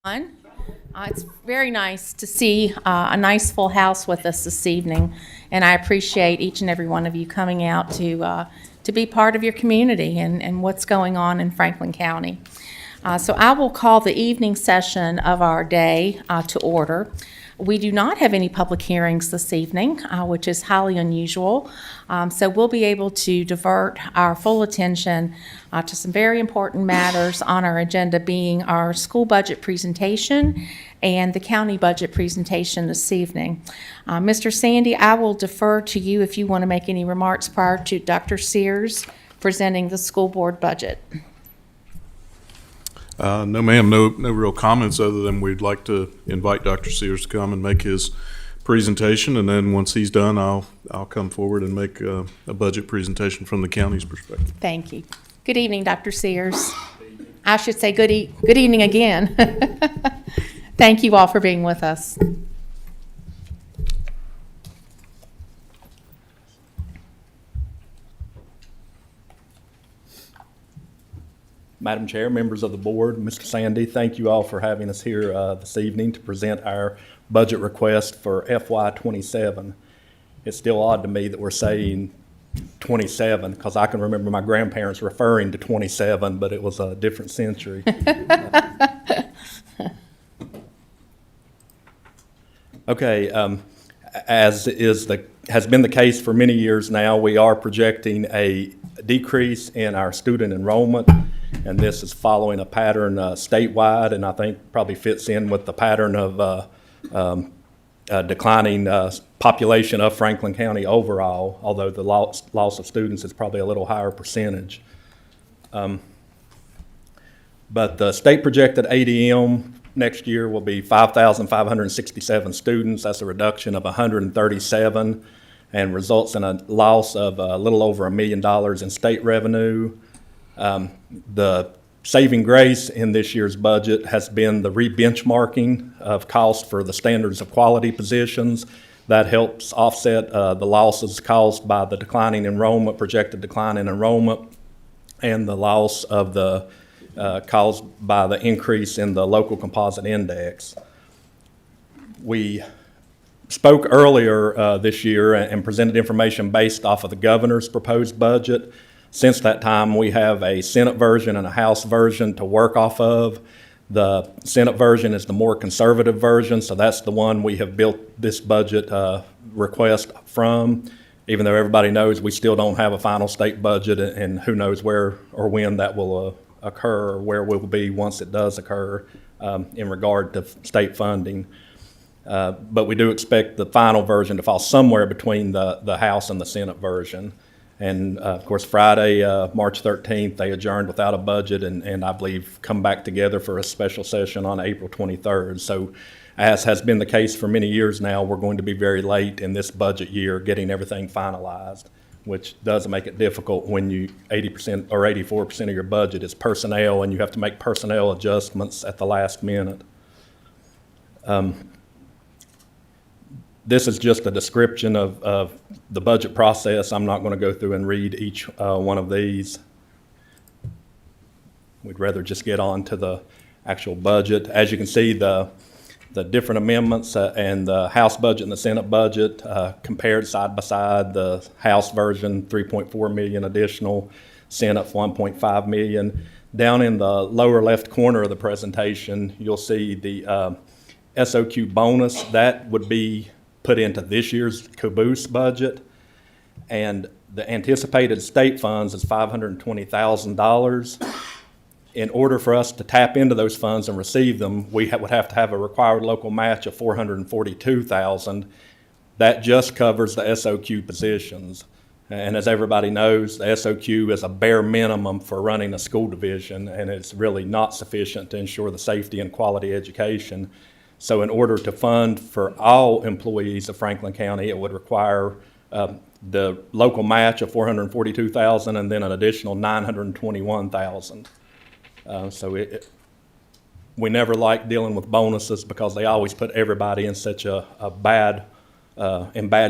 It's very nice to see a nice full house with us this evening, and I appreciate each and every one of you coming out to be part of your community and what's going on in Franklin County. So I will call the evening session of our day to order. We do not have any public hearings this evening, which is highly unusual. So we'll be able to divert our full attention to some very important matters on our agenda, being our school budget presentation and the county budget presentation this evening. Mr. Sandy, I will defer to you if you want to make any remarks prior to Dr. Sears presenting the school board budget. No, ma'am, no real comments other than we'd like to invite Dr. Sears to come and make his presentation, and then once he's done, I'll come forward and make a budget presentation from the county's perspective. Thank you. Good evening, Dr. Sears. I should say good evening again. Thank you all for being with us. Madam Chair, members of the board, Mr. Sandy, thank you all for having us here this evening to present our budget request for FY27. It's still odd to me that we're saying 27 because I can remember my grandparents referring to 27, but it was a different century. Okay, as has been the case for many years now, we are projecting a decrease in our student enrollment. And this is following a pattern statewide, and I think probably fits in with the pattern of declining population of Franklin County overall, although the loss of students is probably a little higher percentage. But the state projected ADM next year will be 5,567 students. That's a reduction of 137 and results in a loss of a little over $1 million in state revenue. The saving grace in this year's budget has been the re-benchmarking of cost for the standards of quality positions. That helps offset the losses caused by the declining enrollment, projected decline in enrollment, and the loss of the caused by the increase in the local composite index. We spoke earlier this year and presented information based off of the governor's proposed budget. Since that time, we have a Senate version and a House version to work off of. The Senate version is the more conservative version, so that's the one we have built this budget request from. Even though everybody knows we still don't have a final state budget, and who knows where or when that will occur or where we'll be once it does occur in regard to state funding. But we do expect the final version to fall somewhere between the House and the Senate version. And of course, Friday, March 13th, they adjourned without a budget and I believe come back together for a special session on April 23rd. So as has been the case for many years now, we're going to be very late in this budget year getting everything finalized, which does make it difficult when 80% or 84% of your budget is personnel and you have to make personnel adjustments at the last minute. This is just a description of the budget process. I'm not going to go through and read each one of these. We'd rather just get on to the actual budget. As you can see, the different amendments and the House budget and the Senate budget compared side by side. The House version, 3.4 million additional, Senate 1.5 million. Down in the lower left corner of the presentation, you'll see the SOQ bonus. That would be put into this year's caboose budget, and the anticipated state funds is $520,000. In order for us to tap into those funds and receive them, we would have to have a required local match of $442,000. That just covers the SOQ positions. And as everybody knows, the SOQ is a bare minimum for running a school division, and it's really not sufficient to ensure the safety and quality education. So in order to fund for all employees of Franklin County, it would require the local match of $442,000 and then an additional $921,000. So we never like dealing with bonuses because they always put everybody in such in bad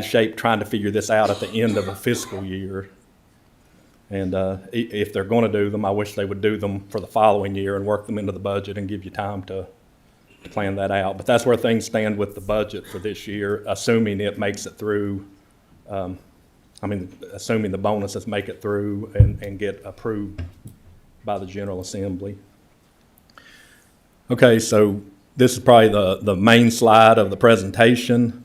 shape trying to figure this out at the end of a fiscal year. And if they're going to do them, I wish they would do them for the following year and work them into the budget and give you time to plan that out. But that's where things stand with the budget for this year, assuming it makes it through, assuming the bonuses make it through and get approved by the General Assembly. Okay, so this is probably the main slide of the presentation.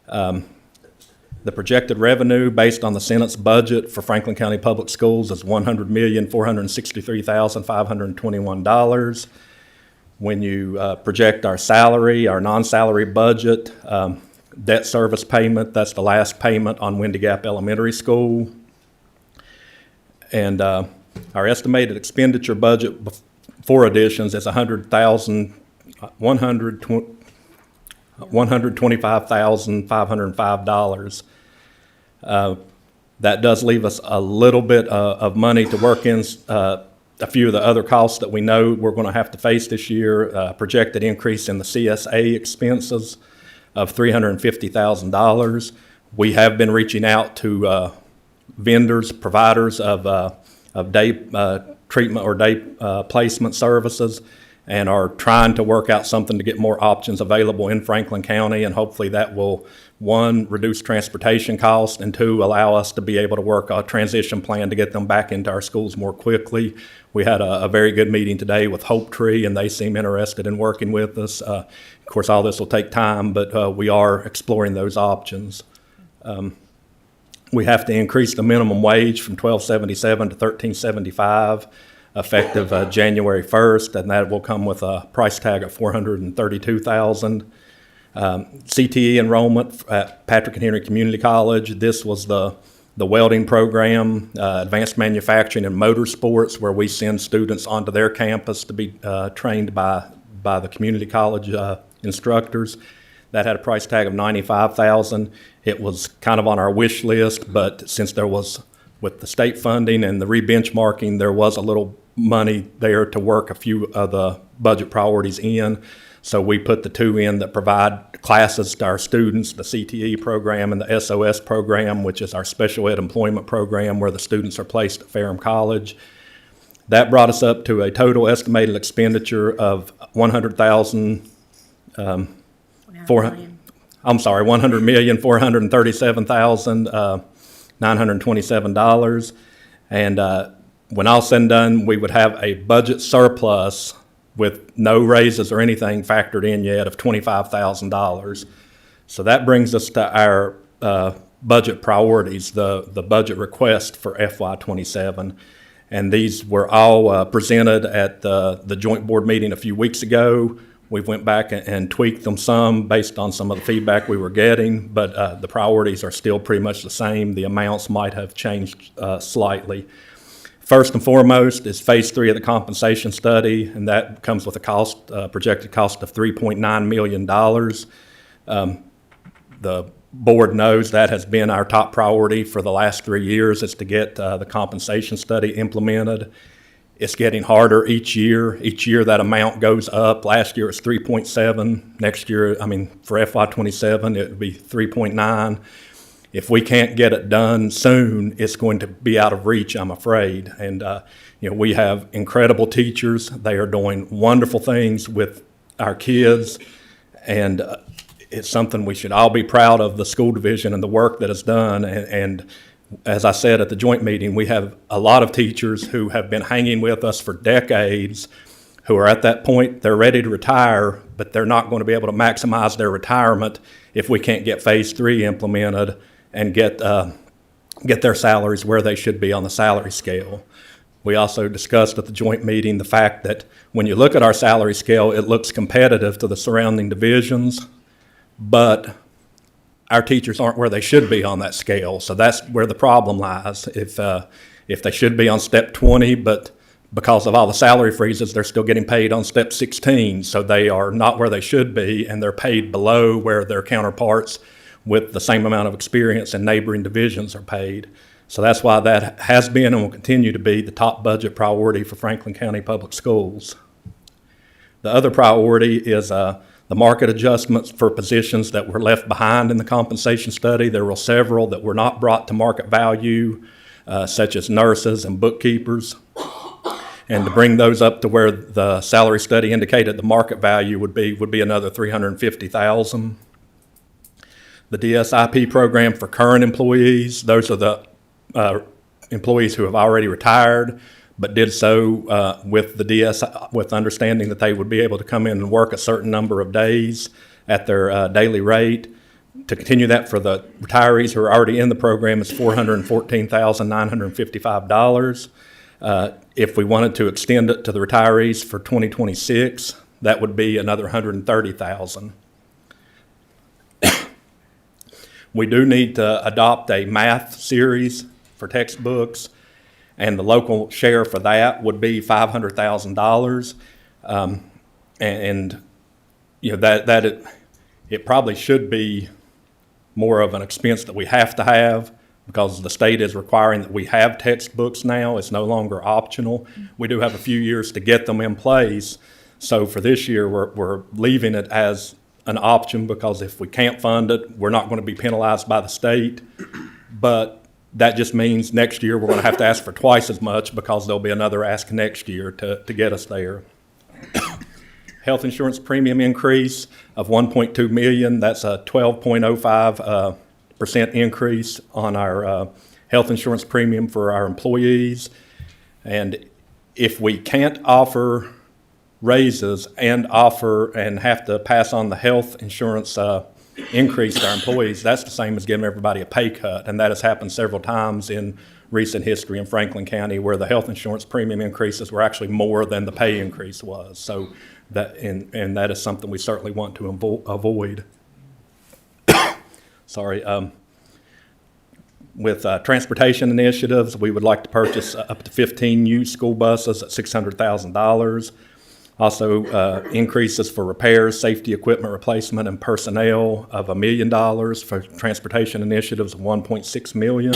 The projected revenue based on the Senate's budget for Franklin County Public Schools is $100,463,521. When you project our salary, our non-salary budget, debt service payment, that's the last payment on Windy Gap Elementary School. And our estimated expenditure budget for additions is $125,505. That does leave us a little bit of money to work in a few of the other costs that we know we're going to have to face this year. Projected increase in the CSA expenses of $350,000. We have been reaching out to vendors, providers of day treatment or day placement services, and are trying to work out something to get more options available in Franklin County, and hopefully that will, one, reduce transportation costs, and two, allow us to be able to work a transition plan to get them back into our schools more quickly. We had a very good meeting today with Hope Tree, and they seem interested in working with us. Of course, all this will take time, but we are exploring those options. We have to increase the minimum wage from $12.77 to $13.75. Effective January 1st, and that will come with a price tag of $432,000. CTE enrollment at Patrick and Henry Community College. This was the welding program, advanced manufacturing and motorsports, where we send students onto their campus to be trained by the community college instructors. That had a price tag of $95,000. It was kind of on our wish list, but since there was, with the state funding and the re-benchmarking, there was a little money there to work a few of the budget priorities in. So we put the two in that provide classes to our students, the CTE program and the SOS program, which is our special ed employment program where the students are placed at Ferrum College. That brought us up to a total estimated expenditure of $100,437,927. And when all said and done, we would have a budget surplus with no raises or anything factored in yet of $25,000. So that brings us to our budget priorities, the budget request for FY27. And these were all presented at the joint board meeting a few weeks ago. We went back and tweaked them some based on some of the feedback we were getting, but the priorities are still pretty much the same. The amounts might have changed slightly. First and foremost is phase 3 of the compensation study, and that comes with a cost, projected cost of $3.9 million. The board knows that has been our top priority for the last 3 years, is to get the compensation study implemented. It's getting harder each year. Each year that amount goes up. Last year it was 3.7. Next year, for FY27, it would be 3.9. If we can't get it done soon, it's going to be out of reach, I'm afraid. And we have incredible teachers. They are doing wonderful things with our kids, and it's something we should all be proud of, the school division and the work that is done. And as I said at the joint meeting, we have a lot of teachers who have been hanging with us for decades, who are at that point, they're ready to retire, but they're not going to be able to maximize their retirement if we can't get phase 3 implemented and get their salaries where they should be on the salary scale. We also discussed at the joint meeting the fact that when you look at our salary scale, it looks competitive to the surrounding divisions, but our teachers aren't where they should be on that scale. So that's where the problem lies. If they should be on step 20, but because of all the salary freezes, they're still getting paid on step 16. So they are not where they should be, and they're paid below where their counterparts with the same amount of experience in neighboring divisions are paid. So that's why that has been and will continue to be the top budget priority for Franklin County Public Schools. The other priority is the market adjustments for positions that were left behind in the compensation study. There were several that were not brought to market value, such as nurses and bookkeepers. And to bring those up to where the salary study indicated the market value would be another $350,000. The DSIP program for current employees, those are the employees who have already retired, but did so with the with understanding that they would be able to come in and work a certain number of days at their daily rate. To continue that for the retirees who are already in the program is $414,955. If we wanted to extend it to the retirees for 2026, that would be another $130,000. We do need to adopt a math series for textbooks, and the local share for that would be $500,000. And you know it probably should be more of an expense that we have to have, because the state is requiring that we have textbooks now. It's no longer optional. We do have a few years to get them in place. So for this year, we're leaving it as an option, because if we can't fund it, we're not going to be penalized by the state. But that just means next year we're going to have to ask for twice as much, because there'll be another ask next year to get us there. Health insurance premium increase of $1.2 million. That's a 12.05% increase on our health insurance premium for our employees. And if we can't offer raises and have to pass on the health insurance increase to our employees, that's the same as giving everybody a pay cut. And that has happened several times in recent history in Franklin County, where the health insurance premium increases were actually more than the pay increase was. So that is something we certainly want to avoid. Sorry. With transportation initiatives, we would like to purchase up to 15 used school buses at $600,000. Also, increases for repairs, safety equipment replacement, and personnel of $1 million, for transportation initiatives of $1.6 million.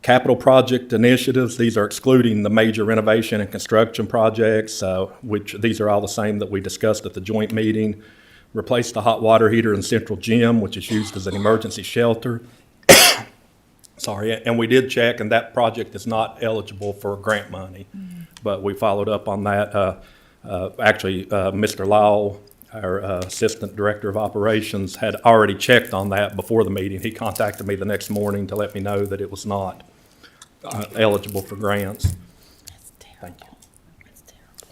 Capital project initiatives, these are excluding the major renovation and construction projects, which these are all the same that we discussed at the joint meeting. Replace the hot water heater in Central Gym, which is used as an emergency shelter. Sorry, and we did check, and that project is not eligible for grant money. But we followed up on that. Mr. Lyle, our Assistant Director of Operations, had already checked on that before the meeting. He contacted me the next morning to let me know that it was not eligible for grants. Thank you.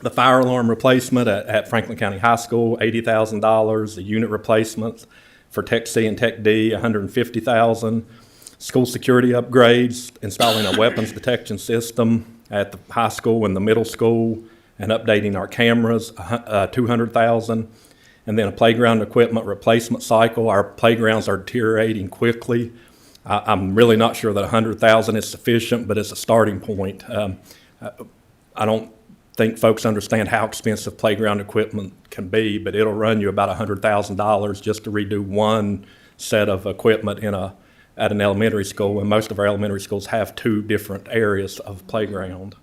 The fire alarm replacement at Franklin County High School, $80,000. The unit replacements for Tech C and Tech D, $150,000. School security upgrades, installing a weapons detection system at the high school and the middle school, and updating our cameras, $200,000. And then a playground equipment replacement cycle. Our playgrounds are deteriorating quickly. I'm really not sure that $100,000 is sufficient, but it's a starting point. I don't think folks understand how expensive playground equipment can be, but it'll run you about $100,000 just to redo one set of equipment at an elementary school, and most of our elementary schools have 2 different areas of playground.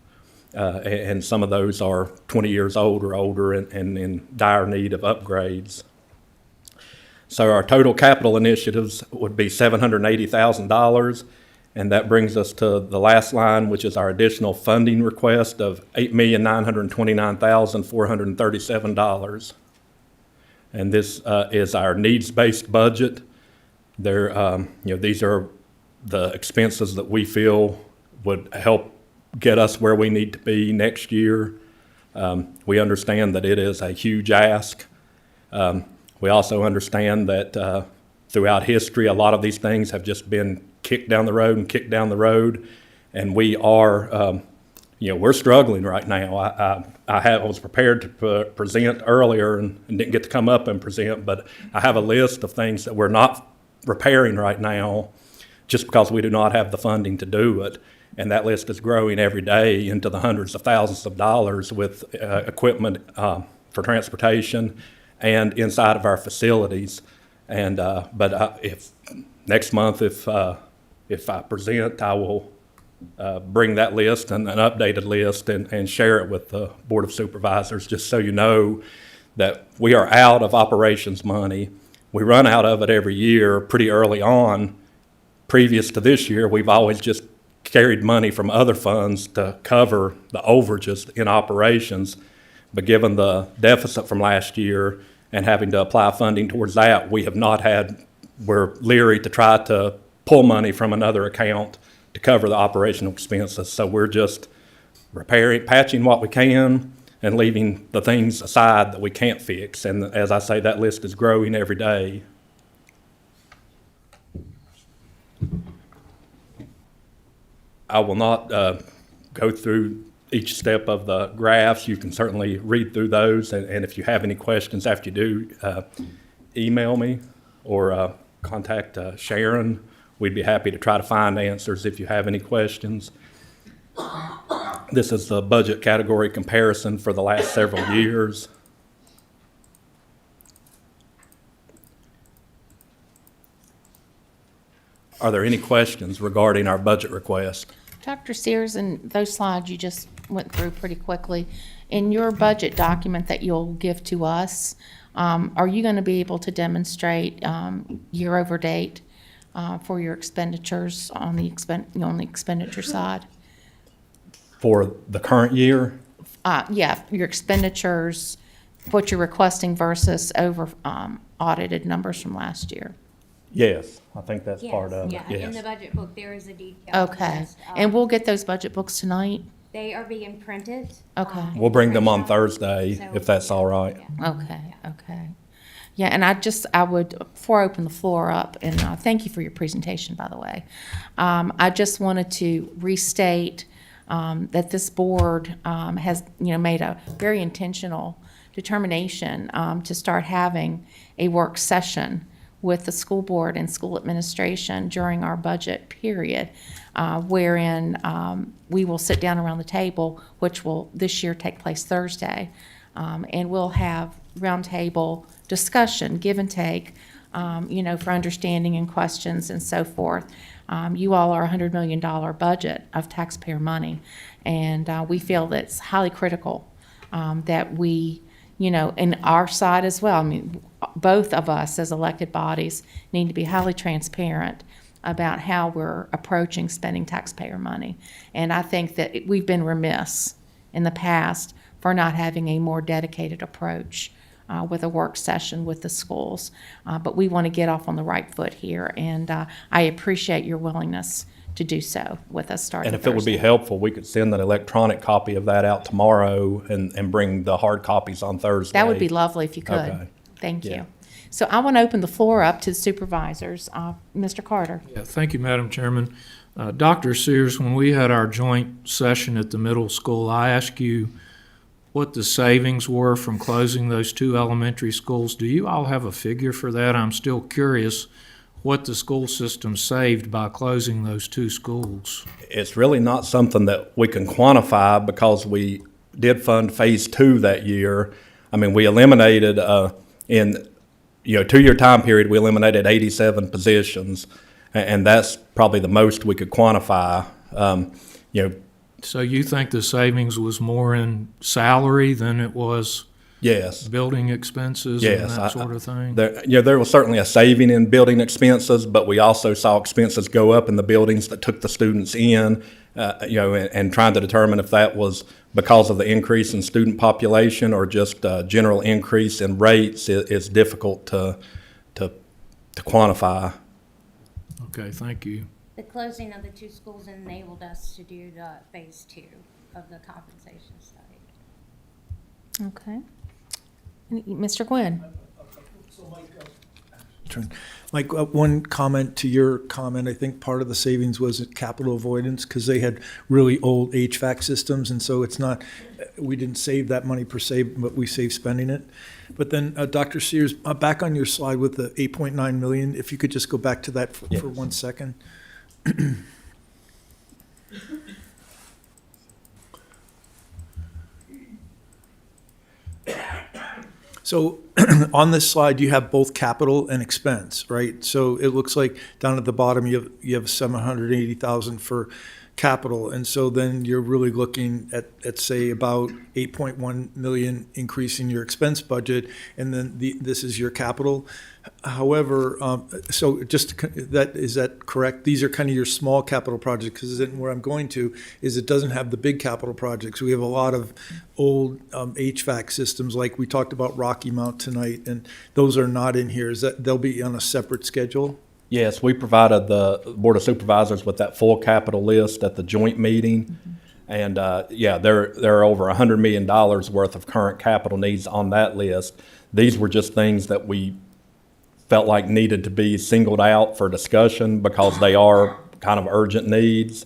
And some of those are 20 years old or older and in dire need of upgrades. So our total capital initiatives would be $780,000, and that brings us to the last line, which is our additional funding request of $8,929,437. And this is our needs-based budget. These are the expenses that we feel would help get us where we need to be next year. We understand that it is a huge ask. We also understand that throughout history, a lot of these things have just been kicked down the road, and we are, we're struggling right now. I was prepared to present earlier and didn't get to come up and present, but I have a list of things that we're not repairing right now just because we do not have the funding to do it. And that list is growing every day into the hundreds of thousands of dollars with equipment for transportation and inside of our facilities. And if next month, if I present, I will bring that list and an updated list and share it with the Board of Supervisors, just so you know that we are out of operations money. We run out of it every year pretty early on. Previous to this year, we've always just carried money from other funds to cover the overages in operations. But given the deficit from last year and having to apply funding towards that, we're leery to try to pull money from another account to cover the operational expenses. So we're just patching what we can and leaving the things aside that we can't fix. And as I say, that list is growing every day. I will not go through each step of the graphs. You can certainly read through those, and if you have any questions after you do, email me or contact Sharon. We'd be happy to try to find answers if you have any questions. This is the budget category comparison for the last several years. Are there any questions regarding our budget request? Dr. Sears, in those slides you just went through pretty quickly, in your budget document that you'll give to us, are you going to be able to demonstrate year over date for your expenditures on the expenditure side? For the current year? Yeah, your expenditures, what you're requesting versus over audited numbers from last year. Yes, I think that's part of it, Yeah, in the yes. budget book, there is a detailed Okay, list. and we'll get those budget books tonight? They are being printed. Okay. We'll bring them on So- Thursday, if that's all right. Yeah. Okay. Yeah, and I would, before I open the floor up, and thank you for your presentation, by the way. I just wanted to restate that this board has, made a very intentional determination to start having a work session with the school board and school administration during our budget period, wherein we will sit down around the table, which will this year take place Thursday, and we'll have roundtable discussion, give and take, for understanding and questions and so forth. You all are a $100 million budget of taxpayer money, and we feel that it's highly critical that we, in our side as well, I mean, both of us as elected bodies need to be highly transparent about how we're approaching spending taxpayer money. And I think that we've been remiss in the past for not having a more dedicated approach with a work session with the schools. But we want to get off on the right foot here, and I appreciate your willingness to do so with us starting And if it would be Thursday. helpful, we could send an electronic copy of that out tomorrow and bring the hard copies on Thursday. That would be lovely if you could. Okay. Thank Yeah. you. So I want to open the floor up to the supervisors. Mr. Carter. Yeah, thank you, Madam Chairman. Dr. Sears, when we had our joint session at the middle school, I asked you what the savings were from closing those two elementary schools. Do you all have a figure for that? I'm still curious what the school system saved by closing those two schools. It's really not something that we can quantify because we did fund phase two that year. I mean, we eliminated, in 2-year time period, we eliminated 87 positions, and that's probably the most we could quantify. So you think the savings was more in salary than it was Yes. building expenses and Yes, that sort of thing? There was certainly a saving in building expenses, but we also saw expenses go up in the buildings that took the students in, and trying to determine if that was because of the increase in student population or just a general increase in rates is difficult to quantify. Okay, thank you. The closing of the two schools enabled us to do the phase two of the compensation study. Okay. Mr. Gwynn? Mike, one comment to your comment. I think part of the savings was capital avoidance because they had really old HVAC systems, and so it's not, we didn't save that money per se, but we saved spending it. But then, Dr. Sears, back on your slide with the 8.9 million, if you could just go back to that for Yes. 1 second. So on this slide, you have both capital and expense, right? So it looks like down at the bottom, you have 780,000 for capital. And so then you're really looking at say, about 8.1 million increase in your expense budget, and then this is your capital. However, so is that correct? These are kind of your small capital projects, because then where I'm going to is it doesn't have the big capital projects. We have a lot of old HVAC systems, like we talked about Rocky Mount tonight, and those are not in here. Is that they'll be on a separate schedule? Yes, we provided the Board of Supervisors with that full capital list at the joint meeting. And, there are over $100 million worth of current capital needs on that list. These were just things that we felt like needed to be singled out for discussion because they are kind of urgent needs.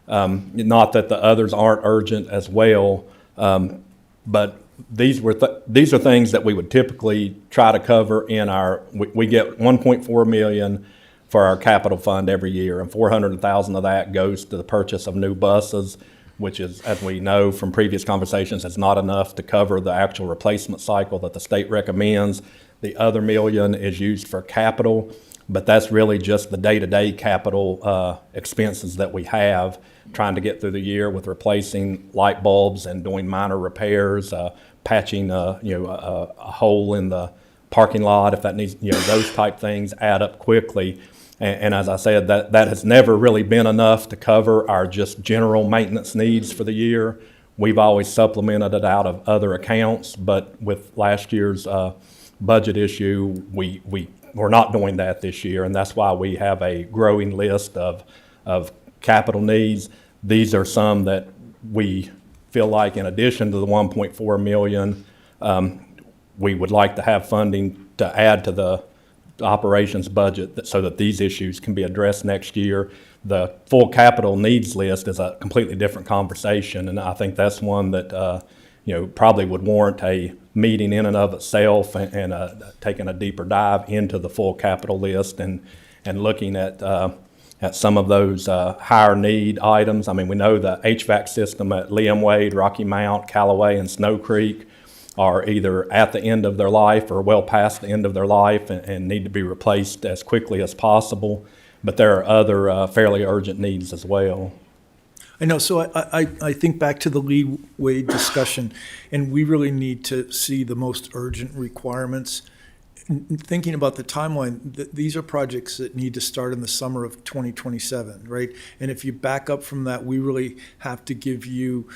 Not that the others aren't urgent as well, but these are things that we would typically try to cover in we get 1.4 million for our capital fund every year, and 400,000 of that goes to the purchase of new buses, which is, as we know from previous conversations, is not enough to cover the actual replacement cycle that the state recommends. The other million is used for capital, but that's really just the day-to-day capital expenses that we have, trying to get through the year with replacing light bulbs and doing minor repairs, patching a hole in the parking lot if that needs, those type things add up quickly. And as I said, that has never really been enough to cover our just general maintenance needs for the year. We've always supplemented it out of other accounts, but with last year's budget issue, we're not doing that this year, and that's why we have a growing list of capital needs. These are some that we feel like, in addition to the 1.4 million, we would like to have funding to add to the operations budget so that these issues can be addressed next year. The full capital needs list is a completely different conversation, and I think that's one that probably would warrant a meeting in and of itself, and taking a deeper dive into the full capital list and looking at some of those higher need items. I mean, we know the HVAC system at Liam Wade, Rocky Mount, Callaway, and Snow Creek are either at the end of their life or well past the end of their life and need to be replaced as quickly as possible. But there are other fairly urgent needs as well. I know, so I think back to the Lee Wade discussion, and we really need to see the most urgent requirements. Thinking about the timeline, these are projects that need to start in the summer of 2027, right? And if you back up from that, we really have to give you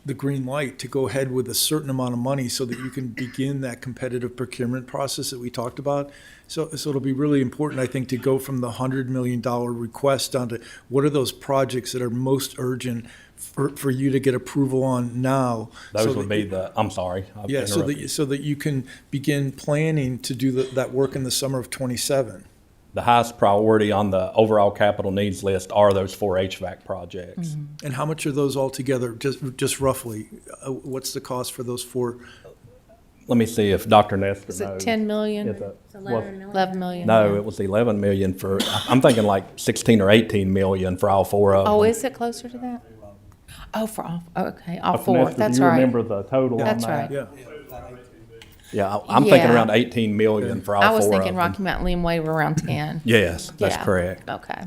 the green light to go ahead with a certain amount of money so that you can begin that competitive procurement process that we talked about. So it'll be really important, I think, to go from the $100 million request down to what are those projects that are most urgent for you to get approval on now. Those would be I'm sorry. Yeah, so that you can begin planning to do that work in the summer of 27. The highest priority on the overall capital needs list are those 4 HVAC projects. Mm-hmm. And how much are those all together, just roughly? What's the cost for those 4? Let me see if Dr. Nestor Is it knows. 10 million? It's 11 million. 11 million? No, it was 11 million for, I'm thinking like 16 or 18 million for all 4 of them. Oh, is it closer to that? Oh, for all, okay, all Dr. 4, Nestor, that's do you right. remember the total on that? That's right. Yeah. Yeah, I'm thinking Yeah. around 18 million for all 4 I of was them. thinking Rocky Mountain Liam Way were around 10. Yes, that's Yeah. correct. Okay.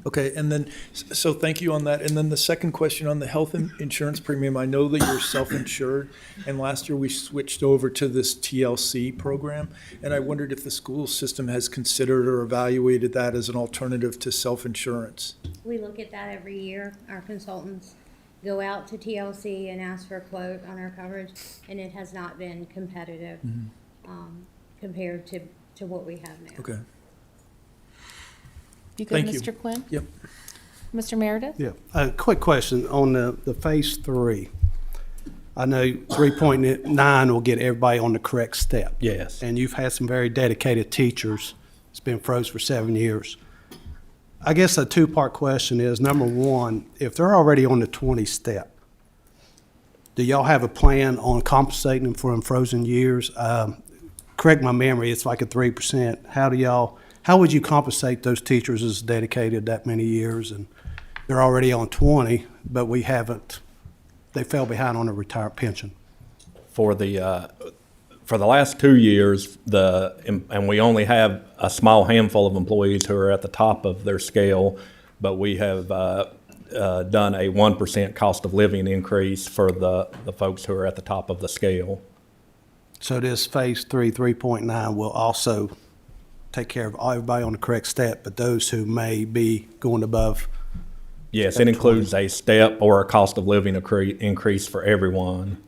Okay, and then, so thank you on that. And then the second question on the health insurance premium, I know that you're self-insured, and last year we switched over to this TLC program, and I wondered if the school system has considered or evaluated that as an alternative to self-insurance. We look at that every year. Our consultants go out to TLC and ask for a quote on our coverage, and it has not been competitive compared to what we have now. Okay, You good, Thank you. Mr. Quinn? yep. Mr. Meredith? Yeah, a quick question on the phase 3. I know 3.9 will get everybody on the correct step. Yes. And you've had some very dedicated teachers. It's been froze for 7 years. I guess a 2-part question is, number one, if they're already on the 20 step, do y'all have a plan on compensating them for them frozen years? Correct my memory, it's like a 3%. How would you compensate those teachers as dedicated that many years and they're already on 20, but they fell behind on a retired pension? For the last 2 years, and we only have a small handful of employees who are at the top of their scale, but we have done a 1% cost of living increase for the folks who are at the top of the scale. So this phase 3.9 will also take care of everybody on the correct step, but those who may be going above. Yes, it includes a step or a cost of living increase for everyone,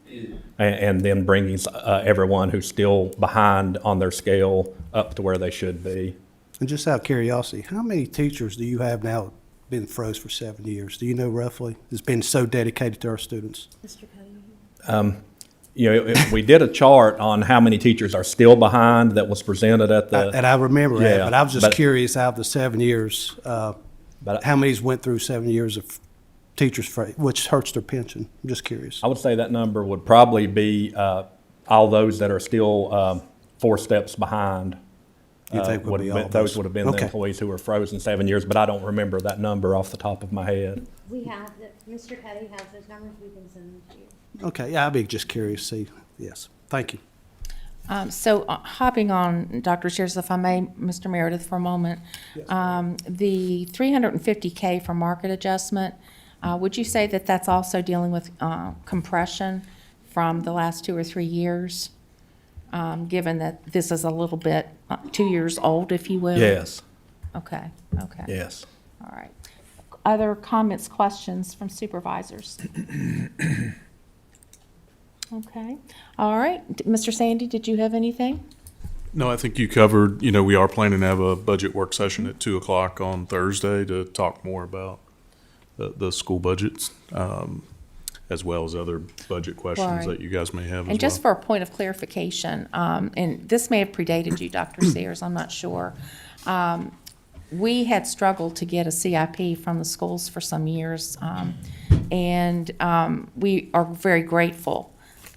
and then bringing everyone who's still behind on their scale up to where they should be. And just out of curiosity, how many teachers do you have now been froze for 7 years? Do you know roughly? It's been so dedicated to our students. Mr. Cody? You know, we did a chart on how many teachers are still behind that was presented at the. And I remember that, Yeah, but I was just but- curious, out of the 7 years, But how many's went through 7 years of teachers, which hurts their pension? I'm just curious. I would say that number would probably be all those that are still 4 steps behind. You think would be all of Those us? would have been the Okay. employees who were frozen 7 years, but I don't remember that number off the top of my head. We have, Mr. Cuddy has those numbers, we can send them to you. Okay, yeah, I'd be just curious, see, yes, thank you. So hopping on Dr. Sears, if I may, Mr. Meredith, for a moment. The $350K for market adjustment, would you say that that's also dealing with compression from the last 2 or 3 years? Given that this is a little bit 2 years old, if you will? Yes, Okay, okay. yes. All right. Other comments, questions from supervisors? Okay, all right. Mr. Sandy, did you have anything? No, I think you covered, we are planning to have a budget work session at 2:00 on Thursday to talk more about the school budgets, as well as other budget questions Right. that you guys may have as well. And just for a point of clarification, and this may have predated you, Dr. Sears, I'm not sure. We had struggled to get a CIP from the schools for some years, and we are very grateful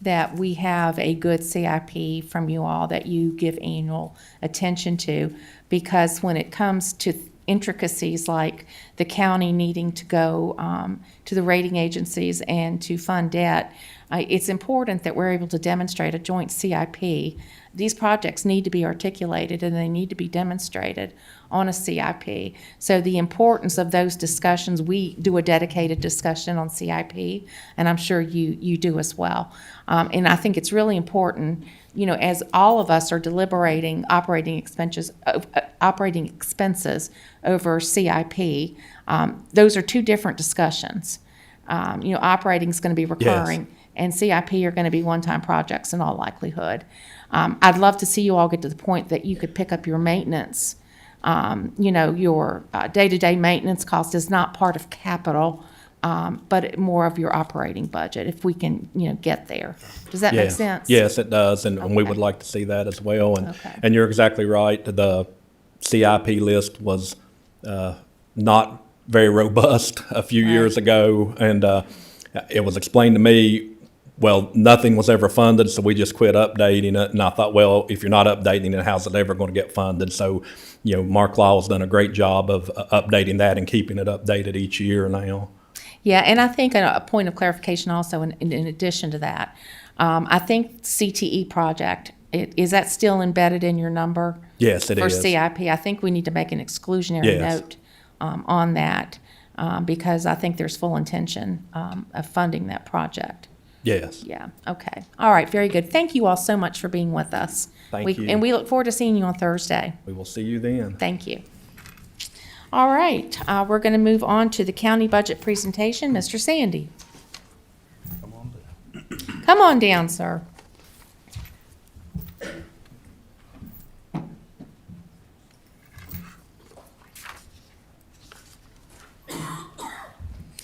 that we have a good CIP from you all that you give annual attention to, because when it comes to intricacies like the county needing to go to the rating agencies and to fund debt, it's important that we're able to demonstrate a joint CIP. These projects need to be articulated and they need to be demonstrated on a CIP. So the importance of those discussions, we do a dedicated discussion on CIP, and I'm sure you do as well. And I think it's really important, as all of us are deliberating operating expenses over CIP, those are two different discussions. Operating is going to be recurring, and CIP are going to be one-time projects in all likelihood. I'd love to see you all get to the point that you could pick up your maintenance. Your day-to-day maintenance cost is not part of capital, but more of your operating budget, if we can, get there. Does that make sense? Yes, it does, and we Okay. would like to see that as well. Okay. And you're exactly right. The CIP list was not very robust a few years ago, and it was explained to me, well, nothing was ever funded, so we just quit updating it. And I thought, well, if you're not updating it, how's it ever going to get funded? So, Mark Law's done a great job of updating that and keeping it updated each year now. Yeah, and I think a point of clarification also, in addition to that, I think CTE project, is that still embedded in your number? Yes, it For is. CIP? I think we need to make an exclusionary Yes. note on that, because I think there's full intention of funding that project. Yes. Yeah, okay. All right, very good. Thank you all so much for being with us. Thank you. And we look forward to seeing you on Thursday. We will see you then. Thank you. All right, we're going to move on to the county budget presentation. Mr. Sandy. Come on down, sir.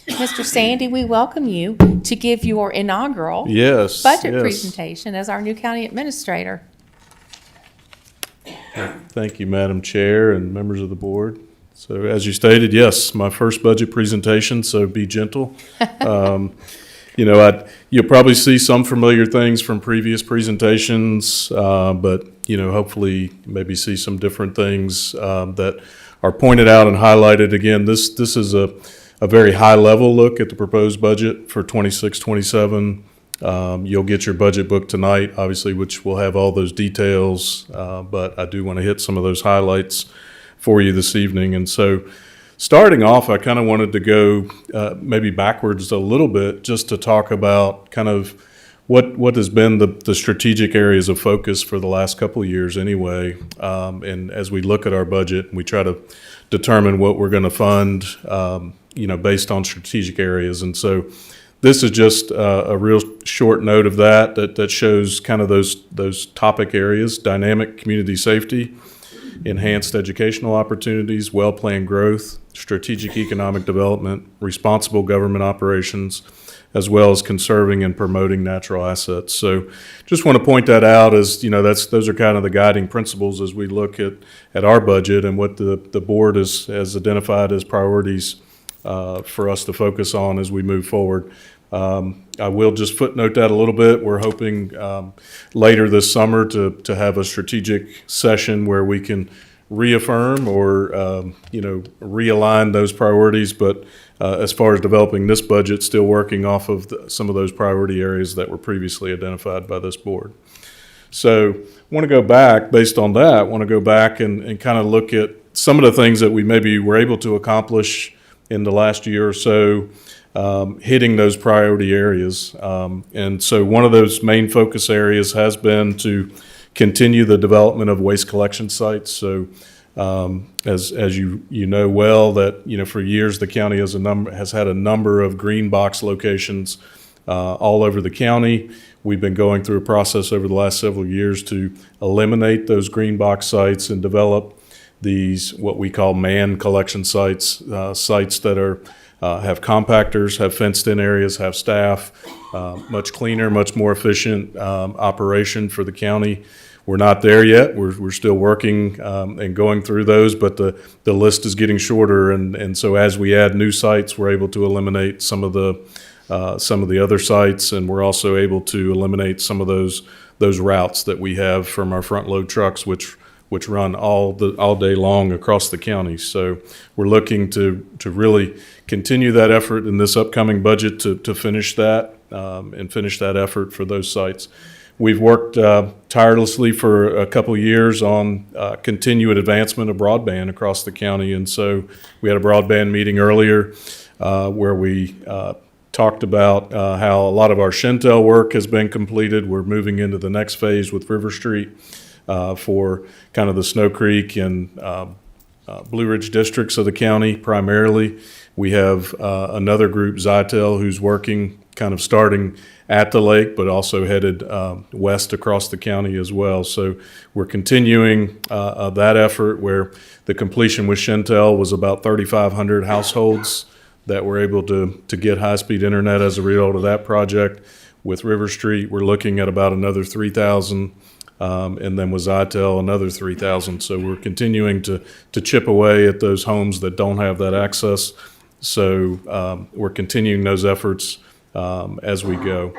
Mr. Sandy, we welcome you to give your inaugural Yes. budget yes. presentation as our new county administrator. Thank you, Madam Chair and members of the board. So as you stated, yes, my first budget presentation, so be gentle. You'll probably see some familiar things from previous presentations, but, hopefully maybe see some different things that are pointed out and highlighted. Again, this is a very high-level look at the proposed budget for 26-27. You'll get your budget book tonight, obviously, which will have all those details, but I do want to hit some of those highlights for you this evening. And so starting off, I kind of wanted to go maybe backwards a little bit just to talk about kind of what has been the strategic areas of focus for the last couple of years anyway. And as we look at our budget, we try to determine what we're going to fund, based on strategic areas. And so this is just a real short note of that shows kind of those topic areas: dynamic community safety, enhanced educational opportunities, well-planned growth, strategic economic development, responsible government operations, as well as conserving and promoting natural assets. So just want to point that out as, those are kind of the guiding principles as we look at our budget and what the board has identified as priorities for us to focus on as we move forward. I will just footnote that a little bit. We're hoping later this summer to have a strategic session where we can reaffirm or realign those priorities. But as far as developing this budget, still working off of some of those priority areas that were previously identified by this board. So want to go back, based on that, and kind of look at some of the things that we maybe were able to accomplish in the last year or so, hitting those priority areas. And so one of those main focus areas has been to continue the development of waste collection sites. So as you know well, that for years the county has had a number of green box locations all over the county. We've been going through a process over the last several years to eliminate those green box sites and develop these what we call manned collection sites, sites that are have compactors, have fenced-in areas, have staff, much cleaner, much more efficient operation for the county. We're not there yet. We're still working and going through those, but the list is getting shorter, and so as we add new sites, we're able to eliminate some of the other sites, and we're also able to eliminate some of those routes that we have from our front load trucks, which run all day long across the county. So we're looking to really continue that effort in this upcoming budget to finish that and finish that effort for those sites. We've worked tirelessly for a couple of years on continued advancement of broadband across the county, and so we had a broadband meeting earlier where we talked about how a lot of our Shentel work has been completed. We're moving into the next phase with River Street for kind of the Snow Creek and Blue Ridge districts of the county primarily. We have another group, Zytel, who's working kind of starting at the lake, but also headed west across the county as well. So we're continuing that effort where the completion with Shentel was about 3,500 households that were able to get high-speed internet as a result of that project. With River Street, we're looking at about another 3,000. And then with Zytel, another 3,000. So we're continuing to chip away at those homes that don't have that access. So we're continuing those efforts as we go.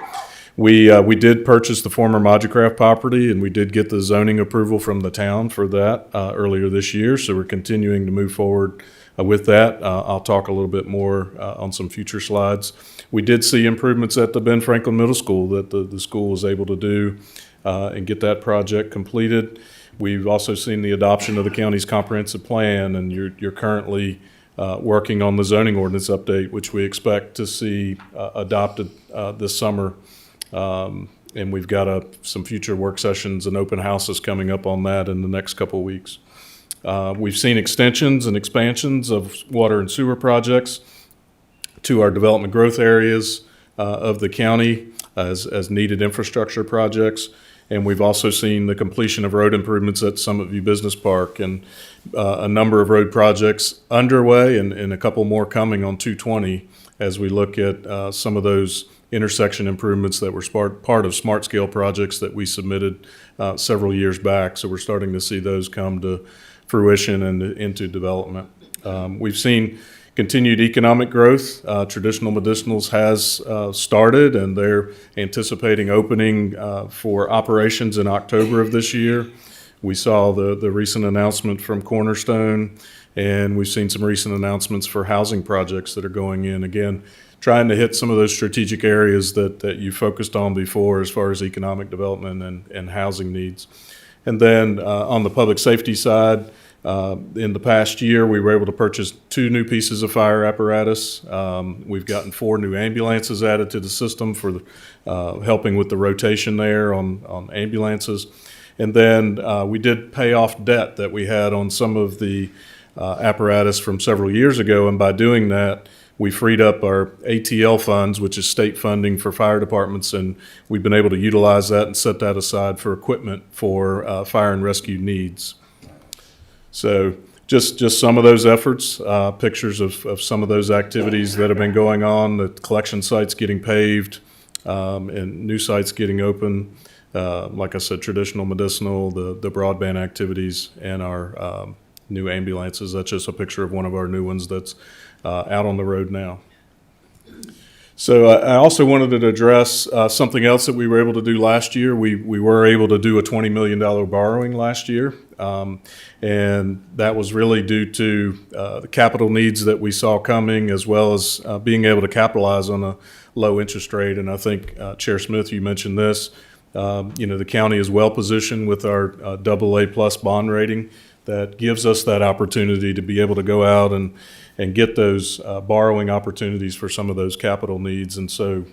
We did purchase the former Moducraft property, and we did get the zoning approval from the town for that earlier this year. So we're continuing to move forward with that. I'll talk a little bit more on some future slides. We did see improvements at the Ben Franklin Middle School that the school was able to do and get that project completed. We've also seen the adoption of the county's comprehensive plan, and you're currently working on the zoning ordinance update, which we expect to see adopted this summer. And we've got some future work sessions and open houses coming up on that in the next couple of weeks. We've seen extensions and expansions of water and sewer projects to our development growth areas of the county as needed infrastructure projects. And we've also seen the completion of road improvements at Summit View Business Park, and a number of road projects underway and a couple more coming on 220 as we look at some of those intersection improvements that were part of smart scale projects that we submitted several years back. So we're starting to see those come to fruition and into development. We've seen continued economic growth. Traditional Medicinals has started, and they're anticipating opening for operations in October of this year. We saw the recent announcement from Cornerstone, and we've seen some recent announcements for housing projects that are going in. Again, trying to hit some of those strategic areas that you focused on before as far as economic development and housing needs. And then on the public safety side, In the past year, we were able to purchase 2 new pieces of fire apparatus. We've gotten 4 new ambulances added to the system for helping with the rotation there on ambulances. And then we did pay off debt that we had on some of the apparatus from several years ago, and by doing that, we freed up our ATL funds, which is state funding for fire departments, and we've been able to utilize that and set that aside for equipment for fire and rescue needs. So just some of those efforts, pictures of some of those activities that have been going on, the collection sites getting paved, and new sites getting open. Like I said, traditional medicinal, the broadband activities, and our new ambulances. That's just a picture of one of our new ones that's out on the road now. So I also wanted to address something else that we were able to do last year. We were able to do a $20 million borrowing last year, and that was really due to the capital needs that we saw coming, as well as being able to capitalize on a low interest rate. And I think, Chair Smith, you mentioned this. The county is well positioned with our AA+ bond rating. That gives us that opportunity to be able to go out and get those borrowing opportunities for some of those capital needs. And so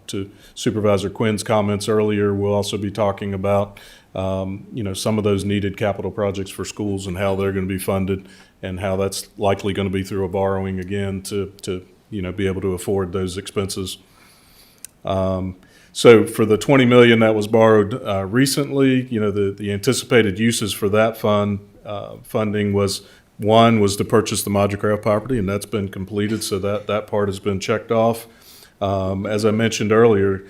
to Supervisor Quinn's comments earlier, we'll also be talking about some of those needed capital projects for schools and how they're going to be funded, and how that's likely going to be through a borrowing again to be able to afford those expenses. So for the $20 million that was borrowed recently, the anticipated uses for that funding was to purchase the Moducraft property, and that's been completed, so that part has been checked off. As I mentioned earlier,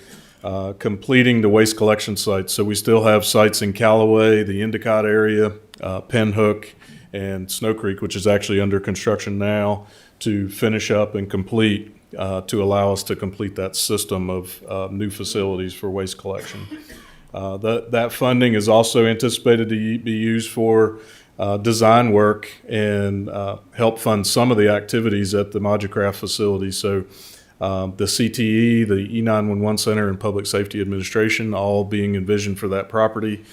completing the waste collection sites. So we still have sites in Callaway, the Endicott area, Pinhook, and Snow Creek, which is actually under construction now, to finish up and complete to allow us to complete that system of new facilities for waste collection. That funding is also anticipated to be used for design work and help fund some of the activities at the Moducraft facility. So the CTE, the E911 Center, and Public Safety Administration, all being envisioned for that property.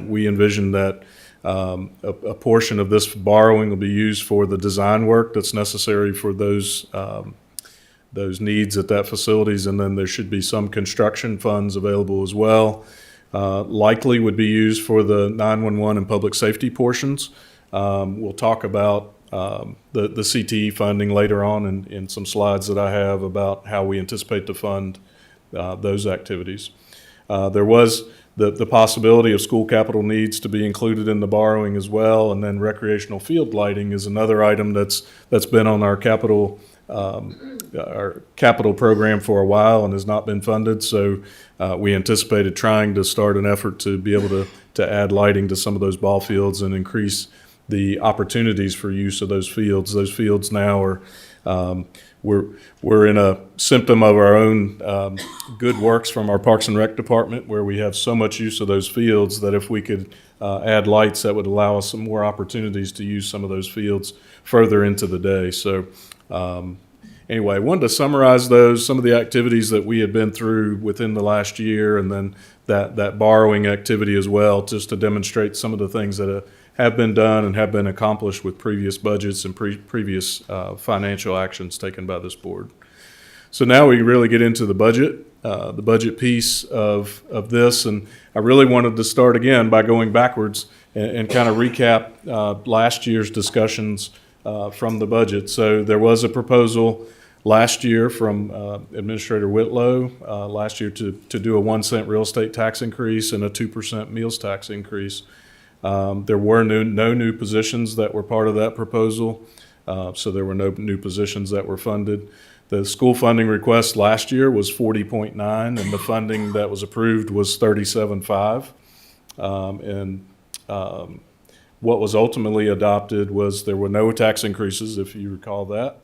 We envision that a portion of this borrowing will be used for the design work that's necessary for those needs at that facilities, and then there should be some construction funds available as well. Likely would be used for the 911 and public safety portions. We'll talk about the CTE funding later on in some slides that I have about how we anticipate to fund those activities. There was the possibility of school capital needs to be included in the borrowing as well, and then recreational field lighting is another item that's been on our capital program for a while and has not been funded. So we anticipated trying to start an effort to be able to add lighting to some of those ball fields and increase the opportunities for use of those fields. Those fields now are we're in a symptom of our own good works from our Parks and Rec department, where we have so much use of those fields that if we could add lights, that would allow us some more opportunities to use some of those fields further into the day. So anyway, I wanted to summarize some of the activities that we had been through within the last year, and then that borrowing activity as well, just to demonstrate some of the things that have been done and have been accomplished with previous budgets and previous financial actions taken by this board. So now we really get into the budget piece of this, and I really wanted to start again by going backwards and kind of recap last year's discussions from the budget. So there was a proposal last year from Administrator Whitlow last year to do a 1 cent real estate tax increase and a 2% meals tax increase. There were no new positions that were part of that proposal, so there were no new positions that were funded. The school funding request last year was 40.9, and the funding that was approved was 37.5. What was ultimately adopted was there were no tax increases, if you recall that.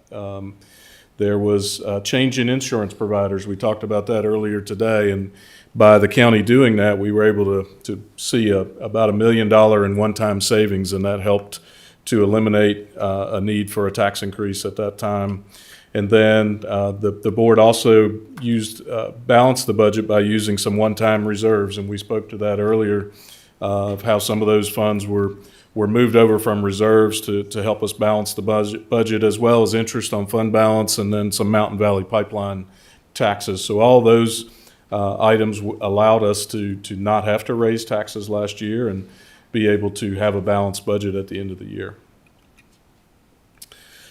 There was a change in insurance providers. We talked about that earlier today, and by the county doing that, we were able to see about $1 million in one-time savings, and that helped to eliminate a need for a tax increase at that time. And then the board also balanced the budget by using some one-time reserves, and we spoke to that earlier of how some of those funds were were moved over from reserves to help us balance the budget, as well as interest on fund balance, and then some Mountain Valley Pipeline taxes. So all those items allowed us to not have to raise taxes last year and be able to have a balanced budget at the end of the year.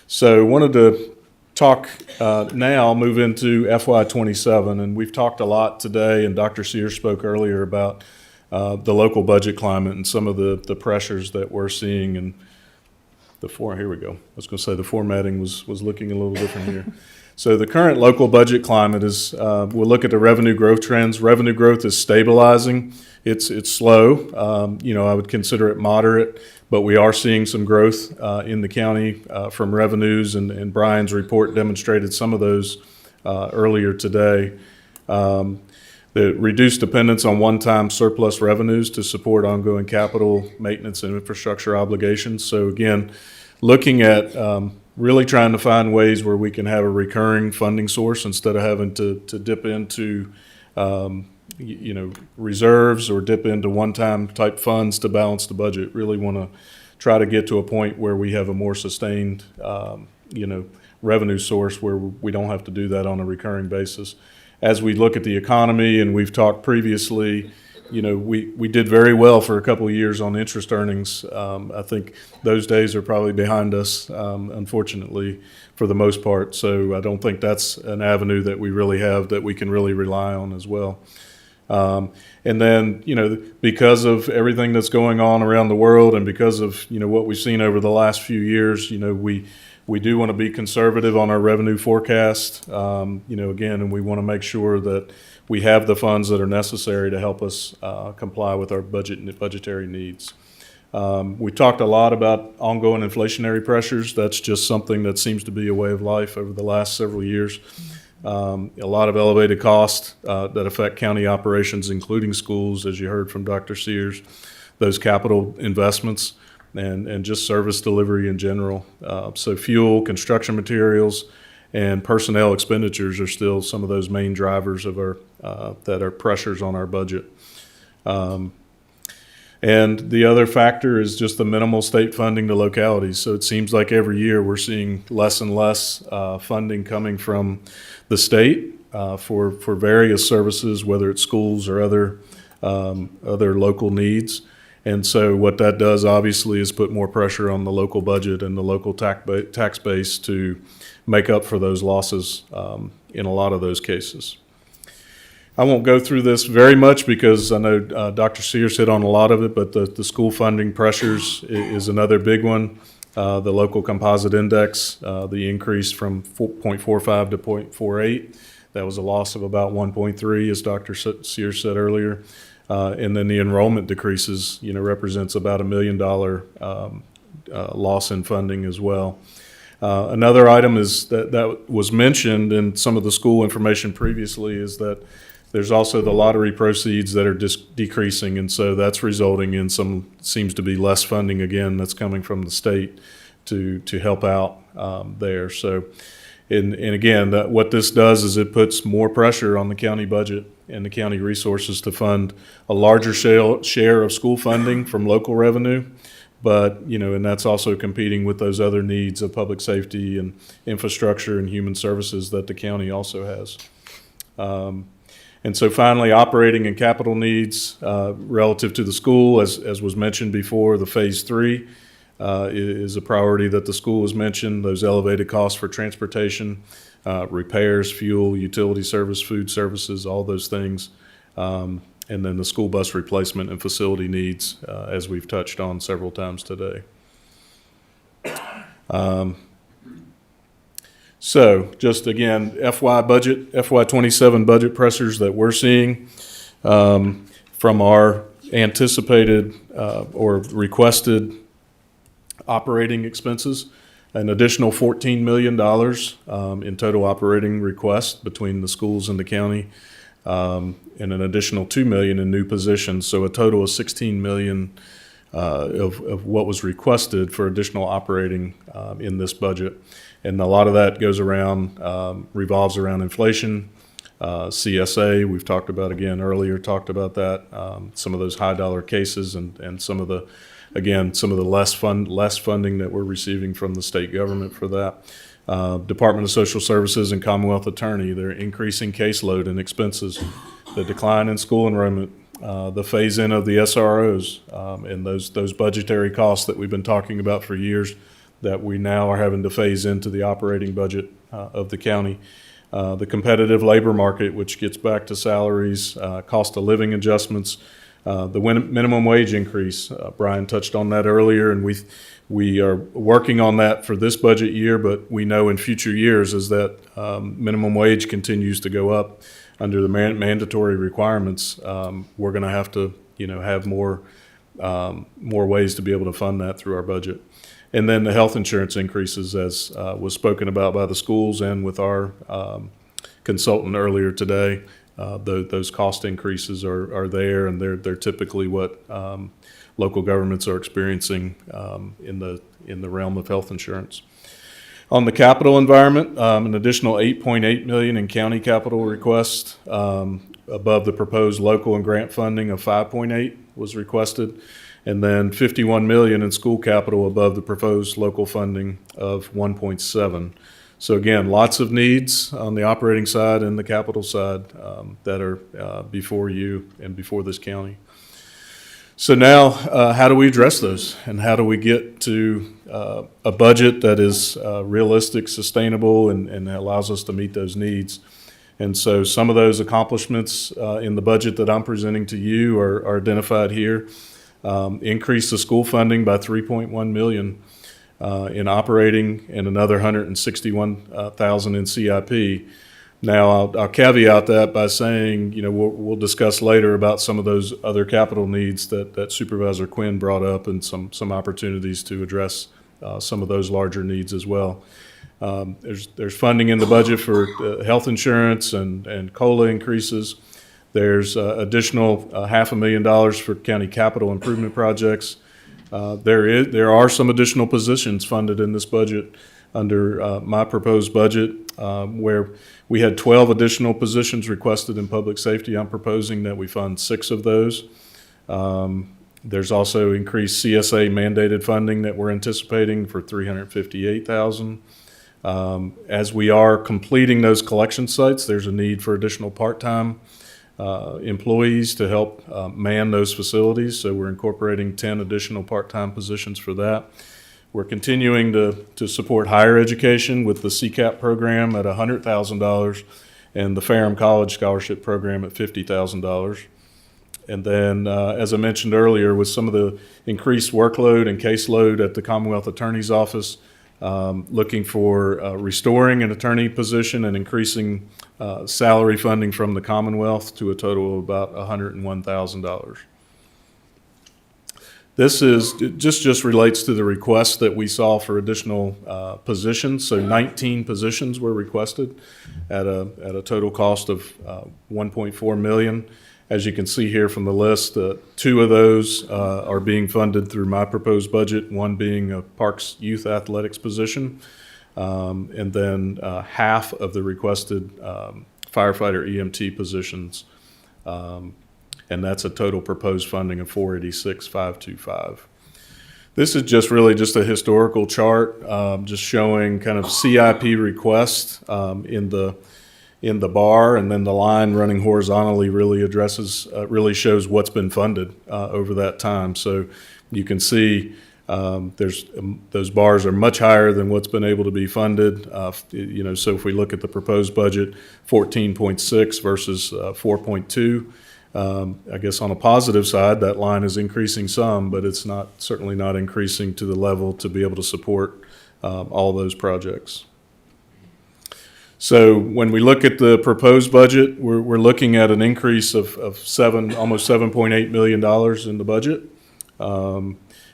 So wanted to talk now, move into FY27, and we've talked a lot today, and Dr. Sears spoke earlier about the local budget climate and some of the pressures that we're seeing. And here we go. I was going to say the formatting was looking a little different here. So the current local budget climate is, we'll look at the revenue growth trends. Revenue growth is stabilizing. It's slow. I would consider it moderate, but we are seeing some growth in the county from revenues, and Brian's report demonstrated some of those earlier today. The reduced dependence on one-time surplus revenues to support ongoing capital, maintenance, and infrastructure obligations. So again, looking at really trying to find ways where we can have a recurring funding source instead of having to dip into reserves or dip into one-time type funds to balance the budget. Really want to try to get to a point where we have a more sustained revenue source where we don't have to do that on a recurring basis. As we look at the economy, and we've talked previously, we did very well for a couple of years on interest earnings. I think those days are probably behind us, unfortunately, for the most part. So I don't think that's an avenue that we really have that we can really rely on as well. And then, because of everything that's going on around the world, and because of, what we've seen over the last few years, we do want to be conservative on our revenue forecast, again, and we want to make sure that we have the funds that are necessary to help us comply with our budgetary needs. We talked a lot about ongoing inflationary pressures. That's just something that seems to be a way of life over the last several years. A lot of elevated costs that affect county operations, including schools, as you heard from Dr. Sears, those capital investments, and just service delivery in general. So fuel, construction materials, and personnel expenditures are still some of those main drivers of our that are pressures on our budget. And the other factor is just the minimal state funding to localities. So it seems like every year we're seeing less and less funding coming from the state for various services, whether it's schools or other local needs. And so what that does, obviously, is put more pressure on the local budget and the local tax base to make up for those losses in a lot of those cases. I won't go through this very much because I know Dr. Sears hit on a lot of it, but the school funding pressures is another big one. The local composite index, the increase from 0.45 to 0.48, that was a loss of about 1.3, as Dr. Sears said earlier. And then the enrollment decreases, represents about $1 million loss in funding as well. Another item is that was mentioned in some of the school information previously is that there's also the lottery proceeds that are decreasing, and so that's resulting in seems to be less funding again that's coming from the state to help out there. So, and again, what this does is it puts more pressure on the county budget and the county resources to fund a larger share of school funding from local revenue. But, and that's also competing with those other needs of public safety and infrastructure and human services that the county also has. And so finally, operating and capital needs relative to the school, as was mentioned before, the phase 3 is a priority that the school has mentioned, those elevated costs for transportation, repairs, fuel, utility service, food services, all those things. And then the school bus replacement and facility needs, as we've touched on several times today. So just again, FY27 budget pressures that we're seeing from our anticipated or requested operating expenses, an additional $14 million in total operating requests between the schools and the county, and an additional $2 million in new positions. So a total of $16 million of what was requested for additional operating in this budget. And a lot of that goes around, revolves around inflation, CSA, we've talked about again earlier, talked about that, some of those high dollar cases and some of the again, some of the less funding that we're receiving from the state government for that. Department of Social Services and Commonwealth Attorney, they're increasing caseload and expenses. The decline in school enrollment, the phase-in of the SROs, and those budgetary costs that we've been talking about for years that we now are having to phase into the operating budget of the county. The competitive labor market, which gets back to salaries, cost of living adjustments, the minimum wage increase. Brian touched on that earlier, and we are working on that for this budget year, but we know in future years as that minimum wage continues to go up under the mandatory requirements, we're going to have to, have more ways to be able to fund that through our budget. And then the health insurance increases, as was spoken about by the schools and with our consultant earlier today. Those cost increases are there, and they're typically what local governments are experiencing in the realm of health insurance. On the capital environment, an additional $8.8 million in county capital requests above the proposed local and grant funding of $5.8 was requested, and then $51 million in school capital above the proposed local funding of $1.7. So again, lots of needs on the operating side and the capital side that are before you and before this county. So now, how do we address those, and how do we get to a budget that is realistic, sustainable, and allows us to meet those needs? And so some of those accomplishments in the budget that I'm presenting to you are identified here. Increase the school funding by $3.1 million in operating and another $161,000 in CIP. Now, I'll caveat that by saying, we'll discuss later about some of those other capital needs that Supervisor Quinn brought up, and some opportunities to address some of those larger needs as well. There's funding in the budget for health insurance and COLA increases. There's additional $500,000 for county capital improvement projects. There are some additional positions funded in this budget under my proposed budget, where we had 12 additional positions requested in public safety. I'm proposing that we fund 6 of those. There's also increased CSA mandated funding that we're anticipating for $358,000. As we are completing those collection sites, there's a need for additional part-time employees to help man those facilities, so we're incorporating 10 additional part-time positions for that. We're continuing to support higher education with the CCAP program at $100,000 and the Ferrum College Scholarship Program at $50,000. And then, as I mentioned earlier, with some of the increased workload and caseload at the Commonwealth Attorney's Office, looking for restoring an attorney position and increasing salary funding from the Commonwealth to a total of about $101,000. This is just relates to the requests that we saw for additional positions. So 19 positions were requested at a total cost of $1.4 million. As you can see here from the list, 2 of those are being funded through my proposed budget, one being a Parks Youth Athletics position, and then half of the requested firefighter EMT positions. And that's a total proposed funding of $486,525. This is just really just a historical chart, just showing kind of CIP requests in the bar, and then the line running horizontally really really shows what's been funded over that time. So you can see those bars are much higher than what's been able to be funded. So if we look at the proposed budget, 14.6 versus 4.2. I guess on a positive side, that line is increasing some, but it's certainly not increasing to the level to be able to support all those projects. So when we look at the proposed budget, we're looking at an increase of almost $7.8 million in the budget.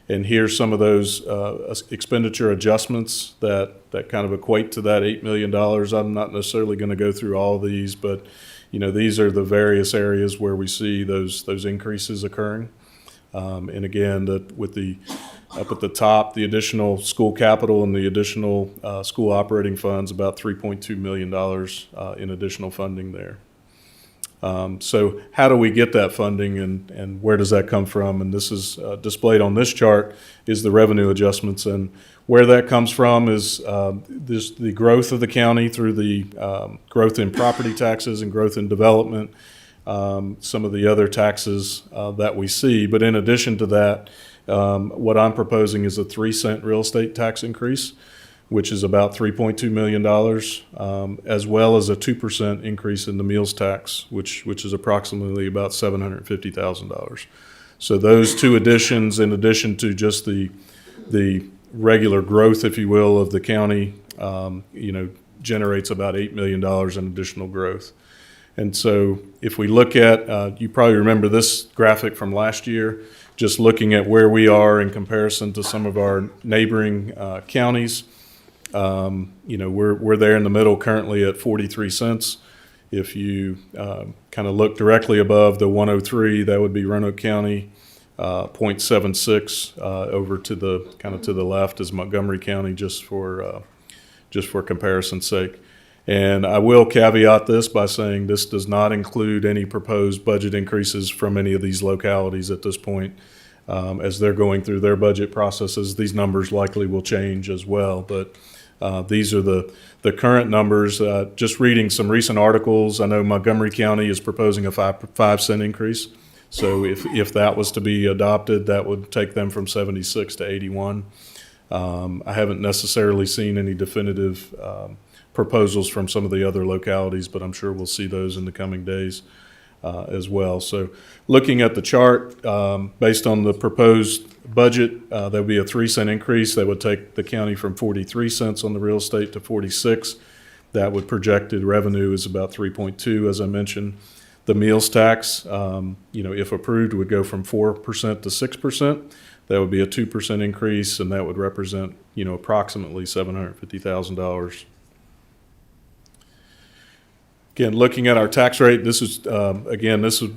And here's some of those expenditure adjustments that kind of equate to that $8 million. I'm not necessarily going to go through all of these, but these are the various areas where we see those increases occurring. And again, up at the top, the additional school capital and the additional school operating funds, about $3.2 million in additional funding there. So how do we get that funding, and where does that come from? And this is displayed on this chart is the revenue adjustments, and where that comes from is the growth of the county through the growth in property taxes and growth in development, some of the other taxes that we see. But in addition to that, what I'm proposing is a 3-cent real estate tax increase, which is about $3.2 million, as well as a 2% increase in the meals tax, which is approximately about $750,000. So those two additions, in addition to just the regular growth, if you will, of the county, generates about $8 million in additional growth. And so if we look at, you probably remember this graphic from last year, just looking at where we are in comparison to some of our neighboring counties. We're there in the middle currently at 43 cents. If you kind of look directly above the 103, that would be Roanoke County. 0.76 over to the left is Montgomery County, just for comparison's sake. And I will caveat this by saying this does not include any proposed budget increases from any of these localities at this point. As they're going through their budget processes, these numbers likely will change as well. But these are the current numbers. Just reading some recent articles, I know Montgomery County is proposing a 5-cent increase. So if that was to be adopted, that would take them from 76 to 81. I haven't necessarily seen any definitive proposals from some of the other localities, but I'm sure we'll see those in the coming days as well. So looking at the chart, based on the proposed budget, there would be a 3-cent increase. That would take the county from 43 cents on the real estate to 46. That would projected revenue is about 3.2, as I mentioned. The meals tax, if approved, would go from 4% to 6%. That would be a 2% increase, and that would represent, approximately $750,000. Again, looking at our tax rate, this is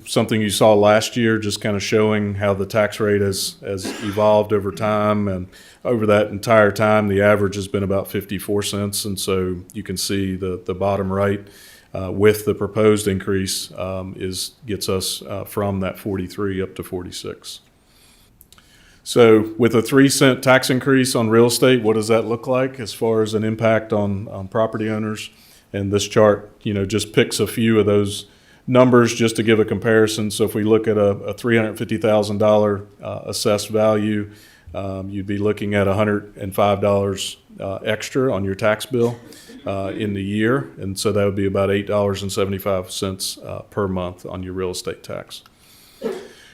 something you saw last year, just kind of showing how the tax rate has evolved over time. And over that entire time, the average has been about 54 cents. And so you can see the bottom right with the proposed increase gets us from that 43 up to 46. So with a 3-cent tax increase on real estate, what does that look like as far as an impact on property owners? And this chart, just picks a few of those numbers just to give a comparison. So if we look at a $350,000 assessed value, you'd be looking at $105 extra on your tax bill in the year. And so that would be about $8.75 per month on your real estate tax.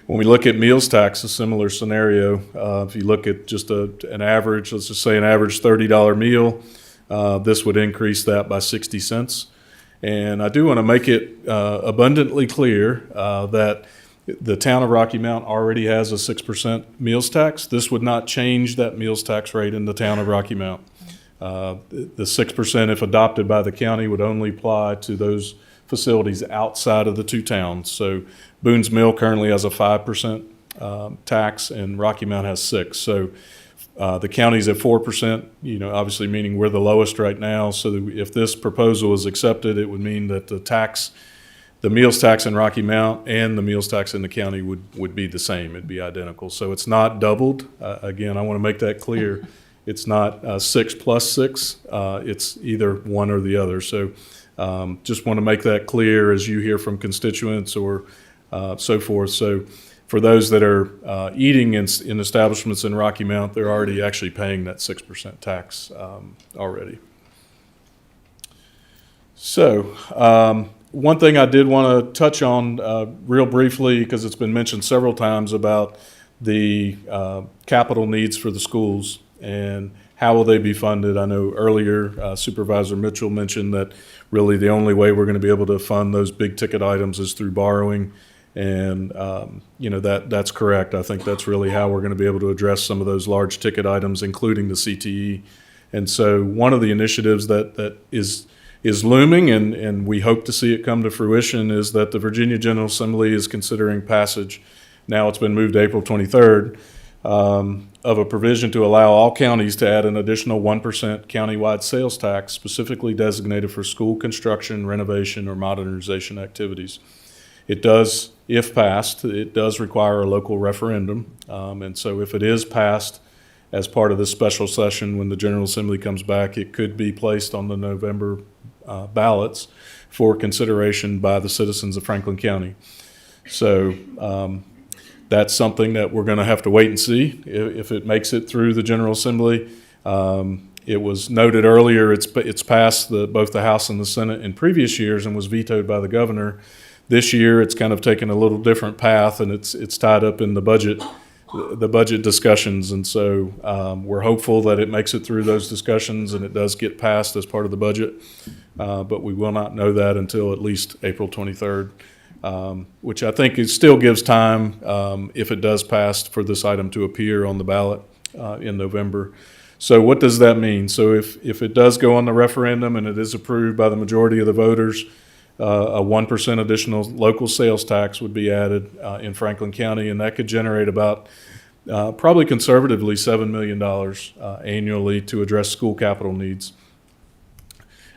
When we look at meals tax, a similar scenario, if you look at just an average, let's just say an average $30 meal, this would increase that by 60 cents. And I do want to make it abundantly clear that the town of Rocky Mount already has a 6% meals tax. This would not change that meals tax rate in the town of Rocky Mount. The 6%, if adopted by the county, would only apply to those facilities outside of the two towns. So Boone's Mill currently has a 5% tax, and Rocky Mount has 6%. So the county's at 4%, obviously meaning we're the lowest right now. So if this proposal is accepted, it would mean that the meals tax in Rocky Mount and the meals tax in the county would be the same. It'd be identical. So it's not doubled. Again, I want to make that clear. It's not 6 plus 6. It's either one or the other. So just want to make that clear as you hear from constituents or so forth. So for those that are eating in establishments in Rocky Mount, they're already actually paying that 6% tax already. So one thing I did want to touch on real briefly, because it's been mentioned several times about the capital needs for the schools and how will they be funded. I know earlier Supervisor Mitchell mentioned that really the only way we're going to be able to fund those big ticket items is through borrowing. And, that's correct. I think that's really how we're going to be able to address some of those large ticket items, including the CTE. And so one of the initiatives that is looming, and we hope to see it come to fruition, is that the Virginia General Assembly is considering passage, now it's been moved to April 23rd, of a provision to allow all counties to add an additional 1% countywide sales tax specifically designated for school construction, renovation, or modernization activities. It does, if passed, it does require a local referendum. And so if it is passed as part of this special session, when the General Assembly comes back, it could be placed on the November ballots for consideration by the citizens of Franklin County. So that's something that we're going to have to wait and see if it makes it through the General Assembly. It was noted earlier, it's passed both the House and the Senate in previous years and was vetoed by the governor. This year, it's kind of taken a little different path, and it's tied up in the budget discussions. And so we're hopeful that it makes it through those discussions and it does get passed as part of the budget. But we will not know that until at least April 23rd, which I think it still gives time, if it does pass, for this item to appear on the ballot in November. So what does that mean? So if it does go on the referendum and it is approved by the majority of the voters, a 1% additional local sales tax would be added in Franklin County, and that could generate about probably conservatively $7 million annually to address school capital needs.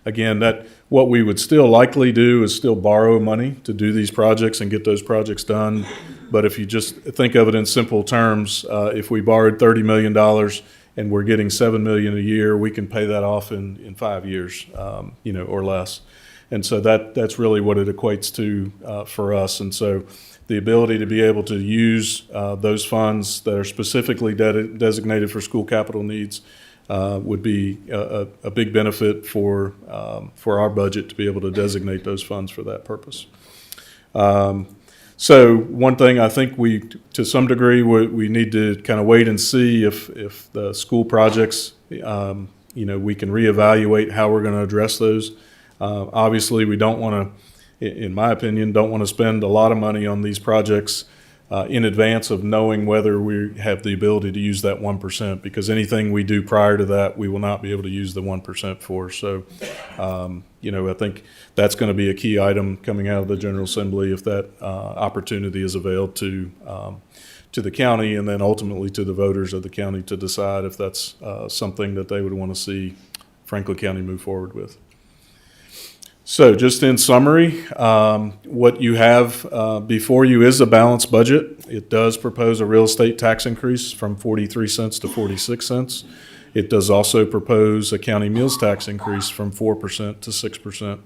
Again, what we would still likely do is still borrow money to do these projects and get those projects done. But if you just think of it in simple terms, if we borrowed $30 million and we're getting $7 million a year, we can pay that off in 5 years, or less. And so that's really what it equates to for us. And so the ability to be able to use those funds that are specifically designated for school capital needs would be a big benefit for our budget to be able to designate those funds for that purpose. So one thing I think to some degree, we need to kind of wait and see if the school projects, we can reevaluate how we're going to address those. Obviously, we don't want to, in my opinion, spend a lot of money on these projects in advance of knowing whether we have the ability to use that 1%, because anything we do prior to that, we will not be able to use the 1% for. So, I think that's going to be a key item coming out of the General Assembly if that opportunity is availed to the county, and then ultimately to the voters of the county to decide if that's something that they would want to see Franklin County move forward with. So just in summary, what you have before you is a balanced budget. It does propose a real estate tax increase from 43 cents to 46 cents. It does also propose a county meals tax increase from 4% to 6%.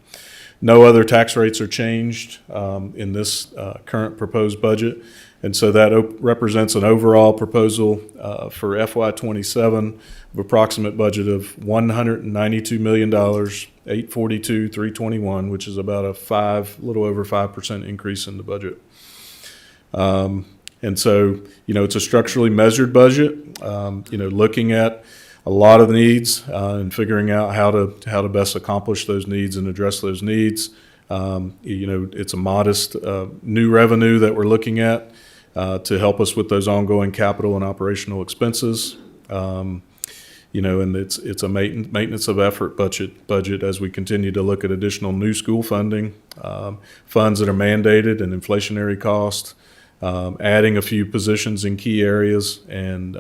No other tax rates are changed in this current proposed budget. And so that represents an overall proposal for FY27 of approximate budget of $192 million, $842,321, which is about a little over 5% increase in the budget. And so, it's a structurally measured budget, looking at a lot of the needs and figuring out how to best accomplish those needs and address those needs. It's a modest new revenue that we're looking at to help us with those ongoing capital and operational expenses. And it's a maintenance of effort budget as we continue to look at additional new school funding, funds that are mandated and inflationary costs, adding a few positions in key areas, and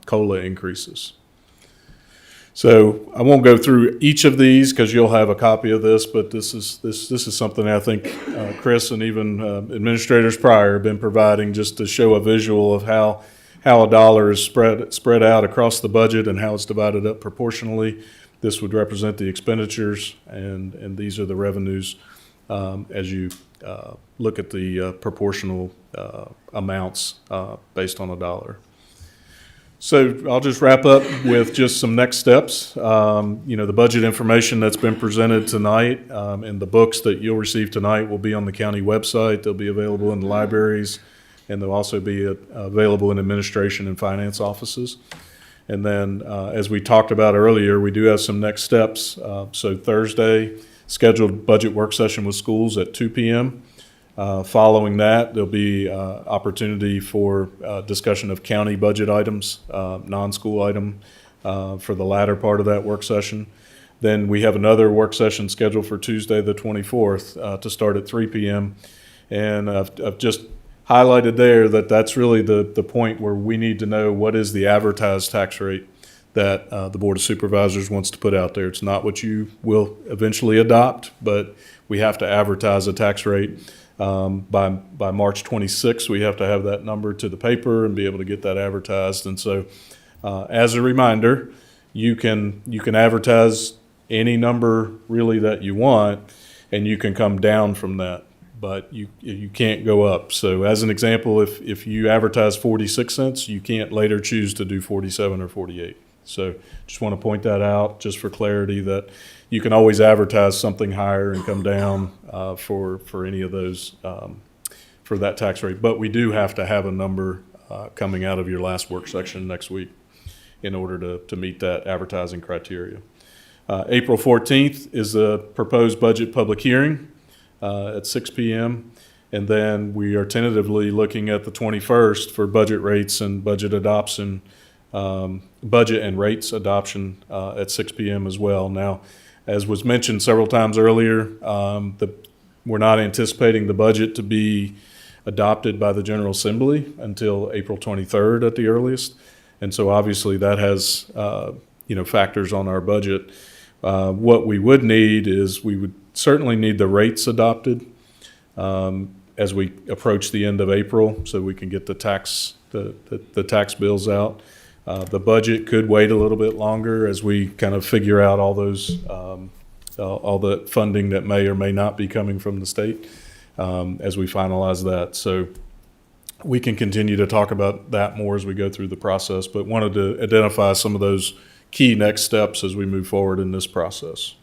COLA increases. So I won't go through each of these because you'll have a copy of this, but this is something I think Chris and even administrators prior have been providing just to show a visual of how a dollar is spread out across the budget and how it's divided up proportionally. This would represent the expenditures, and these are the revenues as you look at the proportional amounts based on a dollar. So I'll just wrap up with just some next steps. The budget information that's been presented tonight and the books that you'll receive tonight will be on the county website. They'll be available in the libraries, and they'll also be available in administration and finance offices. And then, as we talked about earlier, we do have some next steps. So Thursday, scheduled budget work session with schools at 2 p.m. Following that, there'll be opportunity for discussion of county budget items, non-school item for the latter part of that work session. Then we have another work session scheduled for Tuesday the 24th to start at 3 p.m. And I've just highlighted there that's really the point where we need to know what is the advertised tax rate that the Board of Supervisors wants to put out there. It's not what you will eventually adopt, but we have to advertise a tax rate By March 26th, we have to have that number to the paper and be able to get that advertised. And so, as a reminder, you can advertise any number really that you want, and you can come down from that, but you can't go up. So as an example, if you advertise 46 cents, you can't later choose to do 47 or 48. So just want to point that out just for clarity, that you can always advertise something higher and come down for any of those, for that tax rate. But we do have to have a number coming out of your last work section next week in order to meet that advertising criteria. April 14th is the proposed budget public hearing at 6 p.m. And then we are tentatively looking at the 21st for budget rates and budget adoption, budget and rates adoption at 6 p.m. as well. Now, as was mentioned several times earlier, we're not anticipating the budget to be adopted by the General Assembly until April 23rd at the earliest. And so obviously that has, factors on our budget. What we would need is we would certainly need the rates adopted as we approach the end of April, so we can get the tax bills out. The budget could wait a little bit longer as we kind of figure out all those all the funding that may or may not be coming from the state as we finalize that. So we can continue to talk about that more as we go through the process, but wanted to identify some of those key next steps as we move forward in this process.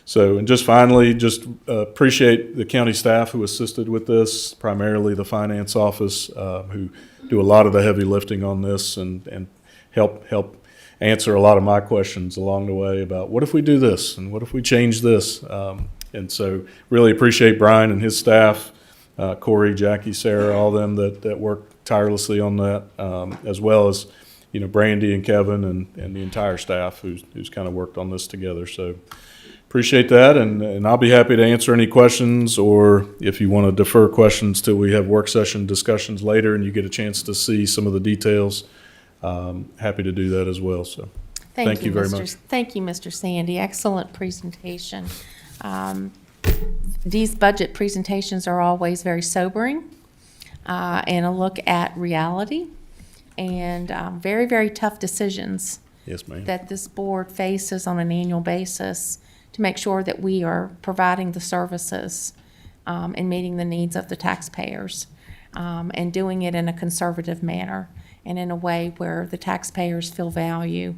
So, and just finally, just appreciate the county staff who assisted with this, primarily the finance office, who do a lot of the heavy lifting on this and help answer a lot of my questions along the way about what if we do this and what if we change this. And so really appreciate Brian and his staff, Corey, Jackie, Sarah, all them that work tirelessly on that, as well as Brandy and Kevin and the entire staff who's kind of worked on this together. So appreciate that, and I'll be happy to answer any questions, or if you want to defer questions till we have work session discussions later and you get a chance to see some of the details, happy to do that as well. So thank you very much. Thank you, Mr. Sandy. Excellent presentation. These budget presentations are always very sobering and a look at reality and very, very tough decisions Yes, ma'am. that this board faces on an annual basis to make sure that we are providing the services and meeting the needs of the taxpayers and doing it in a conservative manner and in a way where the taxpayers feel value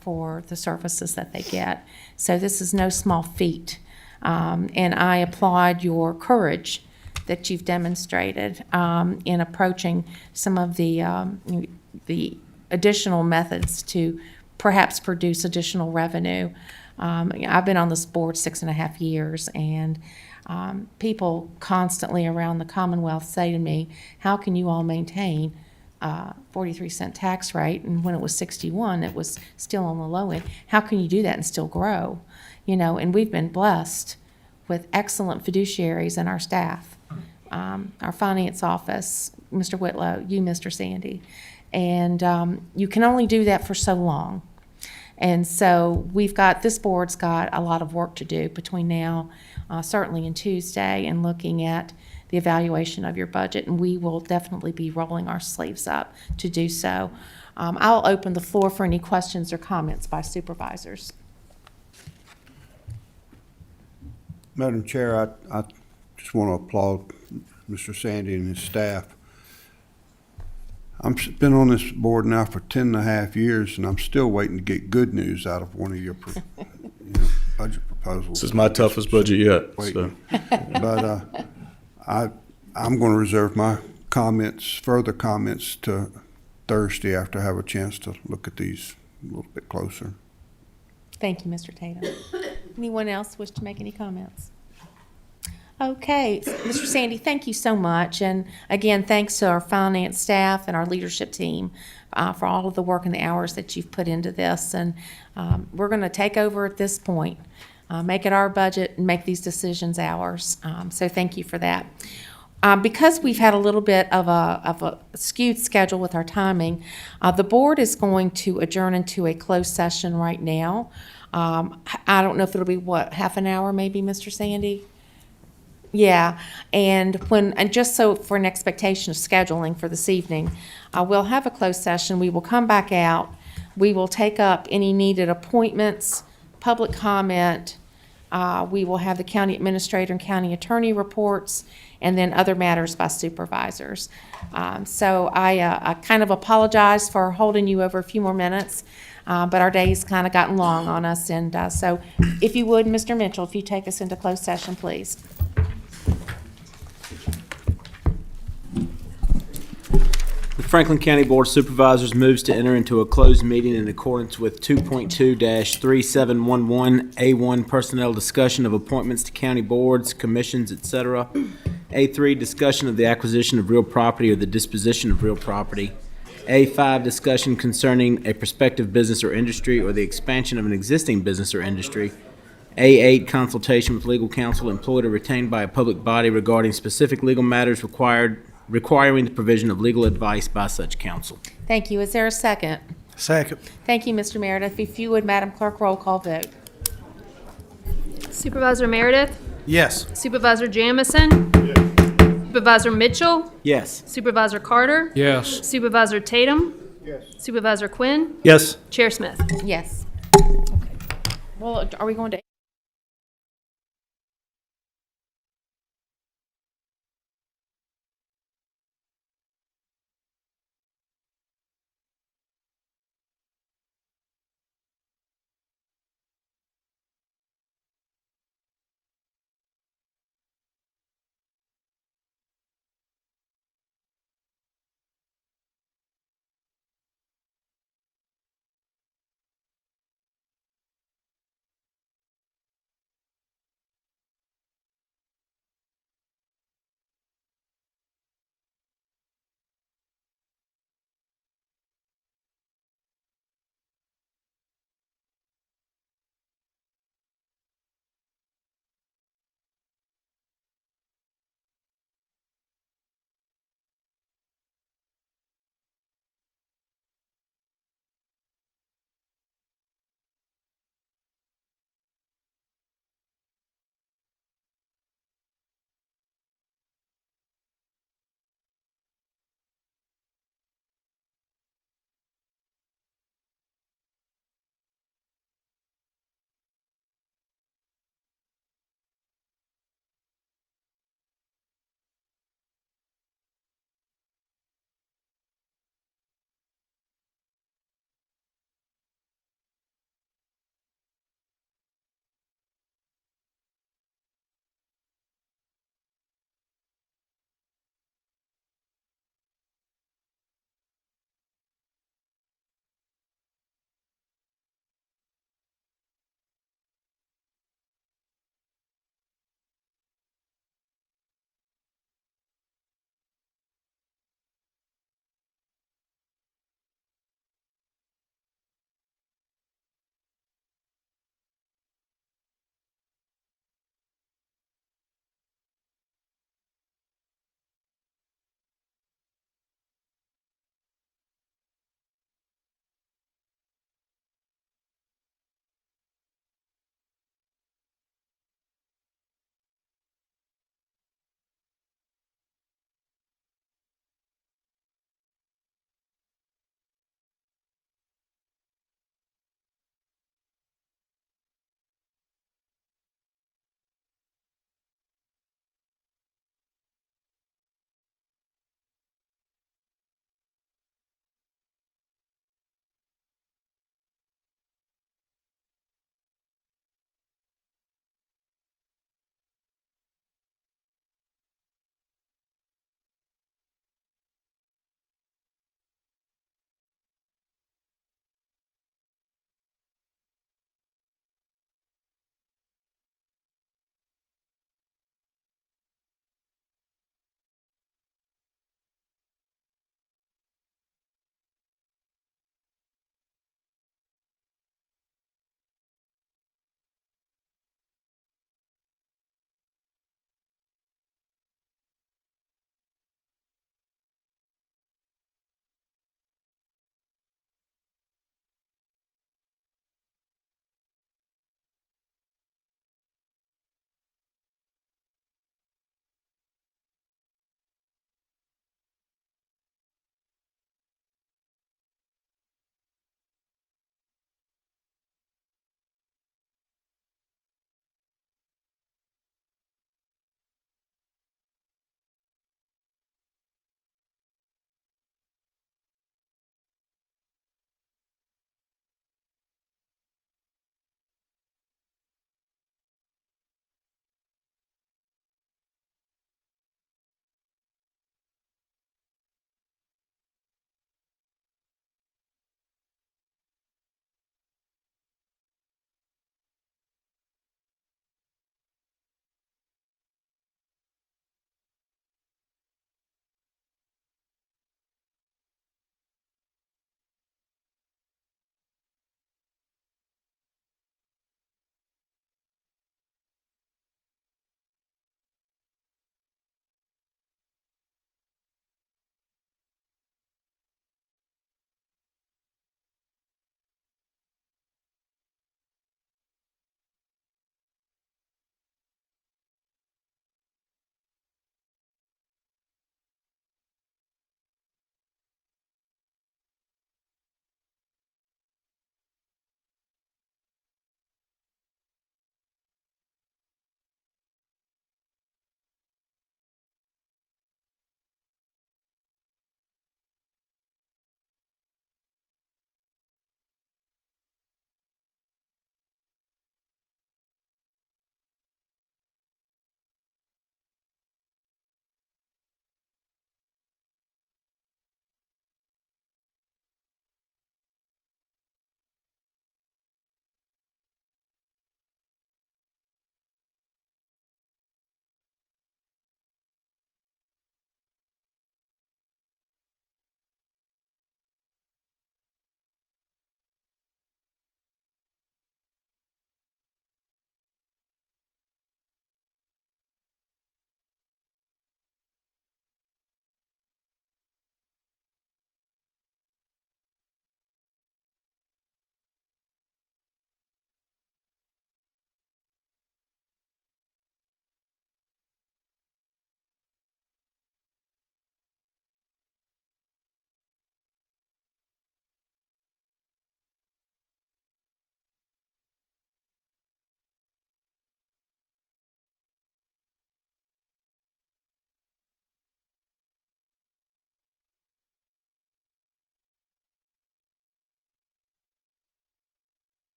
for the services that they get. So this is no small feat. And I applaud your courage that you've demonstrated in approaching some of the additional methods to perhaps produce additional revenue. I've been on this board 6.5 years, and people constantly around the Commonwealth say to me, how can you all maintain 43-cent tax rate, and when it was 61, it was still on the low end. How can you do that and still grow? And we've been blessed with excellent fiduciaries in our staff, our finance office, Mr. Whitlow, you, Mr. Sandy, and you can only do that for so long. And so this board's got a lot of work to do between now, certainly and Tuesday, and looking at the evaluation of your budget, and we will definitely be rolling our sleeves up to do so. I'll open the floor for any questions or comments by supervisors. Madam Chair, I just want to applaud Mr. Sandy and his staff. I've been on this board now for 10.5 years, and I'm still waiting to get good news out of one of your budget proposals. This is my toughest budget yet. So. Waiting. But I'm going to reserve my further comments to Thursday after I have a chance to look at these a little bit closer. Thank you, Mr. Tatum. Anyone else wish to make any comments? Okay, Mr. Sandy, thank you so much. And again, thanks to our finance staff and our leadership team for all of the work and the hours that you've put into this. And we're going to take over at this point, make it our budget, and make these decisions ours. So thank you for that. Because we've had a little bit of a skewed schedule with our timing, the board is going to adjourn into a closed session right now. I don't know if it'll be, half an hour maybe, Mr. Sandy? Yeah, and just so for an expectation of scheduling for this evening, we'll have a closed session. We will come back out. We will take up any needed appointments, public comment. We will have the county administrator and county attorney reports, and then other matters by supervisors. So I kind of apologize for holding you over a few more minutes, but our day's kind of gotten long on us. And so if you would, Mr. Mitchell, if you take us into closed session, please. The Franklin County Board of Supervisors moves to enter into a closed meeting in accordance with 2.2-3711A1 personnel discussion of appointments to county boards, commissions, etc. A3 discussion of the acquisition of real property or the disposition of real property. A5 discussion concerning a prospective business or industry or the expansion of an existing business or industry. A8 consultation with legal counsel employed or retained by a public body regarding specific legal matters requiring the provision of legal advice by such counsel. Thank you. Is there a second? Second. Thank you, Mr. Meredith. If you would, Madam Clerk, roll call vote. Supervisor Meredith, Yes. Supervisor Jamison, Supervisor Mitchell, Yes. Supervisor Carter, Yes. Supervisor Tatum, Supervisor Quinn, Yes. Chair Smith. Yes. Okay. Well, are we going to?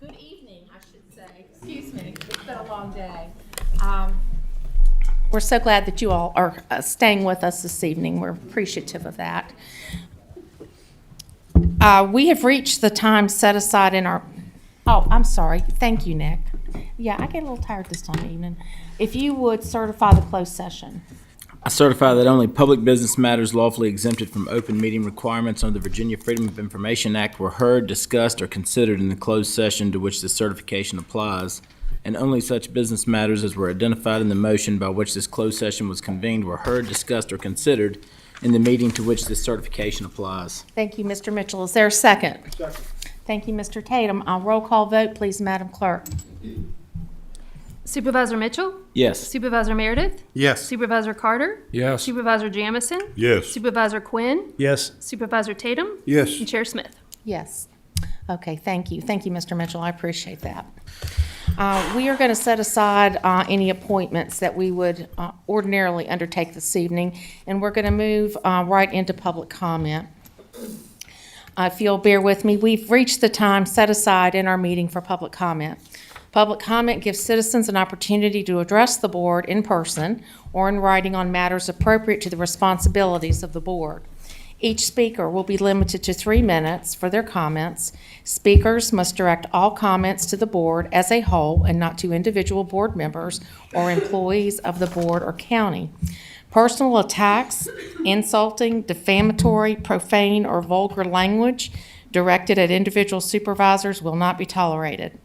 Good evening, I should say. Excuse me, it's been a long day. We're so glad that you all are staying with us this evening. We're appreciative of that. We have reached the time set aside in our, oh, I'm sorry. Thank you, Nick. Yeah, I get a little tired this time of evening. If you would certify the closed session. I certify that only public business matters lawfully exempted from open meeting requirements under the Virginia Freedom of Information Act were heard, discussed, or considered in the closed session to which this certification applies, and only such business matters as were identified in the motion by which this closed session was convened were heard, discussed, or considered in the meeting to which this certification applies. Thank you, Mr. Mitchell. Is there a second? Second. Thank you, Mr. Tatum. I'll roll call vote, please, Madam Clerk. Supervisor Mitchell? Yes. Supervisor Meredith? Yes. Supervisor Carter? Yes. Supervisor Jamison? Yes. Supervisor Quinn? Yes. Supervisor Tatum? Yes. And Chair Smith? Yes. Okay, thank you. Thank you, Mr. Mitchell. I appreciate that. We are going to set aside any appointments that we would ordinarily undertake this evening, and we're going to move right into public comment. If you'll bear with me, we've reached the time set aside in our meeting for public comment. Public comment gives citizens an opportunity to address the board in person or in writing on matters appropriate to the responsibilities of the board. Each speaker will be limited to 3 minutes for their comments. Speakers must direct all comments to the board as a whole and not to individual board members or employees of the board or county. Personal attacks, insulting, defamatory, profane, or vulgar language directed at individual supervisors will not be tolerated.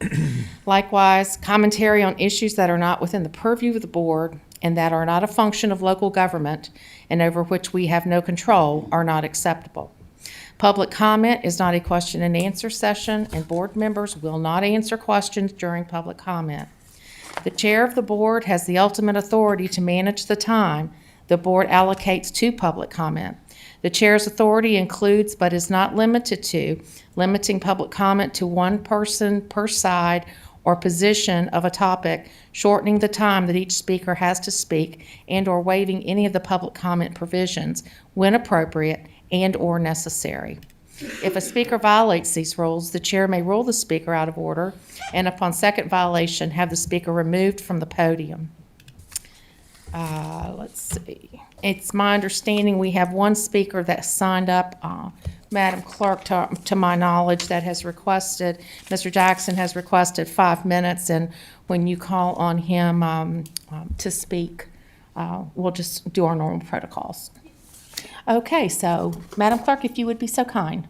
Likewise, commentary on issues that are not within the purview of the board and that are not a function of local government and over which we have no control are not acceptable. Public comment is not a question and answer session, and board members will not answer questions during public comment. The chair of the board has the ultimate authority to manage the time the board allocates to public comment. The chair's authority includes, but is not limited to, limiting public comment to one person per side or position of a topic, shortening the time that each speaker has to speak, and/or waiving any of the public comment provisions when appropriate and/or necessary. If a speaker violates these rules, the chair may rule the speaker out of order, and upon second violation, have the speaker removed from the podium. Let's see. It's my understanding we have one speaker that signed up, Madam Clerk, to my knowledge, that has requested, Mr. Jackson has requested 5 minutes, and when you call on him to speak, we'll just do our normal protocols. Okay, so Madam Clerk, if you would be so kind.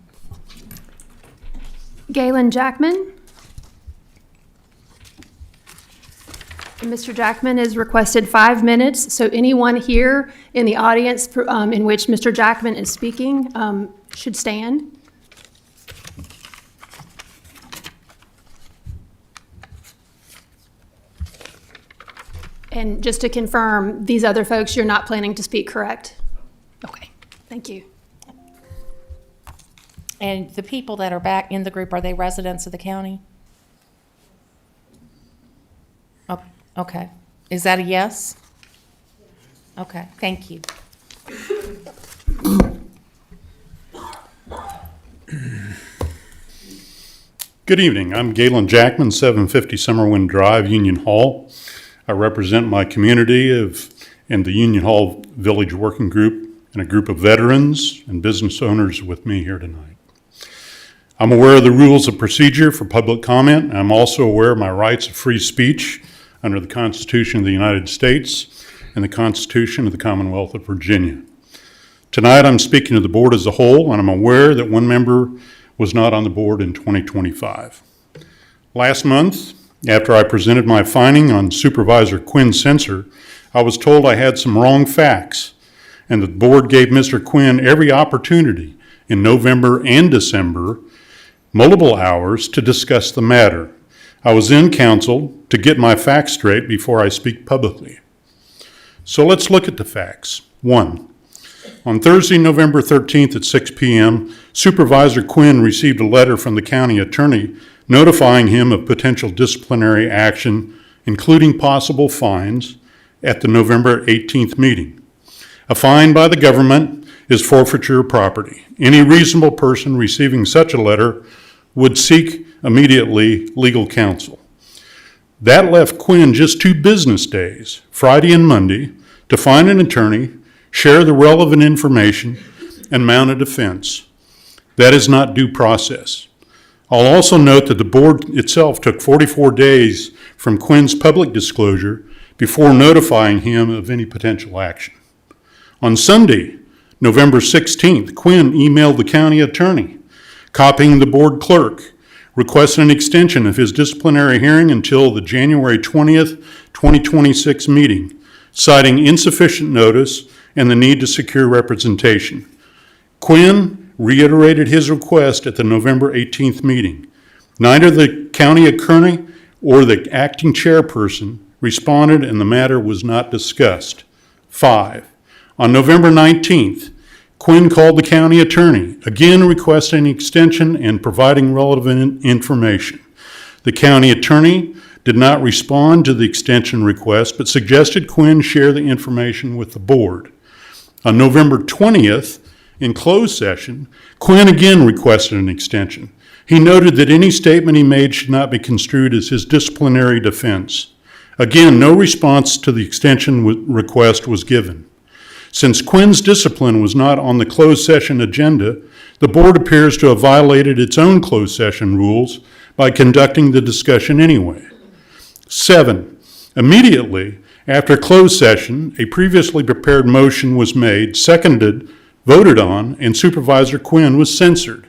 Galen Jackman? And Mr. Jackman has requested 5 minutes, so anyone here in the audience in which Mr. Jackman is speaking should stand. And just to confirm, these other folks, you're not planning to speak, correct? Okay, thank you. And the people that are back in the group, are they residents of the county? Oh, okay. Is that a yes? Okay, thank you. Good evening. I'm Galen Jackman, 750 Summerwind Drive, Union Hall. I represent my community and the Union Hall Village Working Group and a group of veterans and business owners with me here tonight. I'm aware of the rules of procedure for public comment. I'm also aware of my rights of free speech under the Constitution of the United States and the Constitution of the Commonwealth of Virginia. Tonight I'm speaking to the board as a whole, and I'm aware that one member was not on the board in 2025. Last month, after I presented my finding on Supervisor Quinn's censure, I was told I had some wrong facts, and the board gave Mr. Quinn every opportunity in November and December, multiple hours, to discuss the matter. I was then counseled to get my facts straight before I speak publicly. So let's look at the facts. 1. On Thursday, November 13th at 6 p.m., Supervisor Quinn received a letter from the county attorney notifying him of potential disciplinary action, including possible fines, at the November 18th meeting. A fine by the government is forfeiture of property. Any reasonable person receiving such a letter would seek immediately legal counsel. That left Quinn just 2 business days, Friday and Monday, to find an attorney, share the relevant information, and mount a defense. That is not due process. I'll also note that the board itself took 44 days from Quinn's public disclosure before notifying him of any potential action. On Sunday, November 16th, Quinn emailed the county attorney, copying the board clerk, requesting an extension of his disciplinary hearing until the January 20th, 2026 meeting, citing insufficient notice and the need to secure representation. Quinn reiterated his request at the November 18th meeting. Neither the county attorney or the acting chairperson responded, and the matter was not discussed. 5. On November 19th, Quinn called the county attorney, again requesting an extension and providing relevant information. The county attorney did not respond to the extension request, but suggested Quinn share the information with the board. On November 20th, in closed session, Quinn again requested an extension. He noted that any statement he made should not be construed as his disciplinary defense. Again, no response to the extension request was given. Since Quinn's discipline was not on the closed session agenda, the board appears to have violated its own closed session rules by conducting the discussion anyway. 7. Immediately after closed session, a previously prepared motion was made, seconded, voted on, and Supervisor Quinn was censored.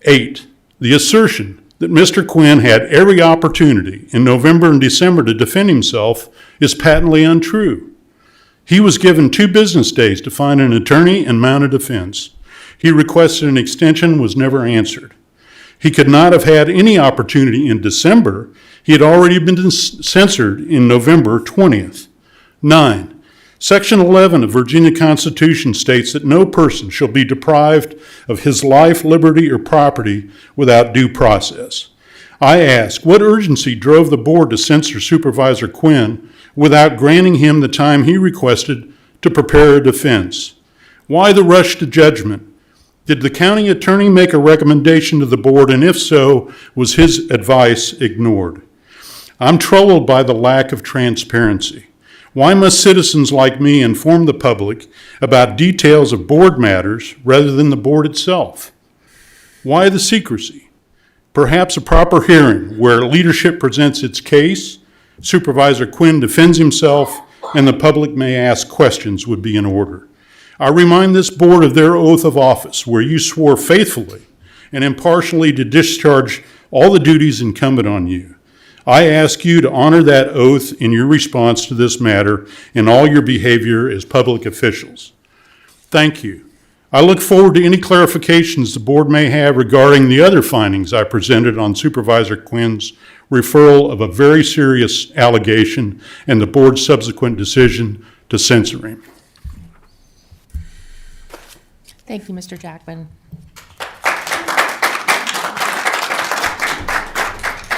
8. The assertion that Mr. Quinn had every opportunity in November and December to defend himself is patently untrue. He was given 2 business days to find an attorney and mount a defense. He requested an extension, was never answered. He could not have had any opportunity in December. He had already been censored in November 20th. 9. Section 11 of Virginia Constitution states that no person shall be deprived of his life, liberty, or property without due process. I ask, what urgency drove the board to censor Supervisor Quinn without granting him the time he requested to prepare a defense? Why the rush to judgment? Did the county attorney make a recommendation to the board, and if so, was his advice ignored? I'm troubled by the lack of transparency. Why must citizens like me inform the public about details of board matters rather than the board itself? Why the secrecy? Perhaps a proper hearing where leadership presents its case, Supervisor Quinn defends himself, and the public may ask questions would be in order. I remind this board of their oath of office, where you swore faithfully and impartially to discharge all the duties incumbent on you. I ask you to honor that oath in your response to this matter and all your behavior as public officials. Thank you. I look forward to any clarifications the board may have regarding the other findings I presented on Supervisor Quinn's referral of a very serious allegation and the board's subsequent decision to censor him. Thank you, Mr. Jackman.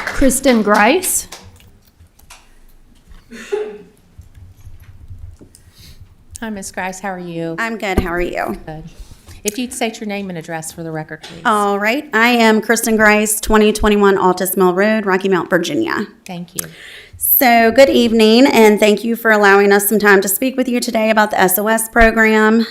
Kristen Grice. Hi, Ms. Grice, how are you? I'm good. How are you? Good. If you'd state your name and address for the record, please. All right. I am Kristen Grice, 2021 Altus Mill Road, Rocky Mount, Virginia. Thank you. So good evening, and thank you for allowing us some time to speak with you today about the SOS program.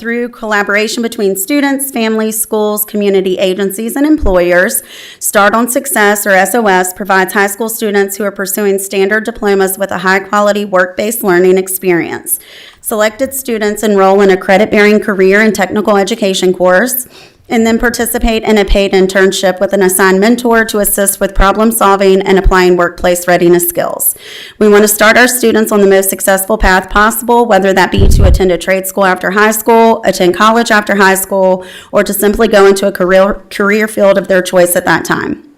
Through collaboration between students, families, schools, community agencies, and employers, Start on Success, or SOS, provides high school students who are pursuing standard diplomas with a high-quality work-based learning experience. Selected students enroll in a credit-bearing career and technical education course, and then participate in a paid internship with an assigned mentor to assist with problem solving and applying workplace readiness skills. We want to start our students on the most successful path possible, whether that be to attend a trade school after high school, attend college after high school, or to simply go into a career field of their choice at that time.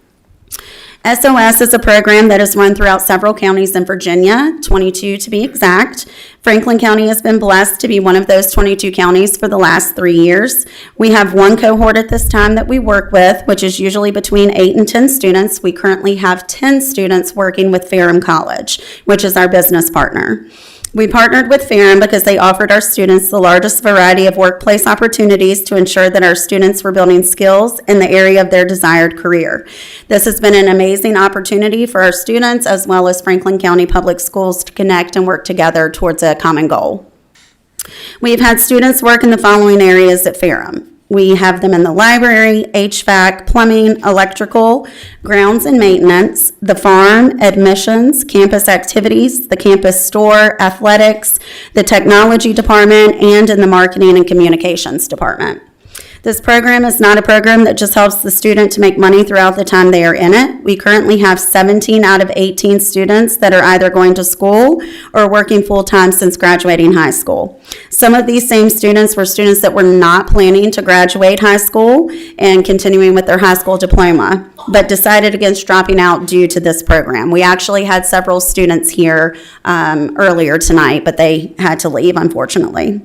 SOS is a program that is run throughout several counties in Virginia, 22 to be exact. Franklin County has been blessed to be one of those 22 counties for the last 3 years. We have one cohort at this time that we work with, which is usually between 8 and 10 students. We currently have 10 students working with Ferrum College, which is our business partner. We partnered with Ferrum because they offered our students the largest variety of workplace opportunities to ensure that our students were building skills in the area of their desired career. This has been an amazing opportunity for our students as well as Franklin County Public Schools to connect and work together towards a common goal. We've had students work in the following areas at Ferrum. We have them in the library, HVAC, plumbing, electrical, grounds and maintenance, the farm, admissions, campus activities, the campus store, athletics, the technology department, and in the marketing and communications department. This program is not a program that just helps the student to make money throughout the time they are in it. We currently have 17 out of 18 students that are either going to school or working full-time since graduating high school. Some of these same students were students that were not planning to graduate high school and continuing with their high school diploma, but decided against dropping out due to this program. We actually had several students here earlier tonight, but they had to leave, unfortunately.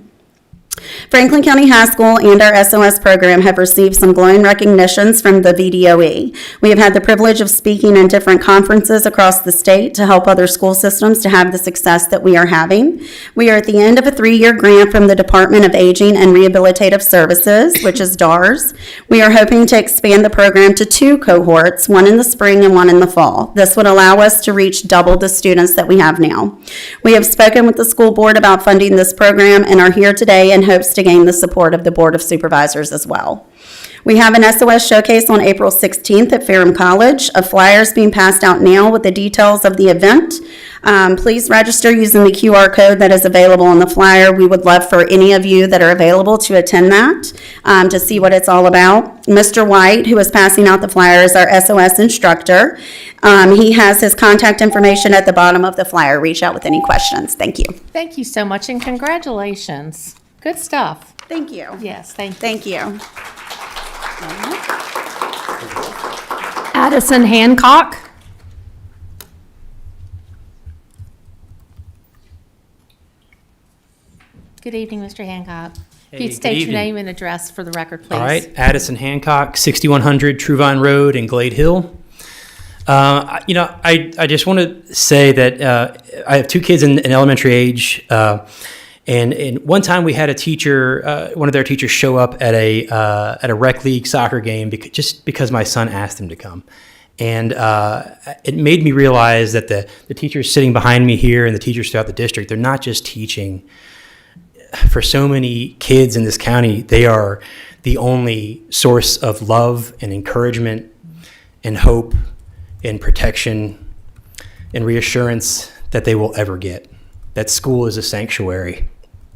Franklin County High School and our SOS program have received some glowing recognitions from the VDOE. We have had the privilege of speaking in different conferences across the state to help other school systems to have the success that we are having. We are at the end of a 3-year grant from the Department of Aging and Rehabilitative Services, which is DARS. We are hoping to expand the program to 2 cohorts, one in the spring and one in the fall. This would allow us to reach double the students that we have now. We have spoken with the school board about funding this program and are here today in hopes to gain the support of the Board of Supervisors as well. We have an SOS showcase on April 16th at Ferrum College. A flyer is being passed out now with the details of the event. Please register using the QR code that is available on the flyer. We would love for any of you that are available to attend that, to see what it's all about. Mr. White, who is passing out the flyer, is our SOS instructor. He has his contact information at the bottom of the flyer. Reach out with any questions. Thank you. Thank you so much, and congratulations. Good stuff. Thank you. Yes, thank you. Thank you. Addison Hancock. Good evening, Mr. Hancock. If Hey, you'd good state your evening. name and address for the record, please. All right, Addison Hancock, 6100 Truvine Road in Glade Hill. I just want to say that I have 2 kids in elementary age, and one time we had a teacher, one of their teachers, show up at a rec league soccer game just because my son asked him to come, and it made me realize that the teachers sitting behind me here and the teachers throughout the district, they're not just teaching. For so many kids in this county, they are the only source of love and encouragement and hope and protection and reassurance that they will ever get. That school is a sanctuary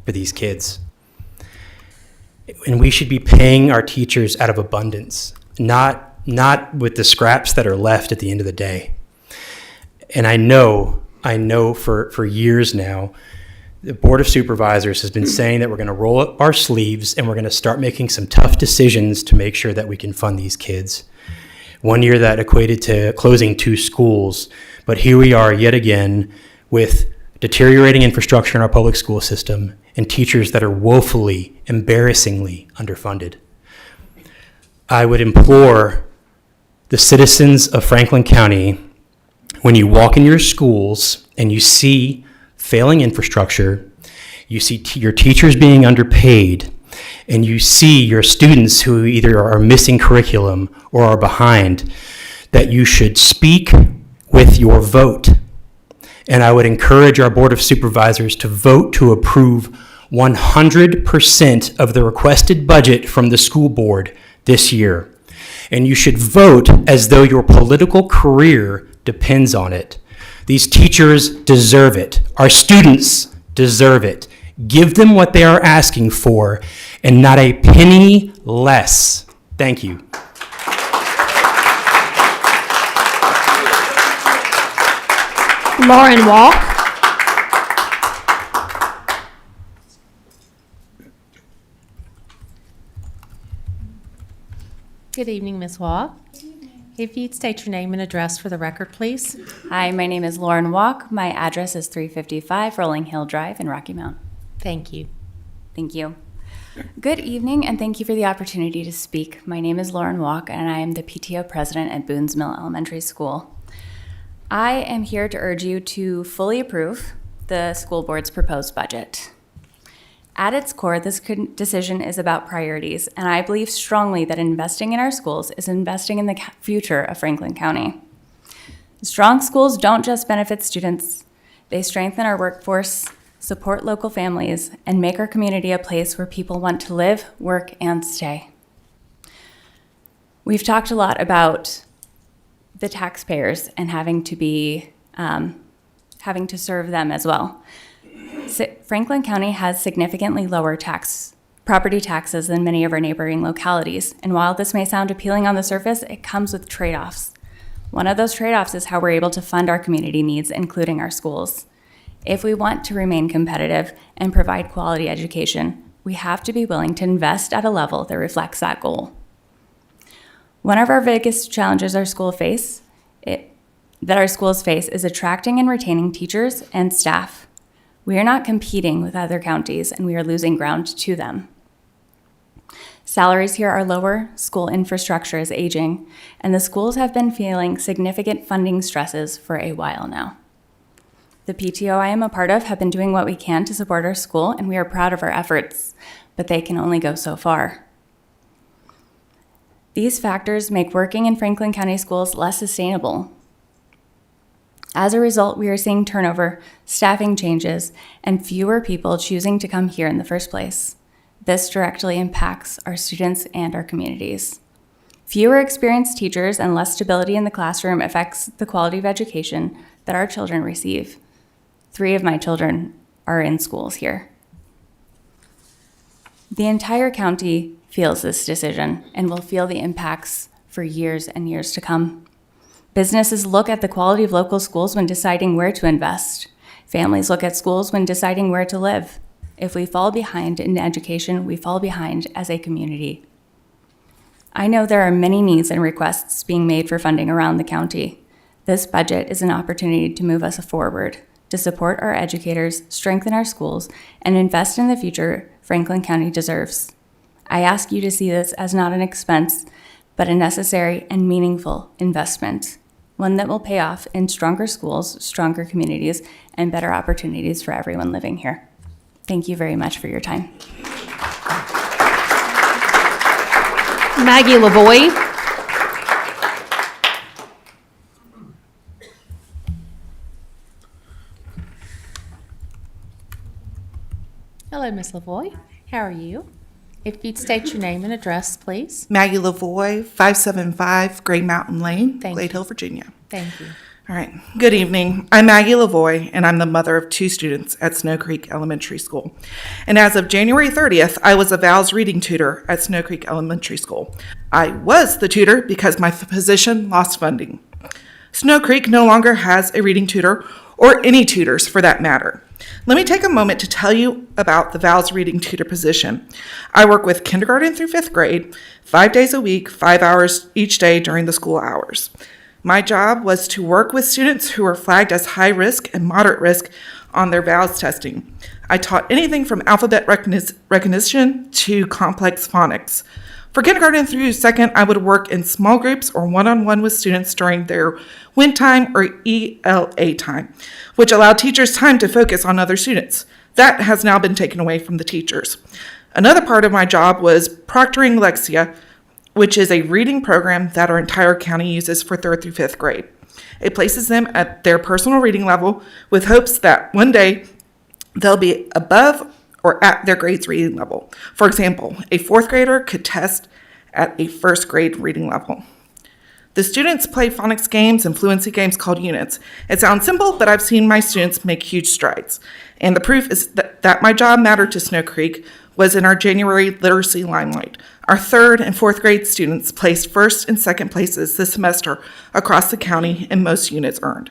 for these kids. And we should be paying our teachers out of abundance, not with the scraps that are left at the end of the day. And I know for years now, the Board of Supervisors has been saying that we're going to roll up our sleeves and we're going to start making some tough decisions to make sure that we can fund these kids. One year that equated to closing 2 schools, but here we are yet again with deteriorating infrastructure in our public school system and teachers that are woefully, embarrassingly underfunded. I would implore the citizens of Franklin County, when you walk in your schools and you see failing infrastructure, you see your teachers being underpaid, and you see your students who either are missing curriculum or are behind, that you should speak with your vote. And I would encourage our Board of Supervisors to vote to approve 100% of the requested budget from the school board this year. And you should vote as though your political career depends on it. These teachers deserve it. Our students deserve it. Give them what they are asking for and not a penny less. Thank you. Lauren Walk. Good evening, Ms. Walk. If you'd state your name and address for the record, please. Hi, my name is Lauren Walk. My address is 355 Rolling Hill Drive in Rocky Mount. Thank you. Thank you. Good evening, and thank you for the opportunity to speak. My name is Lauren Walk, and I am the PTO president at Boones Mill Elementary School. I am here to urge you to fully approve the school board's proposed budget. At its core, this decision is about priorities, and I believe strongly that investing in our schools is investing in the future of Franklin County. Strong schools don't just benefit students, they strengthen our workforce, support local families, and make our community a place where people want to live, work, and stay. We've talked a lot about the taxpayers and having to serve them as well. Franklin County has significantly lower property taxes than many of our neighboring localities, and while this may sound appealing on the surface, it comes with trade-offs. One of those trade-offs is how we're able to fund our community needs, including our schools. If we want to remain competitive and provide quality education, we have to be willing to invest at a level that reflects that goal. One of our biggest challenges our schools face is attracting and retaining teachers and staff. We are not competing with other counties, and we are losing ground to them. Salaries here are lower, school infrastructure is aging, and the schools have been feeling significant funding stresses for a while now. The PTO I am a part of have been doing what we can to support our school, and we are proud of our efforts, but they can only go so far. These factors make working in Franklin County schools less sustainable. As a result, we are seeing turnover, staffing changes, and fewer people choosing to come here in the first place. This directly impacts our students and our communities. Fewer experienced teachers and less stability in the classroom affects the quality of education that our children receive. 3 of my children are in schools here. The entire county feels this decision and will feel the impacts for years and years to come. Businesses look at the quality of local schools when deciding where to invest. Families look at schools when deciding where to live. If we fall behind in education, we fall behind as a community. I know there are many needs and requests being made for funding around the county. This budget is an opportunity to move us forward, to support our educators, strengthen our schools, and invest in the future Franklin County deserves. I ask you to see this as not an expense, but a necessary and meaningful investment, one that will pay off in stronger schools, stronger communities, and better opportunities for everyone living here. Thank you very much for your time. Maggie Lavoie. Hello, Ms. Lavoie. How are you? If you'd state your name and address, please. Maggie Lavoie, 575 Gray Mountain Lane, Thank Glade you. Hill, Virginia. Thank you. All right. Good evening. I'm Maggie Lavoie, and I'm the mother of 2 students at Snow Creek Elementary School. And as of January 30th, I was a VALS reading tutor at Snow Creek Elementary School. I was the tutor because my position lost funding. Snow Creek no longer has a reading tutor, or any tutors for that matter. Let me take a moment to tell you about the VALS reading tutor position. I work with kindergarten through 5th grade, 5 days a week, 5 hours each day during the school hours. My job was to work with students who were flagged as high risk and moderate risk on their VALS testing. I taught anything from alphabet recognition to complex phonics. For kindergarten through 2nd, I would work in small groups or one-on-one with students during their WIN time or ELA time, which allowed teachers time to focus on other students. That has now been taken away from the teachers. Another part of my job was proctoring Lexia, which is a reading program that our entire county uses for 3rd through 5th grade. It places them at their personal reading level with hopes that one day they'll be above or at their grade's reading level. For example, a 4th grader could test at a 1st grade reading level. The students play phonics games and fluency games called units. It sounds simple, but I've seen my students make huge strides. And the proof is that my job mattered to Snow Creek was in our January literacy limelight. Our 3rd and 4th grade students placed 1st and 2nd places this semester across the county in most units earned.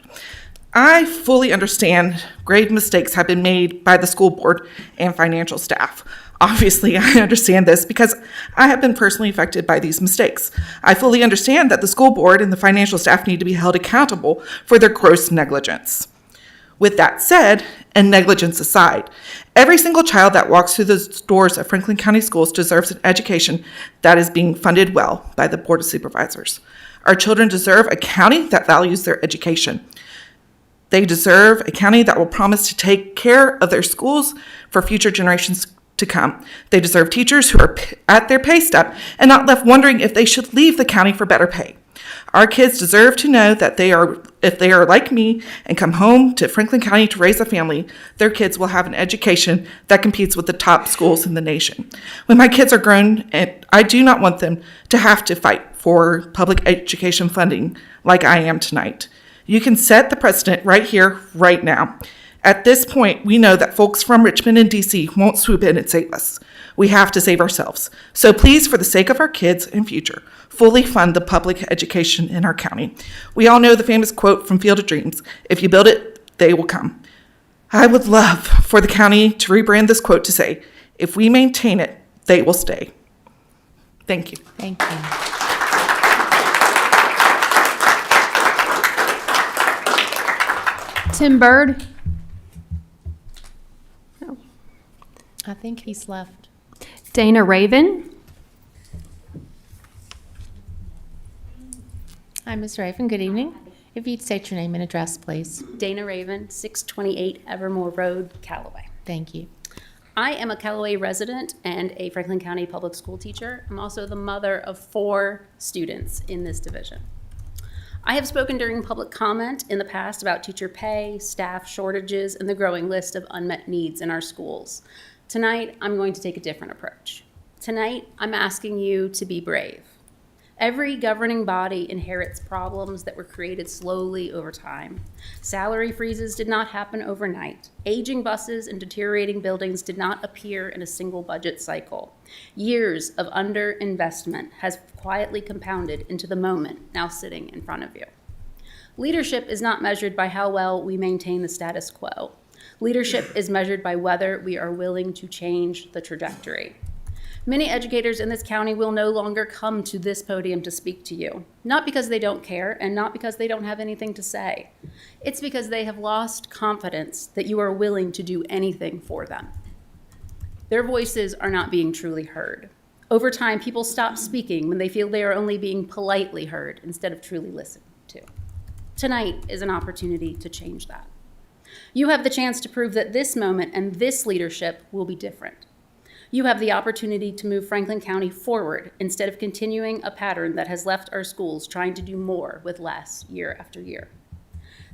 I fully understand grave mistakes have been made by the school board and financial staff. Obviously, I understand this because I have been personally affected by these mistakes. I fully understand that the school board and the financial staff need to be held accountable for their gross negligence. With that said, and negligence aside, every single child that walks through the doors of Franklin County Schools deserves an education that is being funded well by the Board of Supervisors. Our children deserve a county that values their education. They deserve a county that will promise to take care of their schools for future generations to come. They deserve teachers who are at their pay step and not left wondering if they should leave the county for better pay. Our kids deserve to know that if they are like me and come home to Franklin County to raise a family, their kids will have an education that competes with the top schools in the nation. When my kids are grown, I do not want them to have to fight for public education funding like I am tonight. You can set the precedent right here, right now. At this point, we know that folks from Richmond and DC won't swoop in and save us. We have to save ourselves. So please, for the sake of our kids and future, fully fund the public education in our county. We all know the famous quote from Field of Dreams, "If you build it, they will come." I would love for the county to rebrand this quote to say, "If we maintain it, they will stay." Thank you. Thank you. Tim Byrd. I think he's left. Dana Raven. Hi, Ms. Raven. Good evening. If you'd state your name and address, please. Dana Raven, 628 Evermore Road, Callaway. Thank you. I am a Callaway resident and a Franklin County public school teacher. I'm also the mother of 4 students in this division. I have spoken during public comment in the past about teacher pay, staff shortages, and the growing list of unmet needs in our schools. Tonight, I'm going to take a different approach. Tonight, I'm asking you to be brave. Every governing body inherits problems that were created slowly over time. Salary freezes did not happen overnight. Aging buses and deteriorating buildings did not appear in a single budget cycle. Years of underinvestment has quietly compounded into the moment now sitting in front of you. Leadership is not measured by how well we maintain the status quo. Leadership is measured by whether we are willing to change the trajectory. Many educators in this county will no longer come to this podium to speak to you, not because they don't care and not because they don't have anything to say. It's because they have lost confidence that you are willing to do anything for them. Their voices are not being truly heard. Over time, people stop speaking when they feel they are only being politely heard instead of truly listened to. Tonight is an opportunity to change that. You have the chance to prove that this moment and this leadership will be different. You have the opportunity to move Franklin County forward instead of continuing a pattern that has left our schools trying to do more with less year after year.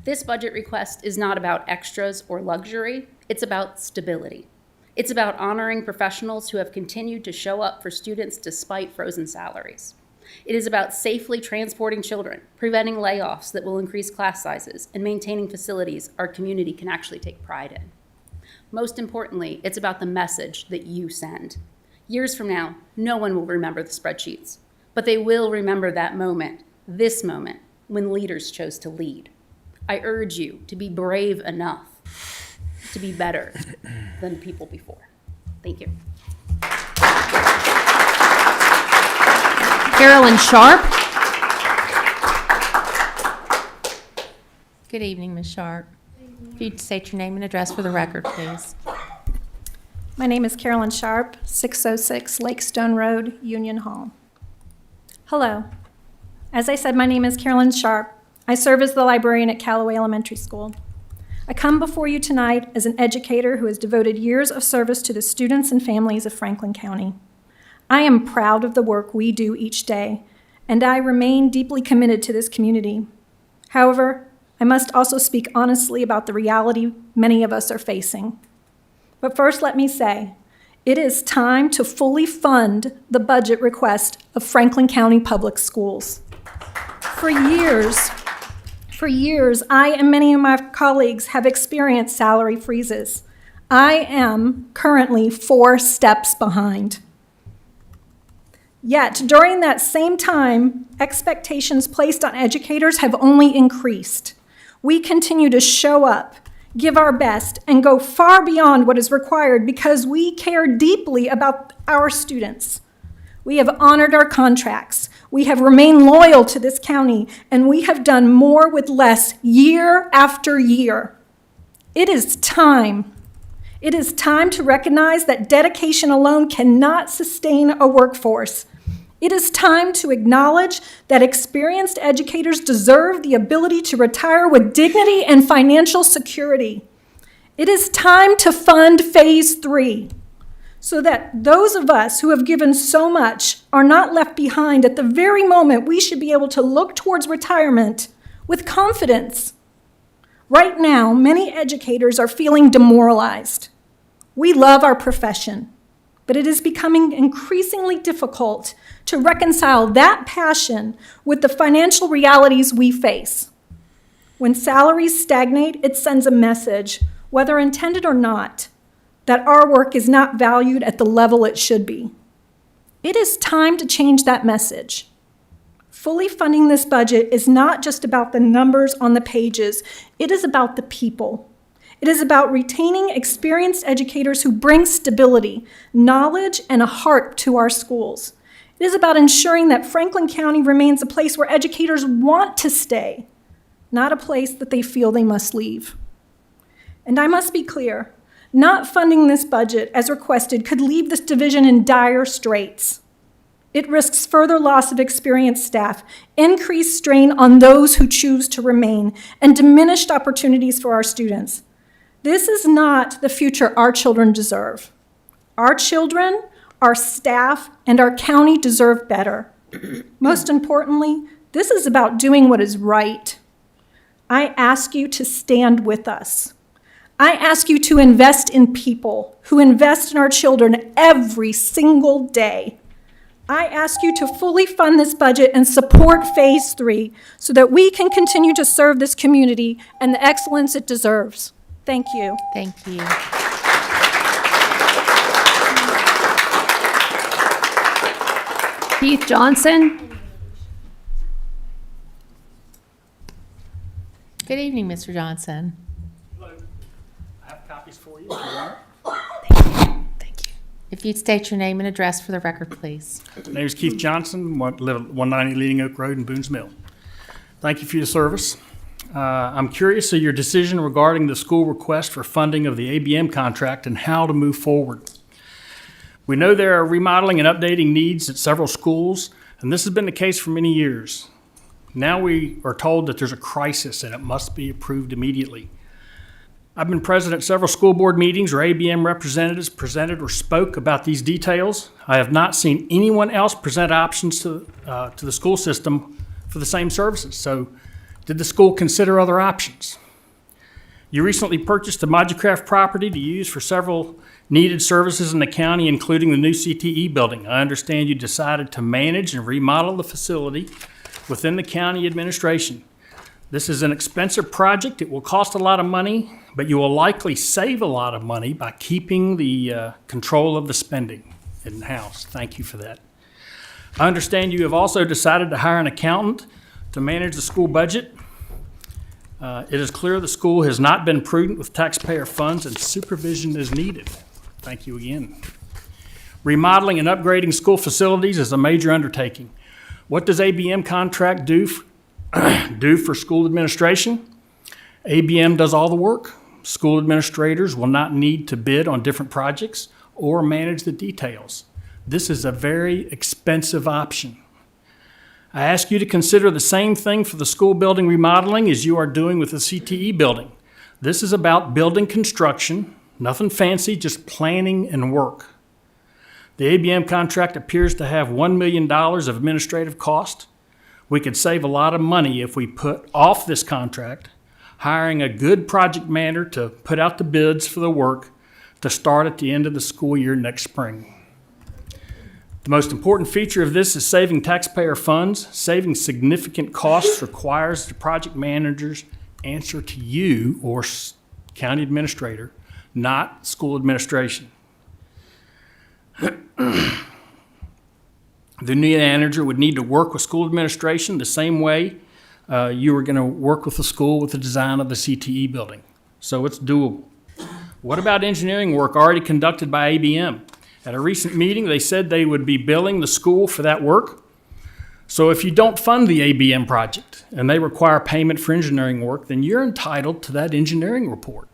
This budget request is not about extras or luxury, it's about stability. It's about honoring professionals who have continued to show up for students despite frozen salaries. It is about safely transporting children, preventing layoffs that will increase class sizes, and maintaining facilities our community can actually take pride in. Most importantly, it's about the message that you send. Years from now, no one will remember the spreadsheets, but they will remember that moment, this moment, when leaders chose to lead. I urge you to be brave enough to be better than people before. Thank you. Carolyn Sharp. Good evening, Ms. Sharp. If you'd state your name and address for the record, please. My name is Carolyn Sharp, 606 Lakestone Road, Union Hall. Hello. As I said, my name is Carolyn Sharp. I serve as the librarian at Callaway Elementary School. I come before you tonight as an educator who has devoted years of service to the students and families of Franklin County. I am proud of the work we do each day, and I remain deeply committed to this community. However, I must also speak honestly about the reality many of us are facing. But first, let me say, it is time to fully fund the budget request of Franklin County Public Schools. For years, I and many of my colleagues have experienced salary freezes. I am currently 4 steps behind. Yet, during that same time, expectations placed on educators have only increased. We continue to show up, give our best, and go far beyond what is required because we care deeply about our students. We have honored our contracts. We have remained loyal to this county, and we have done more with less year after year. It is time. It is time to recognize that dedication alone cannot sustain a workforce. It is time to acknowledge that experienced educators deserve the ability to retire with dignity and financial security. It is time to fund Phase 3 so that those of us who have given so much are not left behind at the very moment we should be able to look towards retirement with confidence. Right now, many educators are feeling demoralized. We love our profession, but it is becoming increasingly difficult to reconcile that passion with the financial realities we face. When salaries stagnate, it sends a message, whether intended or not, that our work is not valued at the level it should be. It is time to change that message. Fully funding this budget is not just about the numbers on the pages, it is about the people. It is about retaining experienced educators who bring stability, knowledge, and a heart to our schools. It is about ensuring that Franklin County remains a place where educators want to stay, not a place that they feel they must leave. And I must be clear, not funding this budget as requested could leave this division in dire straits. It risks further loss of experienced staff, increased strain on those who choose to remain, and diminished opportunities for our students. This is not the future our children deserve. Our children, our staff, and our county deserve better. Most importantly, this is about doing what is right. I ask you to stand with us. I ask you to invest in people who invest in our children every single day. I ask you to fully fund this budget and support Phase 3 so that we can continue to serve this community and the excellence it deserves. Thank you. Thank you. Keith Johnson. Good evening, Mr. Johnson. Hello. I have copies for you if you want. Thank you. If you'd state your name and address for the record, please. My name is Keith Johnson, live at 190 Leading Oak Road in Boones Mill. Thank you for your service. I'm curious of your decision regarding the school request for funding of the ABM contract and how to move forward. We know there are remodeling and updating needs at several schools, and this has been the case for many years. Now we are told that there's a crisis and it must be approved immediately. I've been present at several school board meetings where ABM representatives presented or spoke about these details. I have not seen anyone else present options to the school system for the same services. So did the school consider other options? You recently purchased the Moducraft property to use for several needed services in the county, including the new CTE building. I understand you decided to manage and remodel the facility within the county administration. This is an expensive project. It will cost a lot of money, but you will likely save a lot of money by keeping the control of the spending in-house. Thank you for that. I understand you have also decided to hire an accountant to manage the school budget. It is clear the school has not been prudent with taxpayer funds and supervision is needed. Thank you again. Remodeling and upgrading school facilities is a major undertaking. What does ABM contract do for school administration? ABM does all the work. School administrators will not need to bid on different projects or manage the details. This is a very expensive option. I ask you to consider the same thing for the school building remodeling as you are doing with the CTE building. This is about building construction, nothing fancy, just planning and work. The ABM contract appears to have $1 million of administrative cost. We could save a lot of money if we put off this contract, hiring a good project manager to put out the bids for the work to start at the end of the school year next spring. The most important feature of this is saving taxpayer funds. Saving significant costs requires the project managers answer to you or county administrator, not school administration. The new manager would need to work with school administration the same way you were going to work with the school with the design of the CTE building. So it's doable. What about engineering work already conducted by ABM? At a recent meeting, they said they would be billing the school for that work. So if you don't fund the ABM project and they require payment for engineering work, then you're entitled to that engineering report.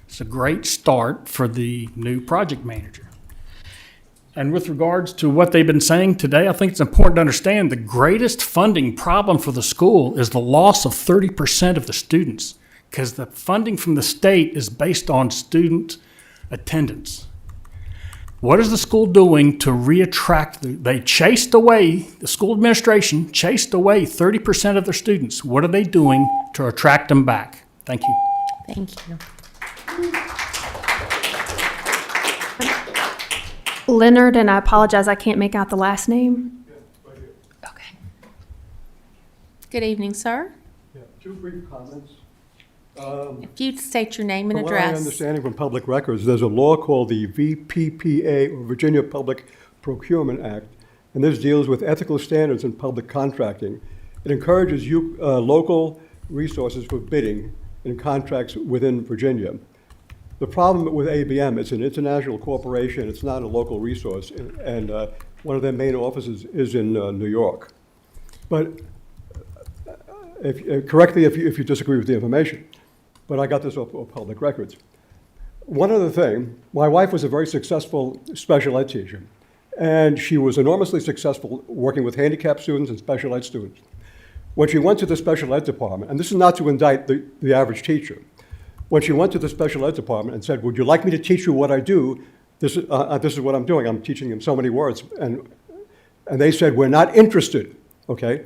It's a great start for the new project manager. And with regards to what they've been saying today, I think it's important to understand the greatest funding problem for the school is the loss of 30% of the students, because the funding from the state is based on student attendance. What is the school doing to reattract? They chased away, the school administration chased away 30% of their students. What are they doing to attract them back? Thank you. Thank you. Leonard, and I apologize, I can't make out the last name. Okay. Good evening, sir. Yeah, two brief comments. If you'd state your name and From what I address. understanding from public records, there's a law called the VPPA, or Virginia Public Procurement Act, and this deals with ethical standards in public contracting. It encourages local resources for bidding in contracts within Virginia. The problem with ABM, it's an international corporation, it's not a local resource, and one of their main offices is in New York. But correct me if you disagree with the information, but I got this off public records. One other thing, my wife was a very successful special ed teacher, and she was enormously successful working with handicapped students and special ed students. When she went to the special ed department, and this is not to indict the average teacher, when she went to the special ed department and said, would you like me to teach you what I do? This is what I'm doing. I'm teaching them so many words. And they said, we're not interested, okay?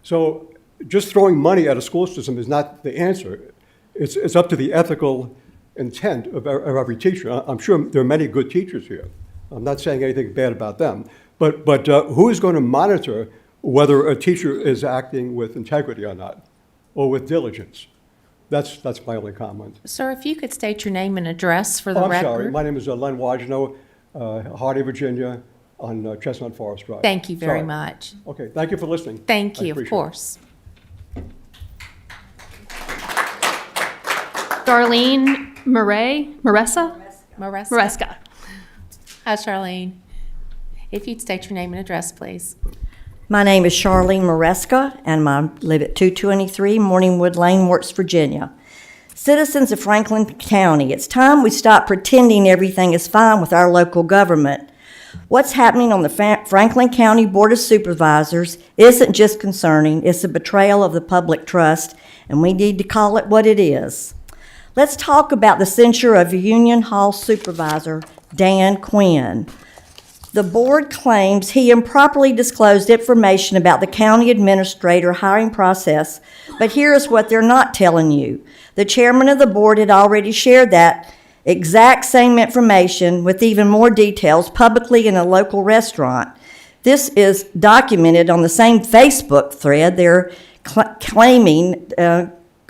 So just throwing money at a school system is not the answer. It's up to the ethical intent of every teacher. I'm sure there are many good teachers here. I'm not saying anything bad about them. But who is going to monitor whether a teacher is acting with integrity or not, or with diligence? That's my only comment. Sir, if you could state your name and address for the I'm record. sorry. My name is Len Wajno, Hardy, Virginia, on Chestnut Forest Drive. Thank you very Sorry. much. Okay, thank you for listening. Thank I you, of appreciate it. course. Darlene Maressa? Maresca. Hi, Charlene. If you'd state your name and address, please. My name is Charlene Maresca, and I live at 223 Morningwood Lane, Works, Virginia. Citizens of Franklin County, it's time we stop pretending everything is fine with our local government. What's happening on the Franklin County Board of Supervisors isn't just concerning, it's a betrayal of the public trust, and we need to call it what it is. Let's talk about the censure of Union Hall Supervisor Dan Quinn. The board claims he improperly disclosed information about the county administrator hiring process, but here's what they're not telling you. The chairman of the board had already shared that exact same information with even more details publicly in a local restaurant. This is documented on the same Facebook thread they're claiming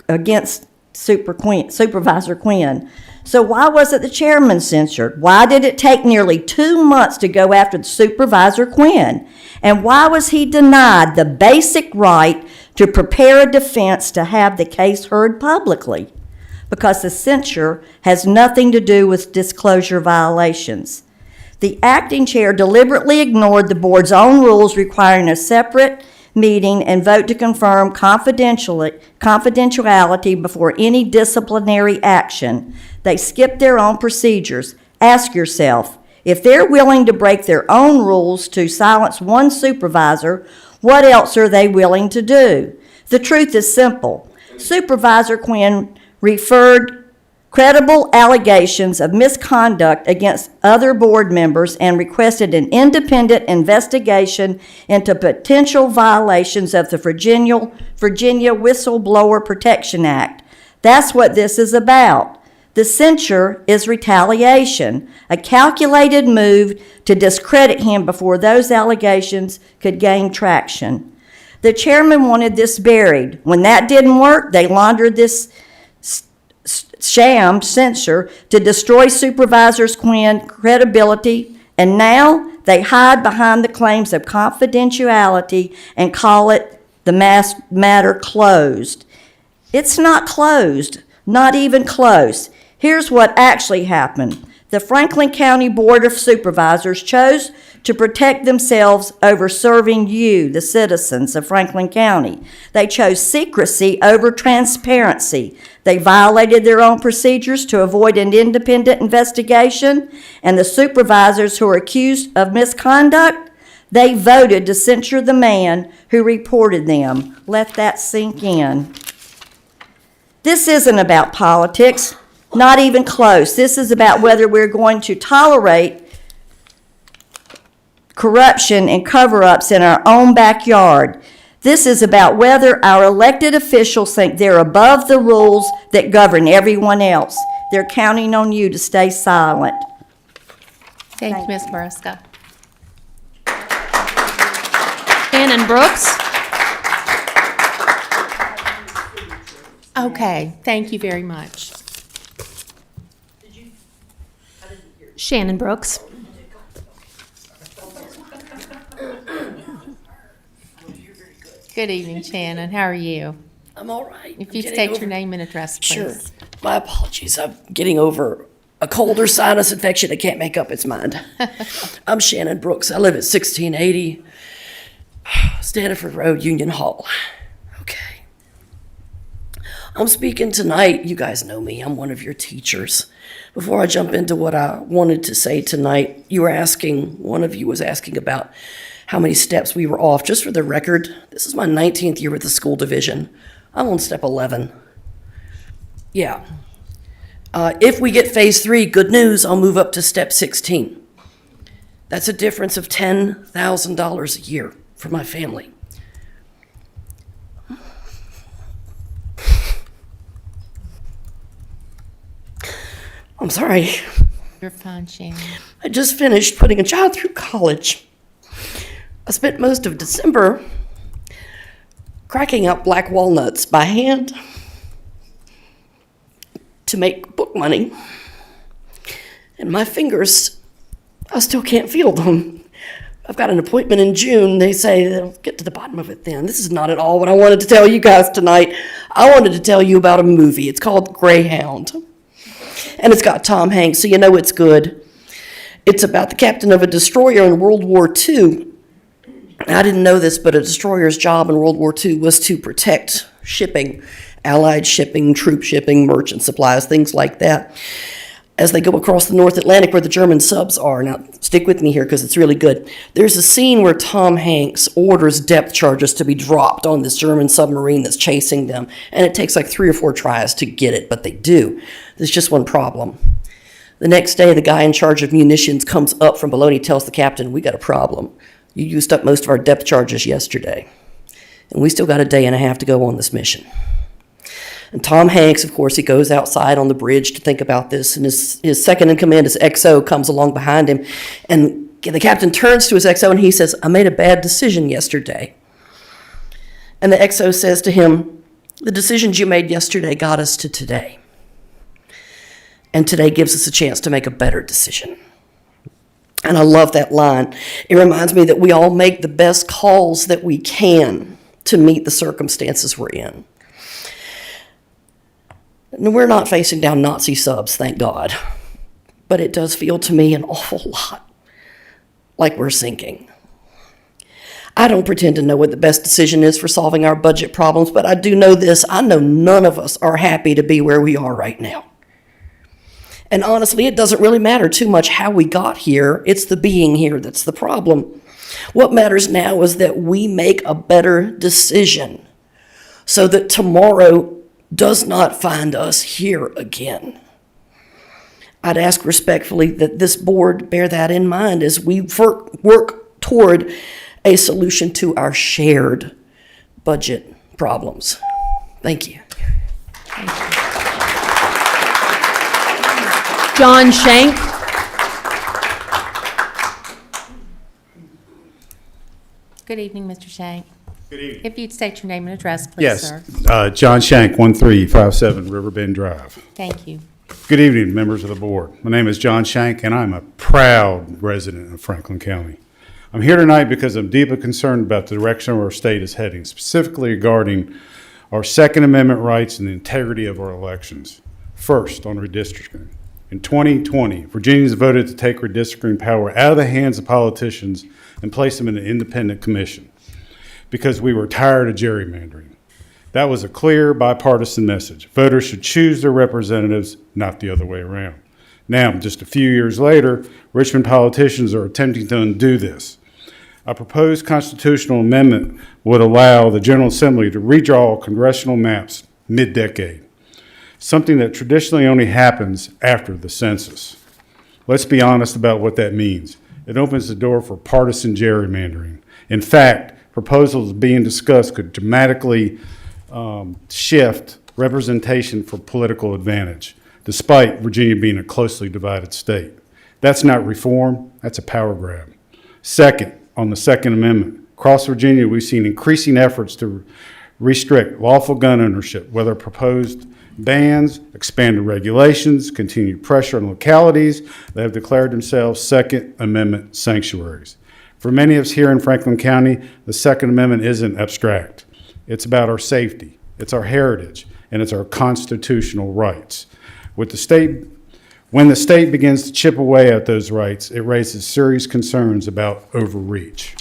against Supervisor Quinn. So why was it the chairman censured? Why did it take nearly 2 months to go after Supervisor Quinn? And why was he denied the basic right to prepare a defense to have the case heard publicly? Because the censure has nothing to do with disclosure violations. The acting chair deliberately ignored the board's own rules requiring a separate meeting and vote to confirm confidentiality before any disciplinary action. They skipped their own procedures. Ask yourself, if they're willing to break their own rules to silence one supervisor, what else are they willing to do? The truth is simple. Supervisor Quinn referred credible allegations of misconduct against other board members and requested an independent investigation into potential violations of the Virginia Whistleblower Protection Act. That's what this is about. The censure is retaliation, a calculated move to discredit him before those allegations could gain traction. The chairman wanted this buried. When that didn't work, they laundered this sham censure to destroy Supervisor Quinn's credibility, and now they hide behind the claims of confidentiality and call it the matter closed. It's not closed, not even close. Here's what actually happened. The Franklin County Board of Supervisors chose to protect themselves over serving you, the citizens of Franklin County. They chose secrecy over transparency. They violated their own procedures to avoid an independent investigation, and the supervisors who are accused of misconduct, they voted to censure the man who reported them. Let that sink in. This isn't about politics. Not even close. This is about whether we're going to tolerate corruption and cover-ups in our own backyard. This is about whether our elected officials think they're above the rules that govern everyone else. They're counting on you to stay silent. Thank you, Ms. Maresca. Shannon Brooks. Okay, thank you very much. Shannon Brooks. Good evening, Shannon. How are you? I'm all right. If you state your name and address, please. Sure. My apologies. I'm getting over a cold or sinus infection that can't make up its mind. I'm Shannon Brooks. I live at 1680 Stanford Road, Union Hall. Okay. I'm speaking tonight. You guys know me. I'm one of your teachers. Before I jump into what I wanted to say tonight, one of you was asking about how many steps we were off. Just for the record, this is my 19th year with the school division. I'm on step 11. Yeah. If we get phase 3, good news, I'll move up to step 16. That's a difference of $10,000 a year for my family. I'm sorry. You're fine, Shannon. I just finished putting a child through college. I spent most of December cracking up black walnuts by hand to make book money. And my fingers, I still can't feel them. I've got an appointment in June. They say they'll get to the bottom of it then. This is not at all what I wanted to tell you guys tonight. I wanted to tell you about a movie. It's called Greyhound. And it's got Tom Hanks, so you know it's good. It's about the captain of a destroyer in World War II. I didn't know this, but a destroyer's job in World War II was to protect shipping, Allied shipping, troop shipping, merchant supplies, things like that, as they go across the North Atlantic where the German subs are. Now, stick with me here because it's really good. There's a scene where Tom Hanks orders depth charges to be dropped on this German submarine that's chasing them, and it takes like 3 or 4 tries to get it, but they do. There's just one problem. The next day, the guy in charge of munitions comes up from below and he tells the captain, "We got a problem. You used up most of our depth charges yesterday, and we still got a day and a half to go on this mission." And Tom Hanks, of course, he goes outside on the bridge to think about this, and his second in command, his XO, comes along behind him, and the captain turns to his XO and he says, "I made a bad decision yesterday." And the XO says to him, "The decisions you made yesterday got us to today. And today gives us a chance to make a better decision." And I love that line. It reminds me that we all make the best calls that we can to meet the circumstances we're in. And we're not facing down Nazi subs, thank God. But it does feel to me an awful lot like we're sinking. I don't pretend to know what the best decision is for solving our budget problems, but I do know this. I know none of us are happy to be where we are right now. And honestly, it doesn't really matter too much how we got here. It's the being here that's the problem. What matters now is that we make a better decision so that tomorrow does not find us here again. I'd ask respectfully that this board bear that in mind as we work toward a solution to our shared budget problems. Thank you. John Shank. Good evening, Mr. Shank. Good evening. If you'd state your name and address, please, Yes, sir. John Shank, 1357 Riverbend Drive. Thank you. Good evening, members of the board. My name is John Shank, and I'm a proud resident of Franklin County. I'm here tonight because I'm deeply concerned about the direction our state is heading, specifically regarding our Second Amendment rights and the integrity of our elections. First, on redistricting. In 2020, Virginians voted to take redistricting power out of the hands of politicians and place them in an independent commission because we were tired of gerrymandering. That was a clear bipartisan message. Voters should choose their representatives, not the other way around. Now, just a few years later, Richmond politicians are attempting to undo this. A proposed constitutional amendment would allow the General Assembly to redraw congressional maps mid-decade, something that traditionally only happens after the census. Let's be honest about what that means. It opens the door for partisan gerrymandering. In fact, proposals being discussed could dramatically shift representation for political advantage, despite Virginia being a closely divided state. That's not reform, that's a power grab. Second, on the Second Amendment, across Virginia, we've seen increasing efforts to restrict lawful gun ownership, whether proposed bans, expanded regulations, continued pressure on localities that have declared themselves Second Amendment sanctuaries. For many of us here in Franklin County, the Second Amendment isn't abstract. It's about our safety, it's our heritage, and it's our constitutional rights. When the state begins to chip away at those rights, it raises serious concerns about overreach.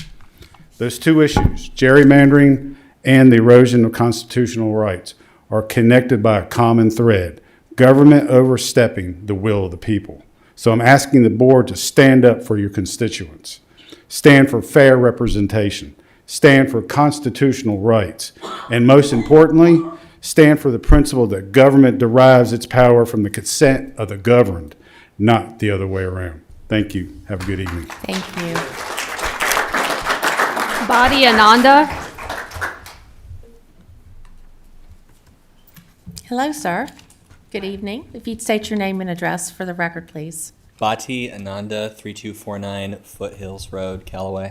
Those two issues, gerrymandering and the erosion of constitutional rights, are connected by a common thread: government overstepping the will of the people. So I'm asking the board to stand up for your constituents, stand for fair representation, stand for constitutional rights, and most importantly, stand for the principle that government derives its power from the consent of the governed, not the other way around. Thank you. Have a good evening. Thank you. Badi Ananda. Hello, sir. Good evening. If you'd state your name and address for the record, please. Bati Ananda, 3249 Foothills Road, Callaway.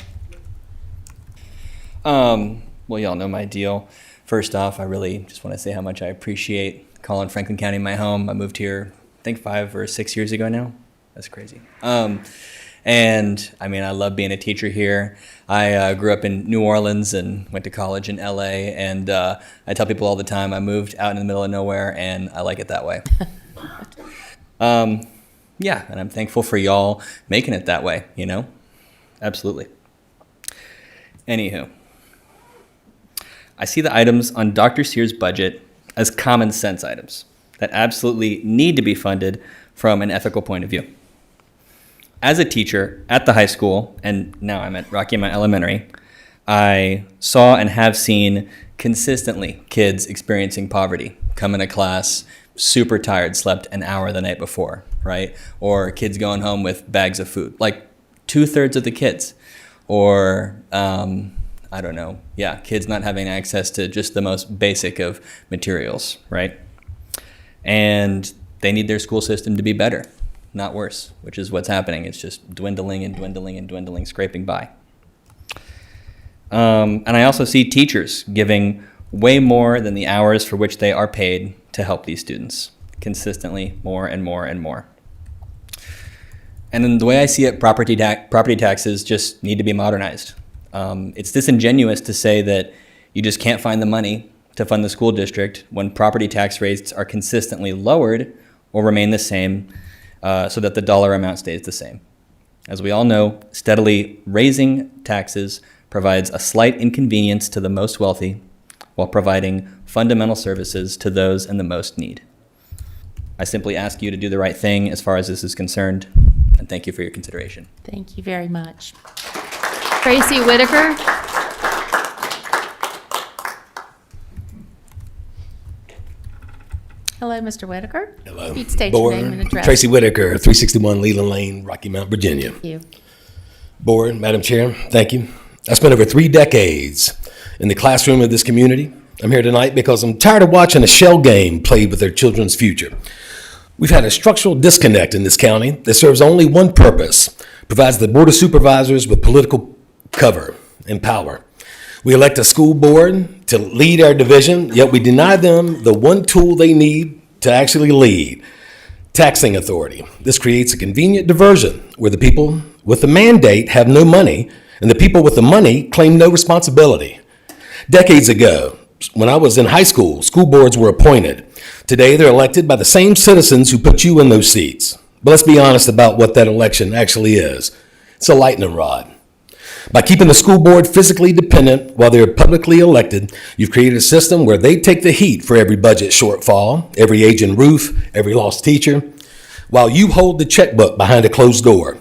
Well, y'all know my deal. First off, I really just want to say how much I appreciate calling Franklin County my home. I moved here, I think 5 or 6 years ago now. That's crazy. And I mean, I love being a teacher here. I grew up in New Orleans and went to college in LA. And I tell people all the time, I moved out in the middle of nowhere, and I like it that way. Yeah, and I'm thankful for y'all making it that way, you know? Absolutely. Anywho, I see the items on Dr. Sears' budget as common sense items that absolutely need to be funded from an ethical point of view. As a teacher at the high school, and now I'm at Rocky Mount Elementary, I saw and have seen consistently kids experiencing poverty come into class super tired, slept an hour the night before, right? Or kids going home with bags of food, like 2/3 of the kids. Or, I don't know, yeah, kids not having access to just the most basic of materials, right? And they need their school system to be better, not worse, which is what's happening. It's just dwindling and dwindling and dwindling, scraping by. And I also see teachers giving way more than the hours for which they are paid to help these students, consistently more and more and more. And then the way I see it, property taxes just need to be modernized. It's disingenuous to say that you just can't find the money to fund the school district when property tax rates are consistently lowered or remain the same so that the dollar amount stays the same. As we all know, steadily raising taxes provides a slight inconvenience to the most wealthy while providing fundamental services to those in the most need. I simply ask you to do the right thing as far as this is concerned, and thank you for your consideration. Thank you very much. Tracy Whitaker. Hello, Mr. Whitaker. Hello. If you'd state your name and address. Tracy Whitaker, 361 Leland Lane, Rocky Mount, Virginia. Thank you. Board, Madam Chair, thank you. I spent over 3 decades in the classroom of this community. I'm here tonight because I'm tired of watching a shell game played with their children's future. We've had a structural disconnect in this county that serves only one purpose, provides the Board of Supervisors with political cover and power. We elect a school board to lead our division, yet we deny them the one tool they need to actually lead, taxing authority. This creates a convenient diversion where the people with the mandate have no money and the people with the money claim no responsibility. Decades ago, when I was in high school, school boards were appointed. Today, they're elected by the same citizens who put you in those seats. But let's be honest about what that election actually is. It's a lightning rod. By keeping the school board physically dependent while they're publicly elected, you've created a system where they take the heat for every budget shortfall, every aging roof, every lost teacher, while you hold the checkbook behind a closed door.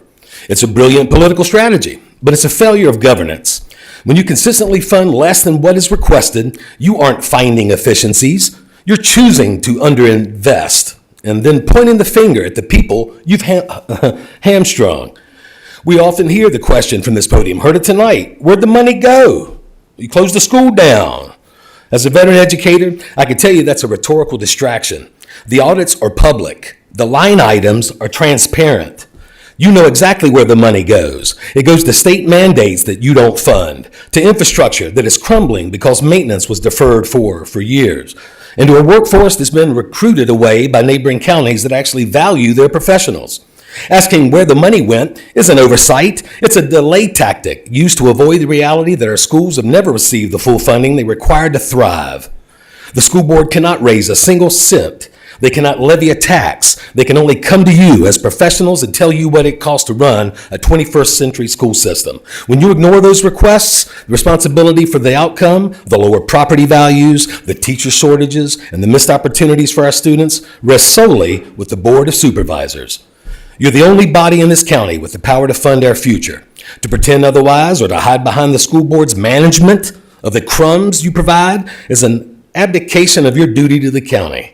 It's a brilliant political strategy, but it's a failure of governance. When you consistently fund less than what is requested, you aren't finding efficiencies. You're choosing to underinvest and then pointing the finger at the people you've hamstrung. We often hear the question from this podium, heard it tonight, where'd the money go? You closed the school down. As a veteran educator, I can tell you that's a rhetorical distraction. The audits are public. The line items are transparent. You know exactly where the money goes. It goes to state mandates that you don't fund, to infrastructure that is crumbling because maintenance was deferred for years, and to a workforce that's been recruited away by neighboring counties that actually value their professionals. Asking where the money went is an oversight. It's a delay tactic used to avoid the reality that our schools have never received the full funding they require to thrive. The school board cannot raise a single cent. They cannot levy a tax. They can only come to you as professionals and tell you what it costs to run a 21st century school system. When you ignore those requests, the responsibility for the outcome, the lower property values, the teacher shortages, and the missed opportunities for our students rests solely with the Board of Supervisors. You're the only body in this county with the power to fund our future. To pretend otherwise or to hide behind the school board's management of the crumbs you provide is an abdication of your duty to the county.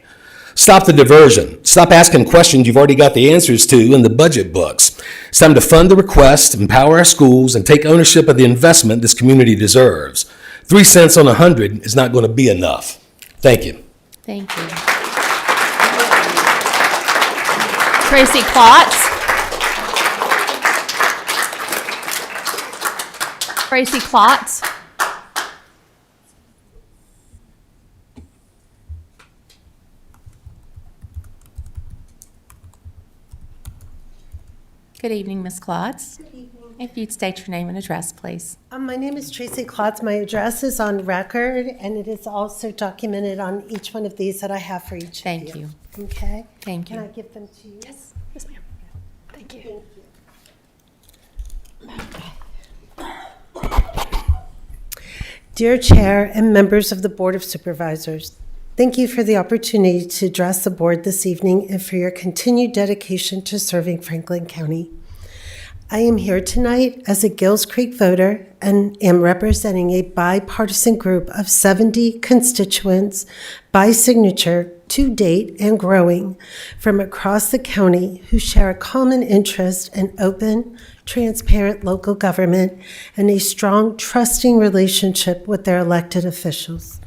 Stop the diversion. Stop asking questions you've already got the answers to in the budget books. It's time to fund the request, empower our schools, and take ownership of the investment this community deserves. 3 cents on 100 is not going to be enough. Thank you. Thank you. Tracy Klotz. Tracy Klotz. Good evening, Ms. Klotz. Good evening. If you'd state your name and address, please. My name is Tracy Klotz. My address is on record, and it is also documented on each one of these that I have for each of you. Thank you. Okay? Thank you. Can I give them to you? Yes. Yes, ma'am. Thank you. Dear Chair and members of the Board of Supervisors, thank you for the opportunity to address the board this evening and for your continued dedication to serving Franklin County. I am here tonight as a Gills Creek voter and am representing a bipartisan group of 70 constituents by signature to date and growing from across the county who share a common interest in open, transparent local government and a strong, trusting relationship with their elected officials.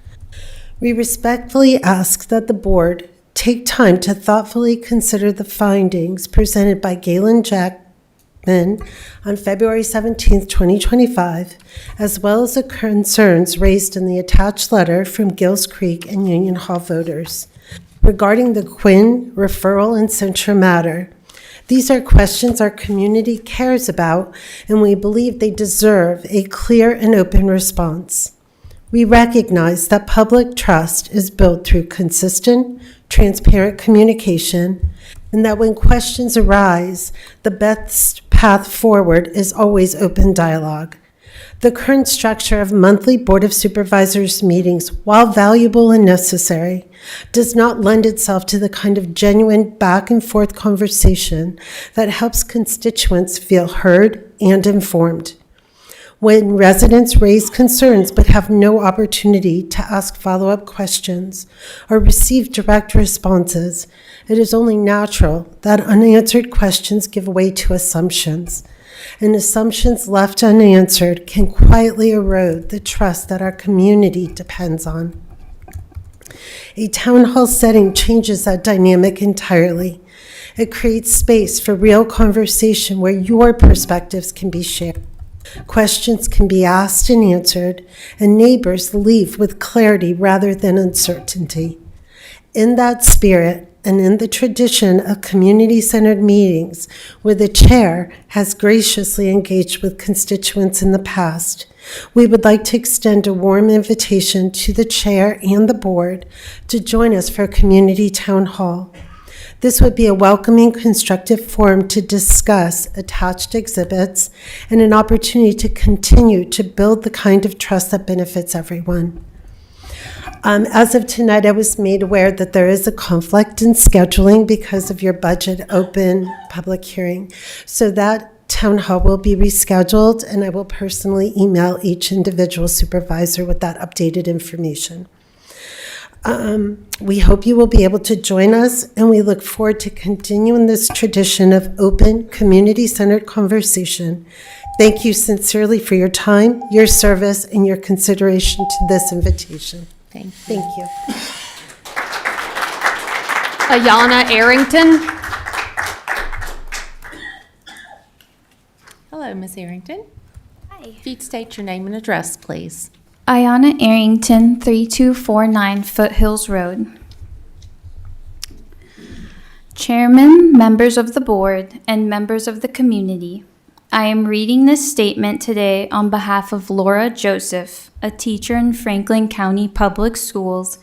We respectfully ask that the board take time to thoughtfully consider the findings presented by Galen Jackman on February 17, 2025, as well as the concerns raised in the attached letter from Gills Creek and Union Hall voters regarding the Quinn referral and censure matter. These are questions our community cares about, and we believe they deserve a clear and open response. We recognize that public trust is built through consistent, transparent communication, and that when questions arise, the best path forward is always open dialogue. The current structure of monthly Board of Supervisors meetings, while valuable and necessary, does not lend itself to the kind of genuine back and forth conversation that helps constituents feel heard and informed. When residents raise concerns but have no opportunity to ask follow-up questions or receive direct responses, it is only natural that unanswered questions give way to assumptions, and assumptions left unanswered can quietly erode the trust that our community depends on. A town hall setting changes that dynamic entirely. It creates space for real conversation where your perspectives can be shared. Questions can be asked and answered, and neighbors leave with clarity rather than uncertainty. In that spirit, and in the tradition of community-centered meetings where the chair has graciously engaged with constituents in the past, we would like to extend a warm invitation to the chair and the board to join us for a community town hall. This would be a welcoming, constructive forum to discuss attached exhibits and an opportunity to continue to build the kind of trust that benefits everyone. As of tonight, I was made aware that there is a conflict in scheduling because of your budget open public hearing. So that town hall will be rescheduled, and I will personally email each individual supervisor with that updated information. We hope you will be able to join us, and we look forward to continuing this tradition of open, community-centered conversation. Thank you sincerely for your time, your service, and your consideration to this invitation. Thank you. Ayana Arrington. Hello, Ms. Arrington. Hi. If you'd state your name and address, please. Ayana Arrington, 3249 Foothills Road. Chairman, members of the board, and members of the community, I am reading this statement today on behalf of Laura Joseph, a teacher in Franklin County Public Schools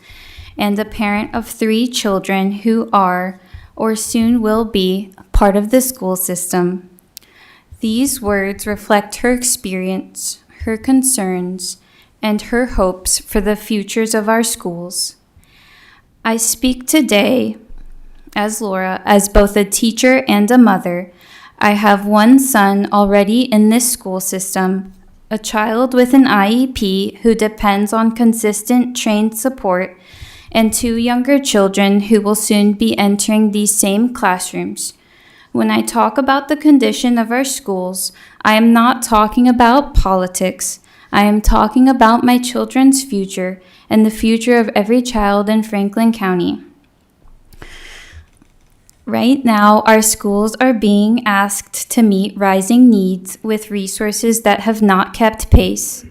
and a parent of 3 children who are, or soon will be, part of the school system. These words reflect her experience, her concerns, and her hopes for the futures of our schools. I speak today as Laura, as both a teacher and a mother. I have 1 son already in this school system, a child with an IEP who depends on consistent trained support, and 2 younger children who will soon be entering these same classrooms. When I talk about the condition of our schools, I am not talking about politics. I am talking about my children's future and the future of every child in Franklin County. Right now, our schools are being asked to meet rising needs with resources that have not kept pace.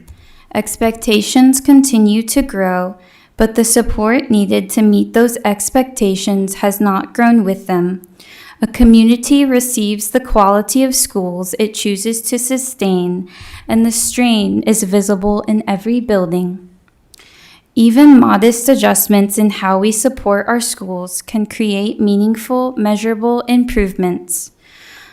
Expectations continue to grow, but the support needed to meet those expectations has not grown with them. A community receives the quality of schools it chooses to sustain, and the strain is visible in every building. Even modest adjustments in how we support our schools can create meaningful, measurable improvements.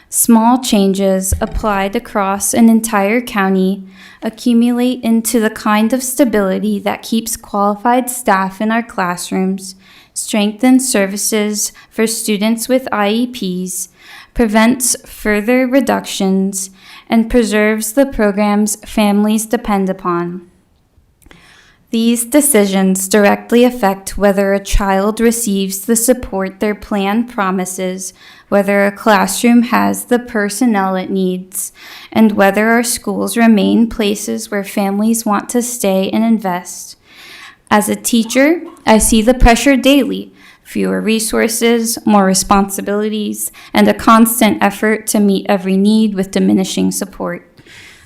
Small changes applied across an entire county accumulate into the kind of stability that keeps qualified staff in our classrooms, strengthens services for students with IEPs, prevents further reductions, and preserves the programs families depend upon. These decisions directly affect whether a child receives the support their plan promises, whether a classroom has the personnel it needs, and whether our schools remain places where families want to stay and invest. As a teacher, I see the pressure daily: fewer resources, more responsibilities, and a constant effort to meet every need with diminishing support.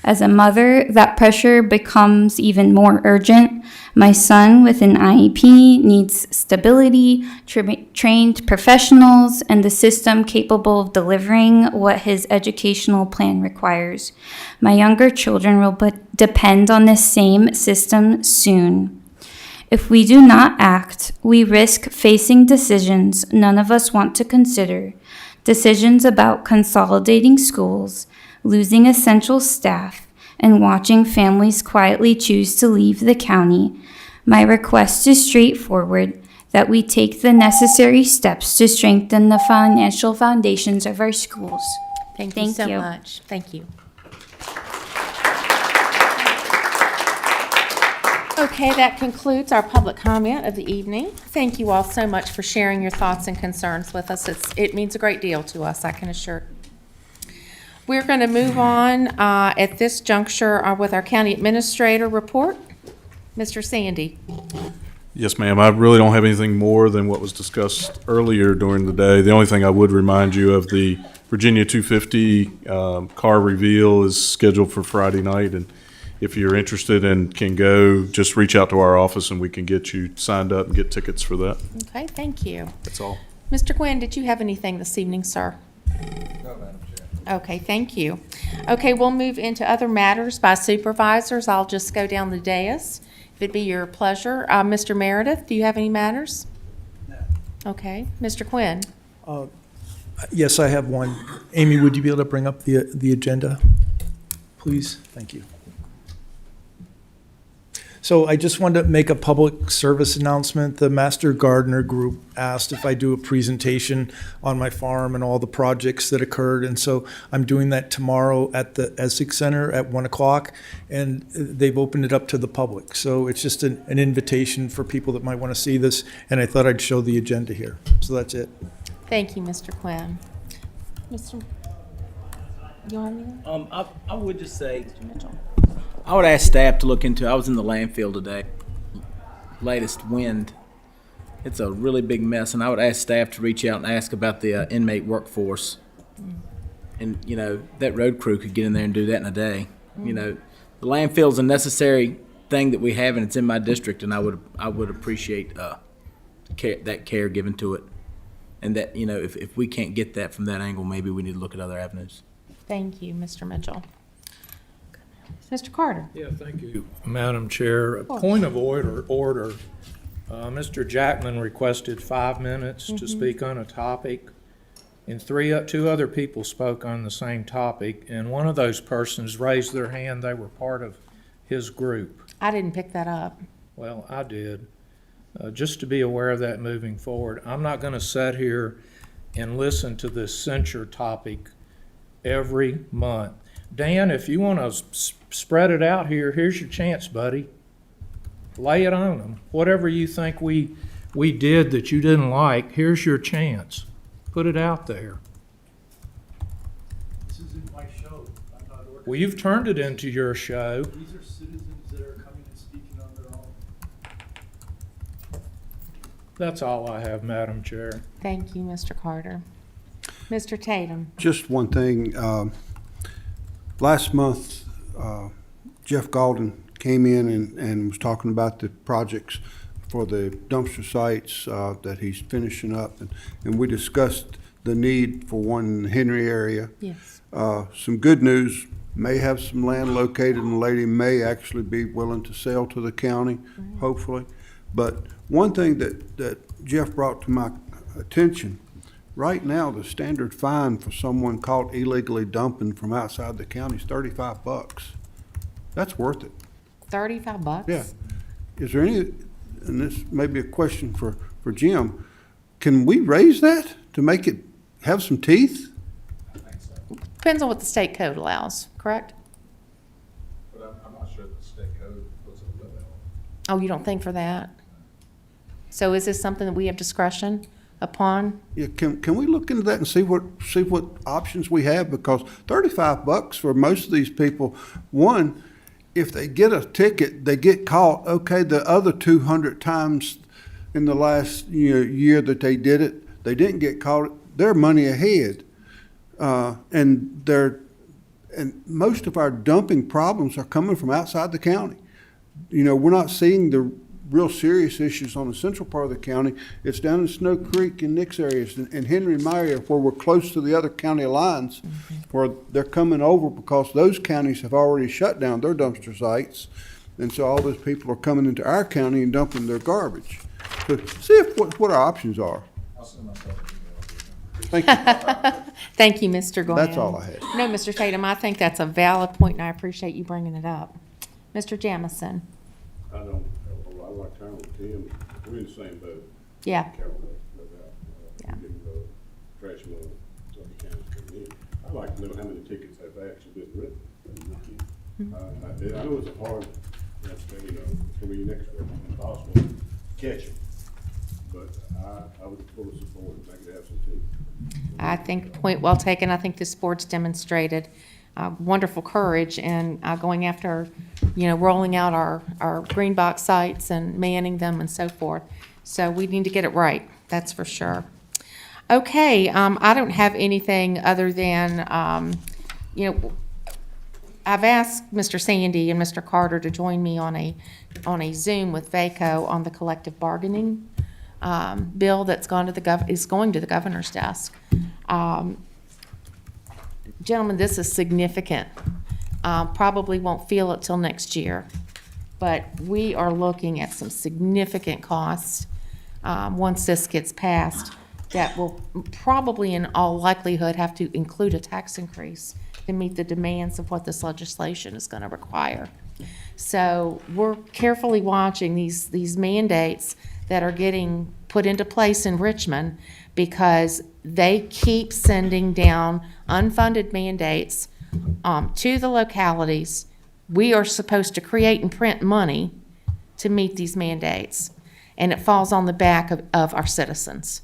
As a mother, that pressure becomes even more urgent. My son with an IEP needs stability, trained professionals, and a system capable of delivering what his educational plan requires. My younger children will depend on this same system soon. If we do not act, we risk facing decisions none of us want to consider. Decisions about consolidating schools, losing essential staff, and watching families quietly choose to leave the county. My request is straightforward: that we take the necessary steps to strengthen the financial foundations of our schools. Thank you so much. Thank you. Okay, that concludes our public comment of the evening. Thank you all so much for sharing your thoughts and concerns with us. It means a great deal to us, I can assure. We're going to move on at this juncture with our county administrator report. Mr. Sandy. Yes, ma'am. I really don't have anything more than what was discussed earlier during the day. The only thing I would remind you of, the Virginia 250 car reveal is scheduled for Friday night, and if you're interested and can go, just reach out to our office and we can get you signed up and get tickets for that. Okay, thank you. That's all. Mr. Gwynn, did you have anything this evening, sir? No, Madam Chair. Okay, thank you. Okay, we'll move into other matters by supervisors. I'll just go down the dais, if it'd be your pleasure. Mr. Meredith, do you have any matters? No. Okay. Mr. Quinn? Yes, I have one. Amy, would you be able to bring up the agenda, please? Thank you. So I just wanted to make a public service announcement. The Master Gardener Group asked if I do a presentation on my farm and all the projects that occurred. And so I'm doing that tomorrow at the Essex Center at 1 o'clock. And they've opened it up to the public. So it's just an invitation for people that might want to see this. And I thought I'd show the agenda here. So that's it. Thank you, Mr. Quinn. Mr. You want anything? I would just say, Mr. Mitchell. I would ask staff to look into, I was in the landfill today, latest wind. It's a really big mess, and I would ask staff to reach out and ask about the inmate workforce. And, you know, that road crew could get in there and do that in a day. You know, the landfill is a necessary thing that we have, and it's in my district, and I would appreciate that care given to it. And that, you know, if we can't get that from that angle, maybe we need to look at other avenues. Thank you, Mr. Mitchell. Mr. Carter. Yeah, thank you, Madam Chair. A point of order. Mr. Jackman requested 5 minutes to speak on a topic, and two other people spoke on the same topic, and one of those persons raised their hand. They were part of his group. I didn't pick that up. Well, I did. Just to be aware of that moving forward. I'm not going to sit here and listen to this censure topic every month. Dan, if you want to spread it out here, here's your chance, buddy. Lay it on them. Whatever you think we did that you didn't like, here's your chance. Put it out there. This isn't my show. I'm not ordering. Well, you've turned it into your show. These are citizens that are coming and speaking on their own. That's all I have, Madam Chair. Thank you, Mr. Carter. Mr. Tatum. Just one thing. Last month, Jeff Galden came in and was talking about the projects for the dumpster sites that he's finishing up, and we discussed the need for one in the Henry area. Yes. Some good news, may have some land located, and the lady may actually be willing to sell to the county, hopefully. But one thing that Jeff brought to my attention, right now, the standard fine for someone caught illegally dumping from outside the county is $35. That's worth it. $35? Yeah. Is there any, and this may be a question for Jim, can we raise that to make it have some teeth? Depends on what the state code allows, correct? But I'm not sure the state code puts a limit on it. Oh, you don't think for that? So is this something that we have discretion upon? Yeah, can we look into that and see what options we have? Because $35 for most of these people, one, if they get a ticket, they get caught. Okay, the other 200 times in the last year that they did it, they didn't get caught. They're money ahead, and most of our dumping problems are coming from outside the county. You know, we're not seeing the real serious issues on the central part of the county. It's down in Snow Creek and Nick's areas and Henry and my area, where we're close to the other county lines, where they're coming over because those counties have already shut down their dumpster sites. And so all those people are coming into our county and dumping their garbage. So see what our options are. I'll send myself an email. Thank you. Thank you, Mr. Glenn. That's all I had. No, Mr. Tatum, I think that's a valid point, and I appreciate you bringing it up. Mr. Jamison. I don't, I like Carol and Tim, we're in the same boat. Yeah. Carol, no doubt. Yeah. Getting the trash money, so the county's coming in. I'd like to know how many tickets have actually been written. I know it's a hard, it's gonna be next week, impossible to catch them. But I would fully support it, if I could have some teeth. I think, point well taken. I think this board's demonstrated wonderful courage in going after, rolling out our green box sites and manning them and so forth. So we need to get it right, that's for sure. Okay, I don't have anything other than, I've asked Mr. Sandy and Mr. Carter to join me on a Zoom with VACO on the collective bargaining bill that's is going to the governor's desk. Gentlemen, this is significant. Probably won't feel it till next year, but we are looking at some significant costs once this gets passed that will probably in all likelihood have to include a tax increase to meet the demands of what this legislation is going to require. So we're carefully watching these mandates that are getting put into place in Richmond, because they keep sending down unfunded mandates to the localities. We are supposed to create and print money to meet these mandates, and it falls on the back of our citizens.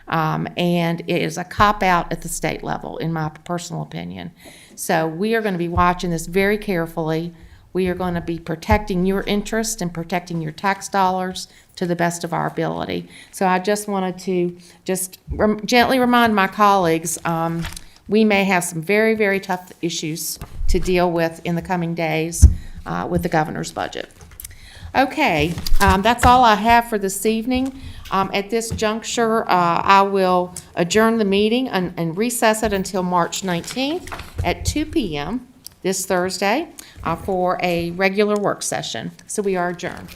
And it is a cop-out at the state level, in my personal opinion. So we are going to be watching this very carefully. We are going to be protecting your interest and protecting your tax dollars to the best of our ability. So I just wanted to gently remind my colleagues, we may have some very, very tough issues to deal with in the coming days with the governor's budget. Okay, that's all I have for this evening. At this juncture, I will adjourn the meeting and recess it until March 19th at 2 p.m. this Thursday for a regular work session. So we are adjourned.